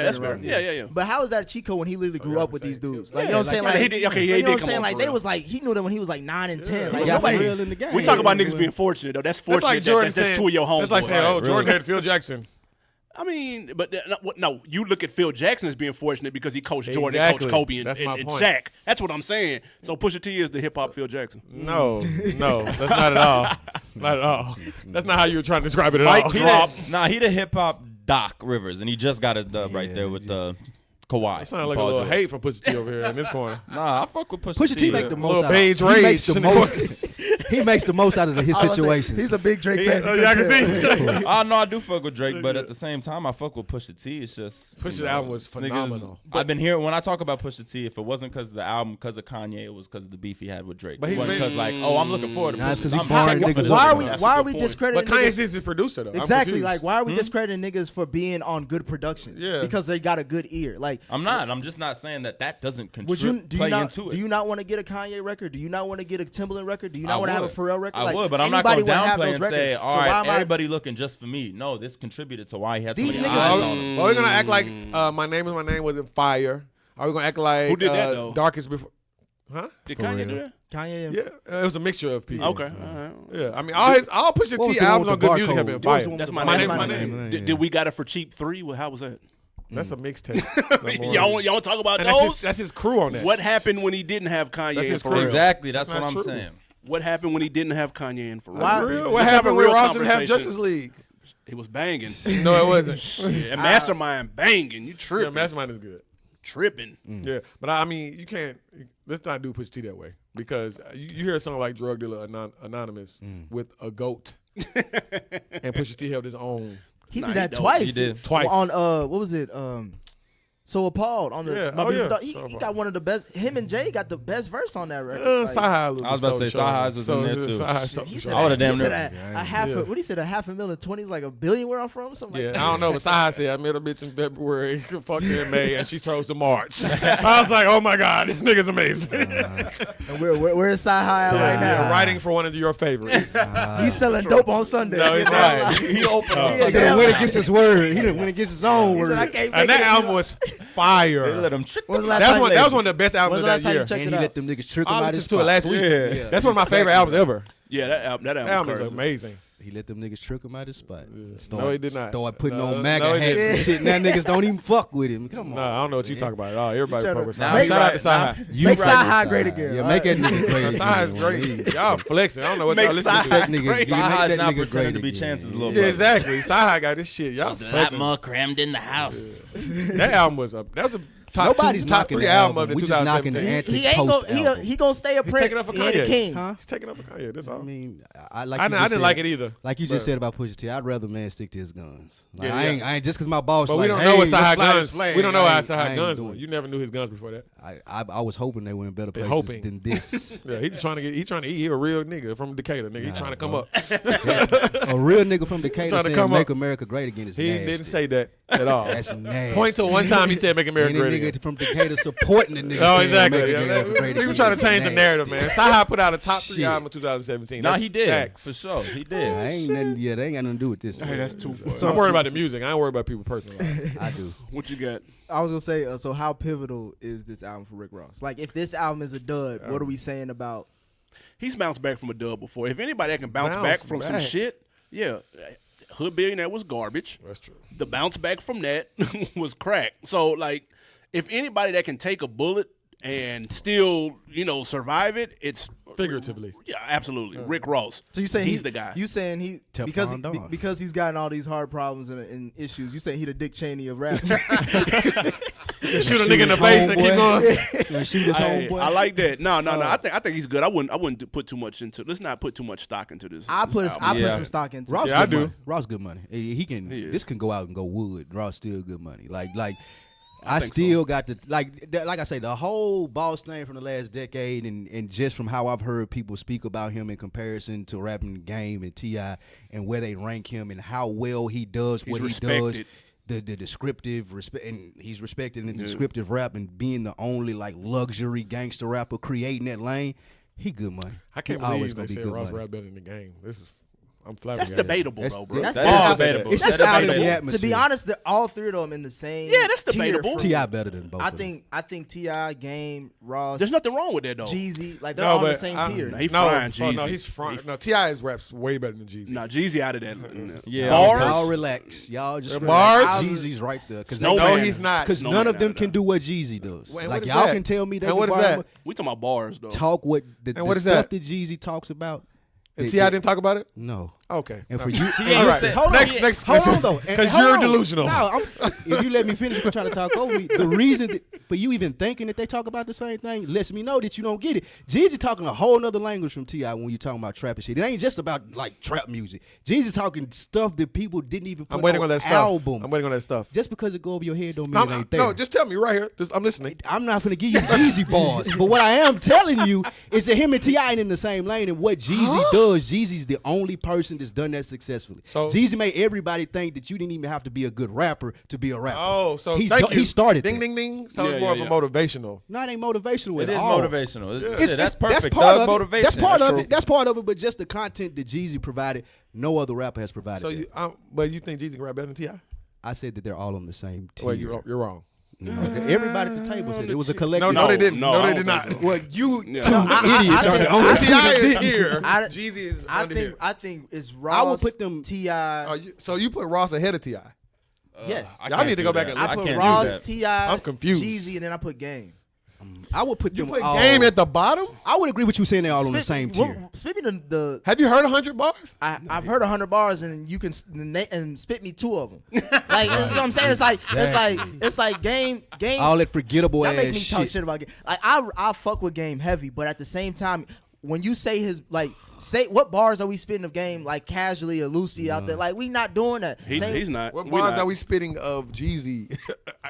that's fair. Yeah. But how is that a cheat code when he literally grew yeah, up with I'm these saying. dudes? Like, you know what I'm saying? like, Like, he did- okay, you he know did what I'm come saying? on Like, for they real. was like, he knew them when he was like 9 and 10. Like, He got nobody. real in the game. We talk about niggas being fortunate though. That's That's fortunate. like Jordan that's saying. two of your homeboys. That's like saying, oh, Right, Jordan really. had Phil Jackson. I mean, but no, you look at Phil Jackson as being fortunate because he coached Jordan, Exactly. coached Kobe, and That's my point. Shaq. That's what I'm saying. So Pusha T is the hip hop Phil Jackson. No, that's not at all. It's not at all. That's not how you were trying to describe it at Mike all. drop. He the hip hop Doc Rivers, and he just got his dub right there with Kawhi. That sounds like a Paul little George. hate from Pusha T over here in this corner. Nah, I fuck with Pusha Pusha T make the A most little out beige of he makes rage the in the most. corner. He makes the most out of his I was saying, situations. He's a big Drake fan. Oh, yeah, I can see. I know I do fuck with Drake, but at the same time, I fuck with Pusha T. It's just Pusha's you know, album was niggas- phenomenal. I've been hearing when I talk about Pusha T, if it wasn't because of the album, because of Kanye, it was because of the beef he had with Drake. But It he's wasn't been- because like, oh, I'm looking forward to Nah, it's Pusha. 'cause he I'm barring hyped for niggas this up. Why are nigga. we That's why a are good we point. discrediting But Kanye niggas? is his producer though. I'm Exactly. confused. Like, why are we discrediting niggas for being on good production? Yeah. Because they got a good ear. Like, I'm not. I'm just not saying that doesn't would you play not into it. do you not want to get a Kanye record? Do you not want to get a Timbaland record? Do you not I want to have a would. Pharrell record? I Like, would, but I'm not anybody going to would have downplay those and say, records. all So why right, am I- everybody looking just for me. No, this contributed to why he had so These many niggas- eyes Are on him. we gonna act like My Name Is My Name wasn't fire? Are we gonna act like Who did that, though? Darkest Before? Huh? Did For Kanye real. do that? Kanye and Yeah, it was a mixture of people. Okay, all right. Yeah, I mean all Pusha What was T the one albums with on the good music barcode? have been What was fire. the one That's with my the name. My barcode? Name is My Name. Did we got it for cheap 3? Well, how was that? That's a mixtape. Y'all talk about And those? that's his crew on that. What happened when he didn't have Kanye That's and his Pharrell? crew. Exactly. That's That's what I'm not true. saying. What happened when he didn't have Kanye and Pharrell? Why- For real? Let's What have happened a when real Ross didn't have conversation. Justice League? He was banging. No, it wasn't. Shit, and Mastermind banging. You tripping. Yeah, Mastermind is good. Tripping. Yeah, but I mean, you can't. Let's not do Pusha T that way because you hear a song like Drug Dealer Anonymous with a goat, and Pusha T held his own. He did that twice. He did. Twice. On what was it? So Appalled on the Yeah. My Oh, Beef yeah. Dog. He So got one of the best. Him and Jay got the best verse on that record. Like, I was about to say Sci-Hi's was in there, too. he said I would've damn he said near- a half. What he said? A $500,000 like $1 billion where I'm from. Something Yeah, like that. I don't know, but Sci said I met a bitch in February, fucked her in May, and she chose to March. I was like, oh my god, this nigga's amazing. And where is Sci-Hi right now? Yeah, writing for one of your favorites. He's selling dope on Sunday. No, he's not. He opened He done went against his word. He done went against his own word. And that album was fire. They let him trick When's the them. last time That was one of the best albums When's of the last time that year. you checked And it he let out? them niggas trick him I out his listened to it spot. last week. Yeah. That's one of my favorite albums ever. Yeah, that album That album is crazy. amazing. He let them niggas trick him out his spot. No, he did not. Start putting No, on no, MAGA he hats didn't. and shit. Now niggas don't even fuck with him. Come on. No, I don't know what you talking about at all. Everybody Tryna- fuck with Nah, Sci. he Shout out to right. Sci. You Make right Sci-Hi with great Sci-Hi. again. Yeah, All make right. that nigga great Sci is again. great. Y'all flexing. I don't know what Make y'all listen Sci-Hi to. That nigga, great. yeah, make Sci-Hi's that not nigga pretending great to be again. Chance's little Yeah, brother. exactly. Sci got this shit. Y'all A lot flexing. more crammed in the house. That album was a top Nobody's top knocking 3 the album album. of the We just knocking 2017. the antics He ain't post gonna. album. He gonna stay a He's prince. taking up for He ain't a Kanye. king. Huh? He's taking up for Kanye. That's all. I mean, I like. I you just didn't said- like it either. Like you just But- said about Pusha T, I'd rather man stick to his guns. Like, Yeah, I yeah. ain't just because my boss. But like, we don't hey, know what let's Sci fly this guns. flag. We don't know I how ain't- I Sci ain't guns doing were. it. You never knew his guns before that. I was hoping they were in better places hoping. than this. Yeah, he just trying to get. He trying to eat. He a real nigga from Decatur. Nigga, he trying to come bro. up. A real nigga from Decatur Trying to saying come "Make up. America Great Again" is He nasty. didn't say that at all. That's nasty. Point to one time he said "Make America Any Great nigga Again." from Decatur supporting the nigga. Oh, saying, exactly. "Make Yeah, America Great People Again" trying to is change the narrative, nasty. man. Sci put out a top 3 Shit. album of 2017. No, That's he did. facts. For sure. He I did. ain't nothing. Yeah, they ain't got nothing to do with this. Hey, that's too far. So I'm worried about the music. I ain't worried about people personally. I do. What you got? I was gonna say. So how pivotal is this album for Rick Ross? Like, if this album is a dud, what are we saying about? He's bounced back from a dub before. If anybody that can bounce Bounce back from some back. shit, yeah. Hood Billionaire was garbage. That's true. The bounce back from that was crack. So, like, if anybody that can take a bullet and still, survive it, it's Figuratively. Yeah, absolutely. Rick Ross. So you saying he's the guy. You saying he Teflon Don. because he's gotten all these hard problems and issues. You saying he the Dick Cheney of rap? Shoot a nigga in the face and keep going. Gonna shoot his homeboy. I like that. No. I think he's good. I wouldn't put too much into. Let's not put too much stock into this. I put Yeah. some stock into Ross it. Yeah, I good do. money. Ross good money. He can. This can go out and go wood. Ross still good money. Like I think still got the like I say the whole boss thing from the last decade and just from how I've heard people speak about him in comparison to rapping game and T.I. and where they rank him and how well he does what he respected. does. The descriptive respect, and he's respected in the descriptive rap and being the only like luxury gangster rapper creating that lane. He good money. I can't He always believe gonna they be said good Ross money. rap better in the game. I'm That's flabbergasted. debatable, That's- though, bro. that's- That's That's debatable. It's That's just out of the debatable. atmosphere. To be honest, all three of them in the same. Yeah, that's tier debatable. for me. T.I. better than both. I of them. think T.I. Game Ross. There's nothing wrong with that, though. Jeezy, like they're all in the same tier. He frying Jeezy. No, he's frying. No, T.I.'s rap's way better than Jeezy. Nah, Jeezy out of that. Yeah. Bars. Y'all relax. Y'all just Bars? relax. Jeezy's right there. Cause No, No, man. he's not. Because No none man of them out of can that. do what Jeezy does. Wait, what like is y'all that? can tell me they And what is can that? We talking about bars, though. talk what the what is stuff that? that Jeezy talks about. And that- T.I. didn't talk about it? No. Okay. And for No. you, All right. said- hold on, Next, hold on though, Because you're delusional. No, if you let me finish, you're trying to talk over me. The reason for you even thinking that they talk about the same thing lets me know that you don't get it. Jeezy talking a whole nother language from T.I. when you're talking about trap and shit. It ain't just about like trap music. Jeezy talking stuff that people didn't even put I'm waiting on that stuff. album. I'm waiting on that stuff. Just because it go over your head don't mean it ain't there. No, just tell me right here. I'm listening. I'm not gonna give you Jeezy bars, but what I am telling you is that him and T.I. ain't in the same lane, and what Jeezy does, Jeezy's the only person that's done that successfully. So- Jeezy made everybody think that you didn't even have to be a good rapper to be a rapper. Oh, so He's thank do- you. he started Ding, that. ding, ding. So Yeah, it's more yeah, of a motivational. No, it ain't motivational It at is all. motivational. It's- Shit, that's perfect. part Thug of it. motivation. That's part of true. it. That's part of it. But just the content that Jeezy provided, no other rapper has provided. So that. but you think Jeezy can rap better than T.I.? I said that they're all on the same tier. Well, you're wrong. No, everybody at the table said it was a collective. No, they didn't. No, No, I they don't did not. think so. Well, you Yeah. Two I idiots are think- the only two T.I. that is didn't. here. I- Jeezy is I under think here. I think it's Ross. I would put them- T.I. So you put Ross ahead of T.I. Yes, I Y'all can't need to do go back that. and I listen. put can't do Ross, that. T.I. I'm confused. Jeezy, and then I put Game. I would put You them put all. Game at the bottom? I would agree with you saying they're all on the same tier. Speaking of the, Have you heard 100 bars? I've heard 100 bars and you can and spit me 2 of them. Like that's what I'm saying. It's like game. All that forgettable That ass make me talk shit. shit about Game. Like I fuck with Game heavy, but at the same time, when you say say what bars are we spitting of Game like casually or loosely out there? Like we not doing that. He's not. What We bars not. are we spitting of Jeezy?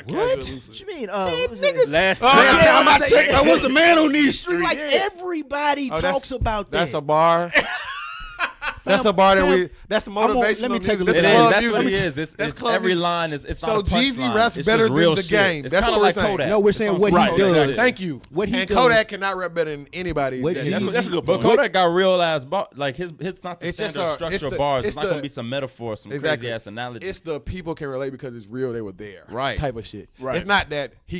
What you mean? Last I'm about to say, I was the man on these streets. Like everybody talks about that. That's a bar. That's a bar that we. That's motivational. let me take a music. look It at That's is. club That's what music. it is. It's That's club every music. line is. It's So not a Jeezy punchline. raps It's better just than real the shit. Game. It's That's kinda what we're like saying. Kodak. No, we're It's saying on what some he shit does. like that. Thank you. What he and does- Kodak cannot rap better than anybody. What that- Jeezy- That's a good But point. Kodak got real ass bars. Like his not the It's just standard a- structure it's of the- bars. it's It's not gonna the- be some metaphors, some Exactly. crazy ass analogy. It's the people can relate because it's real. They were there, Right. Type of shit. Right. It's not that he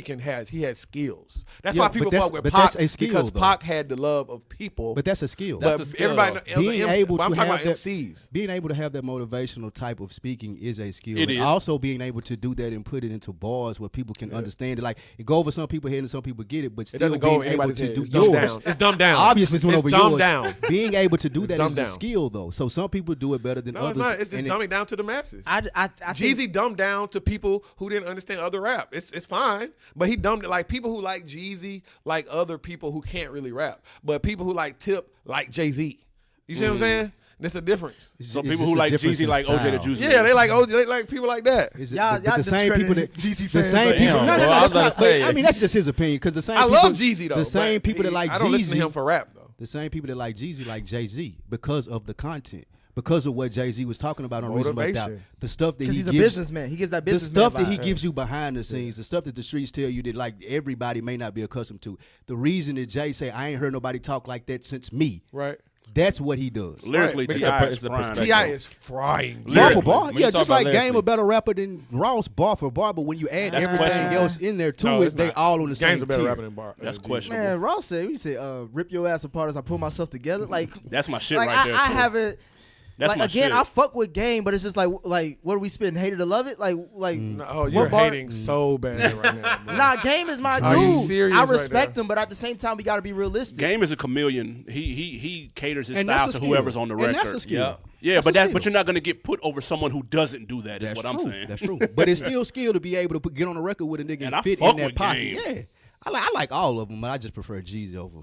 has skills. That's Yeah, why but people that's- fuck with but Pac that's a skill, because though. Pac had the love of people. But that's a skill. That's but a skill, everybody, though. other Being MC able but I'm to talking have about that, MCs. being able to have that motivational type of speaking is a skill. It And is. also being able to do that and put it into bars where people can understand it. Like it go over some people's head and some people get it, but It still doesn't go being over able anybody's to head. do It's dumbed yours. down. It's dumbed down. Obviously, it's went over dumbed yours. down. Being able to do that dumbed is a down. skill, though. So some people do it better than No, others. it's not. It's just and dumbing down to the masses. I think Jeezy dumbed down to people who didn't understand other rap. It's fine, but he dumbed it like people who like Jeezy like other people who can't really rap, but people who like Tip like Jay-Z. You see what I'm saying? There's a difference. So It's people just who a like difference Jeezy in like OJ the style. Juice. Yeah, they like they like people like that. Is it- Y'all- but y'all the same people that discrediting Jeezy the fans same right people. now. No, Well, I was that's about not. to say- I mean, that's just his opinion. Because the same. I people, love Jeezy though. The same but people that like I don't listen to him Jeezy. for rap though. The same people that like Jeezy like Jay-Z because of the content. Because of what Jay-Z was talking about on Reasonable Doubt. Motivation. The stuff that because he he's a gives, businessman. He gives that the businessman stuff that he vibe. gives you behind the scenes, the stuff that the streets tell you that like everybody may not be accustomed to. The reason that Jay say I ain't heard nobody talk like that since me. Right. That's what he does. Lyrically, Right. T.I. It's is a frying. perspective. T.I. is frying. Bar for Lyrically. bar, When you yeah, talk just about like Game lyrically. a better rapper than Ross bar for bar, but when you add That's everything questionable. else in there to No, it, it's they not. all on the Game's same a better tier. rapper than Bar. That's Jeezy. questionable. Man, Ross said, we said, rip your ass apart as I pull myself together. Like That's my shit like right there. I too. haven't. That's like my again, shit. I fuck with Game, but it's just like what are we spitting? Hated to love it? Like No, oh, you're what bar- hating so bad right now. Bro. Nah, Game is my Are you dude. serious I right respect now? him, but at the same time, we got to be realistic. Game is a chameleon. He caters his And style that's to a skill. whoever's on the record. And that's a skill. Yeah. Yeah, That's but a skill. but you're not gonna get put over someone who doesn't do that. Is That's what true. I'm saying. That's true. But it's still skill to be able to get on the record with a nigga And and I fit fuck in that with pocket. Game. Yeah, I like all of them, but I just prefer Jeezy over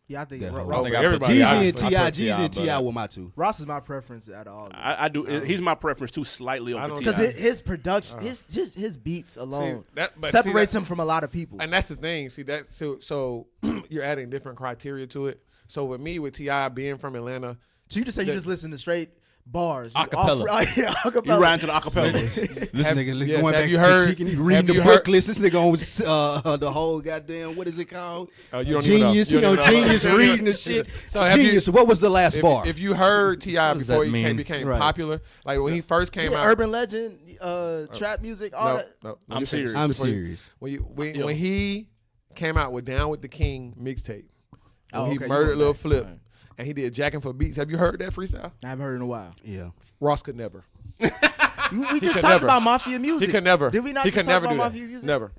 Yeah, I think Yeah. Ross, I Everybody, Jeezy obviously. and Ti. I put Jeezy and T.I., Ti were my two. Ross is my preference out of all of them. I do. He's my preference too, slightly I over don't- T.I. Because his production, his beats alone but separates see, him from a lot of people. And that's the thing. See that so you're adding different criteria to it. So with me, with T.I. being from Atlanta, So you just say you just listen to straight bars, You Acapella. yeah, acapella. You ride to the acapella. This nigga yes, going have back you to heard- critiquing, he reading have the you book heard- list. This nigga on the whole goddamn, what is it called? you don't even know. Genius, You you know, don't even know. Genius reading the shit. So have you- Genius, what was the last bar? If you heard T.I. does before that he mean? became Right. popular, like when he first came Yeah, out, urban legend, trap music, all no, that. no, let I'm me finish serious. I'm before you- serious. When he came out with Down with the King mixtape, when Oh, he okay, you murdered went Lil back. Flip, and he did Jackin' for Beats. Have you heard that freestyle? I haven't heard in a while. Yeah. Ross could never. We just could talked never. about Mafia music. He could never. Did we not He just could talk never about do that. Mafia music? Never.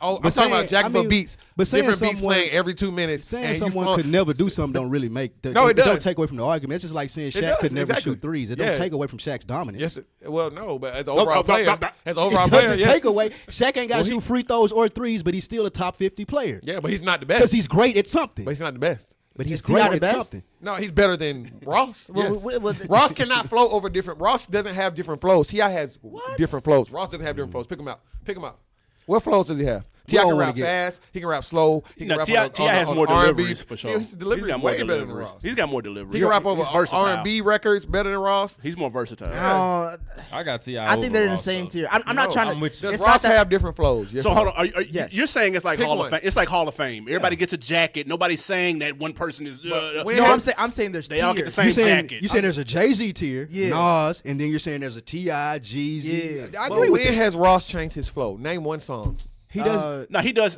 Oh, I'm But talking about saying- Jackin' I for mean, Beats. but saying Different beats someone- playing every 2 minutes. Saying and you someone funk- could never do something don't really make. No, it don't does. take away from the argument. It's just like saying Shaq does, could never exactly. shoot threes. It Yeah. don't take away from Shaq's dominance. Yes. Well, no, but as an overall player, as an It overall doesn't player, yes. take away. Shaq ain't got to Well, shoot free throws or threes, but he's still a top 50 player. Yeah, but he's not the Because best. he's great at something. But he's not the best. But he's Is T.I. great the at best? something. No, he's better than Ross. Well, Yes. well, Ross cannot flow over different. Ross doesn't have different flows. T.I. has different flows. Ross doesn't have different flows. Pick him out. Pick him out. What flows does he have? T.I. all can wanna rap get- fast. He can rap slow. He can No, rap T.I. has more R&B. deliveries for sure. Yeah, his delivery He's is got more way better than deliveries. Ross. He's got more deliveries. He can rap over He's versatile. R&B records better than Ross. He's more versatile. I got T.I. I think they're in the overall, same though. tier. I'm not No, trying I'm to. with you. Does It's Ross not that. have different flows? Yes So or hold no? on. Yes. You're saying it's like Pick Hall one. of Fame. It's like Hall of Fame. Everybody gets a jacket. Nobody's saying that one person is. when No, has- I'm saying there's They all get the tiers. same You jacket. saying there's a Jay-Z tier, Yeah. Nas, and then you're saying there's a T.I., Jeezy. Yeah. I But agree with when that. has Ross changed his flow? Name one song. He does. No, he does.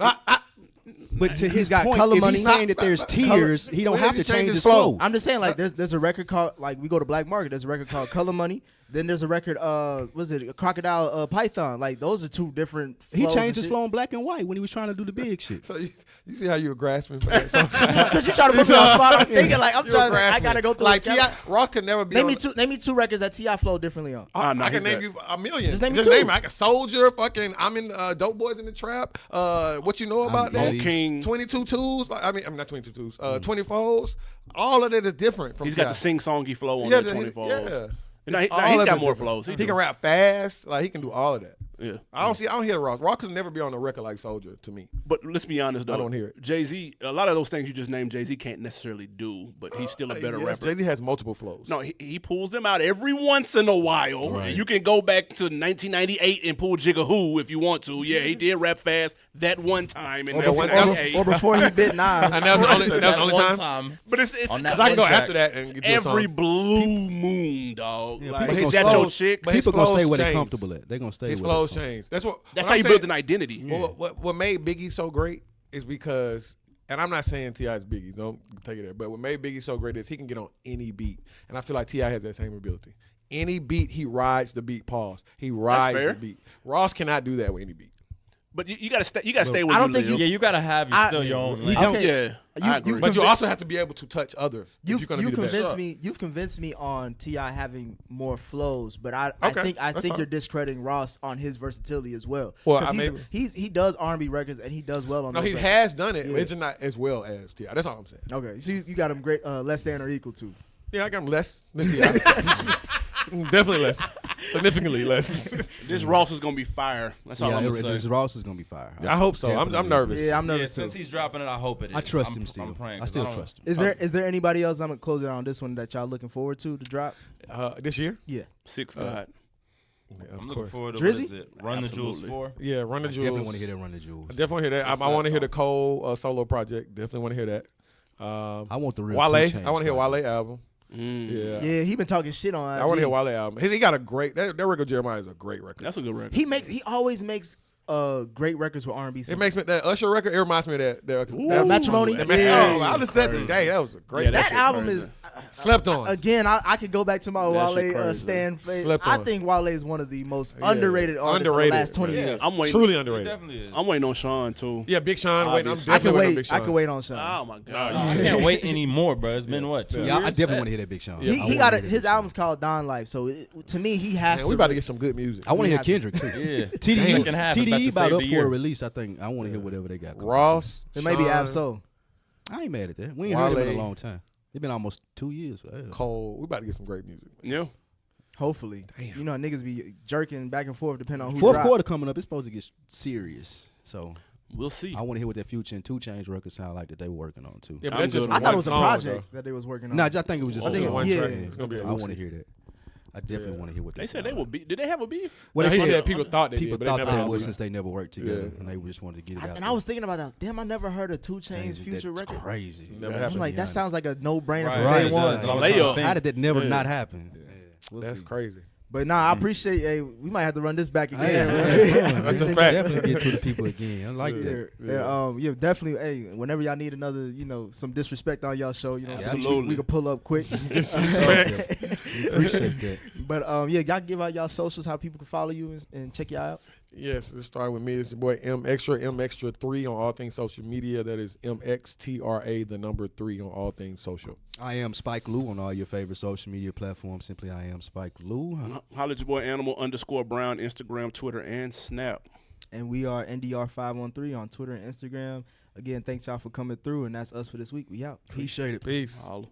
But to his got point, Color if Money. he's saying that there's tiers, he don't have to change his flow. I'm just saying, like, there's a record called, like, we go to Black Market. There's a record called Color Money. Then there's a record, was it Crocodile Python? Like, those are two different flows. He changed his flow in Black and White when he was trying to do the big shit. So you see how you were grasping for that song? Because you trying to put me on the spot. I'm thinking, like, I got to go through like this. T.I. Ross could never be Name on me two records that T.I. flowed differently on. I no, can name you a million. Just name me two. I can Soldier, fucking I'm in Dope Boys in the Trap. What you know about that? On King. 22 twos. Like, I mean not 22 twos. 24s. All of that is different from He's got T.I. the sing-songy flow on that 24. Yeah. He's All of got it's more different. flows. He can rap fast. Like he can do all of that. Yeah. I don't hear Ross. Ross can never be on a record like Soldier to me. But let's be honest, though. I don't hear it. Jay-Z, a lot of those things you just named, Jay-Z can't necessarily do, but he's still a better rapper. Jay-Z has multiple flows. No, he pulls them out every once in a while. Right. You can go back to 1998 and pull Jigga Who if you want to. Yeah, he did rap fast that one time in 1998. Or before he bit Nas. And that was the only time. But it's On that I can go one track. after that and get you a every song. blue moon, dog. Like, but is his that flows- your chick? but his People gonna stay flows where they're changed. comfortable at. They're gonna stay His where flows they're comfortable. changed. That's That's what how I'm you saying. built an identity. Well, what made Biggie so great is because, and I'm not saying T.I. is Biggie, don't take it there, but what made Biggie so great is he can get on any beat. And I feel like T.I. has that same ability. Any beat, he rides the beat, pause. He rides fair. the beat. Ross cannot do that with any beat. But you gotta stay. You gotta stay where I you don't think live. Yeah, you gotta have still your own lane. Okay. Yeah, I agree. But you also have to be able to touch others. if You've you're gonna be the best. convinced me. You've convinced me on T.I. having more flows, but I Okay, think that's fine. you're discrediting Ross on his versatility as well. Well, 'Cause I he does R&B records and he does well on. No, those he records. has done it. Yeah. It's just not as well as T.I. That's all I'm saying. Okay, so you got him great, less than or equal to. Yeah, I got him less than T.I. Definitely less. Significantly less. This Ross is gonna be fire. That's all I'm Yeah, gonna this say. Ross is gonna be fire. I hope so. I'm nervous. Yeah, I'm Yeah, nervous too. since he's dropping it, I hope it is. I trust I'm- him still. I'm praying, I 'cause still don't- trust him. Is there anybody else? I'm gonna close it on this one that y'all looking forward to drop. This year? Yeah, Six God. Yeah, I'm of looking course. forward to Drizzy? what is it? Run the Jewels Absolutely. 4. Yeah, Run the Jewels. Definitely want to hear that Run the Jewels. I definitely hear that. I want to hear the Cole solo project. Definitely want to hear that. I want the real Wale. 2 Chainz I want to hear project. Wale album. Yeah. yeah, he been talking shit on. I want to IG. hear Wale album. He got a great. That record Jeremiah is a great record. That's a good record. He always makes great records with R&B. It makes me that Usher record. It reminds me of that Matrimony? that Yeah. I just said today that was a great. Yeah, that shit album crazy. is slept on. again. I could go back to my That shit Wale crazy. stand phase. Slept I on. think Wale is one of the most underrated artists Underrated. of the last 20 Yeah. years. I'm waiting. Truly It underrated. definitely is. I'm waiting on Sean too. Yeah, Big Sean. Waiting. I'm Obviously. I definitely can waiting on wait. Big I Sean. can wait on Sean. Oh my I god. can't wait anymore, bro. It's been what? 2 Yeah, I years? definitely want to hear that Big Sean. He I wanna got hear it. that His Big Sean. album's called Don Life, so to me he has Man, to. we about to get some good music. I want to hear have to- Kendrick too. Yeah. TDE, Second half is about TDE to about save up the for year. a release. I think I want to hear whatever they got. coming Ross. It may be Sean, Absol. soon. I ain't mad at that. We ain't heard him in Wale. a long time. It's been almost 2 years. Hell. Cole. We about to get some great music. Yeah. Hopefully, you know niggas be jerking back and forth depending on who. Fourth drop. quarter coming up. It's supposed to get serious. So We'll see. I want to hear what that Future and 2 Chainz record sound like that they were working on too. Yeah, but I'm that's just good I on thought one it was a song, project though. that they was working on. No, I just think it was just Also a think- song. one yeah. track. It's gonna be. I want to hear that. I definitely want to hear what they They said sound they like. will be. Did they have a beef? Well, No, they he said said people thought they people did, but thought they they never would did. since they never worked together, Yeah. and they just wanted to get it out. And I was thinking about that. Damn, I never heard a 2 Chainz Future That's record. crazy. Never I'm happened. like, that sounds like a no-brainer Right, from right, day it one. does. I was Layup. trying to think. How did that never not happen? We'll That's see. crazy. But nah, I appreciate. Hey, we might have to run this back again. Yeah, That's a we fact. definitely get to the people again. I like Yeah, that. yeah, definitely. Hey, whenever y'all need another, some disrespect on y'all show, so Absolutely. we can pull up quick. Appreciate that. But yeah, y'all give out y'all socials, how people can follow you and check y'all out. Yes, let's start with me. It's your boy M Extra3 on all things social media. That is MXTRA, the number 3 on all things social. I am Spike Lou on all your favorite social media platforms. Simply, I am Spike Lou. Holla at your boy Animal_Brown, Instagram, Twitter, and Snap. And we are NDR513 on Twitter and Instagram. Again, thanks y'all for coming through, and that's us for this week. We out. Appreciate it. Peace. Holla.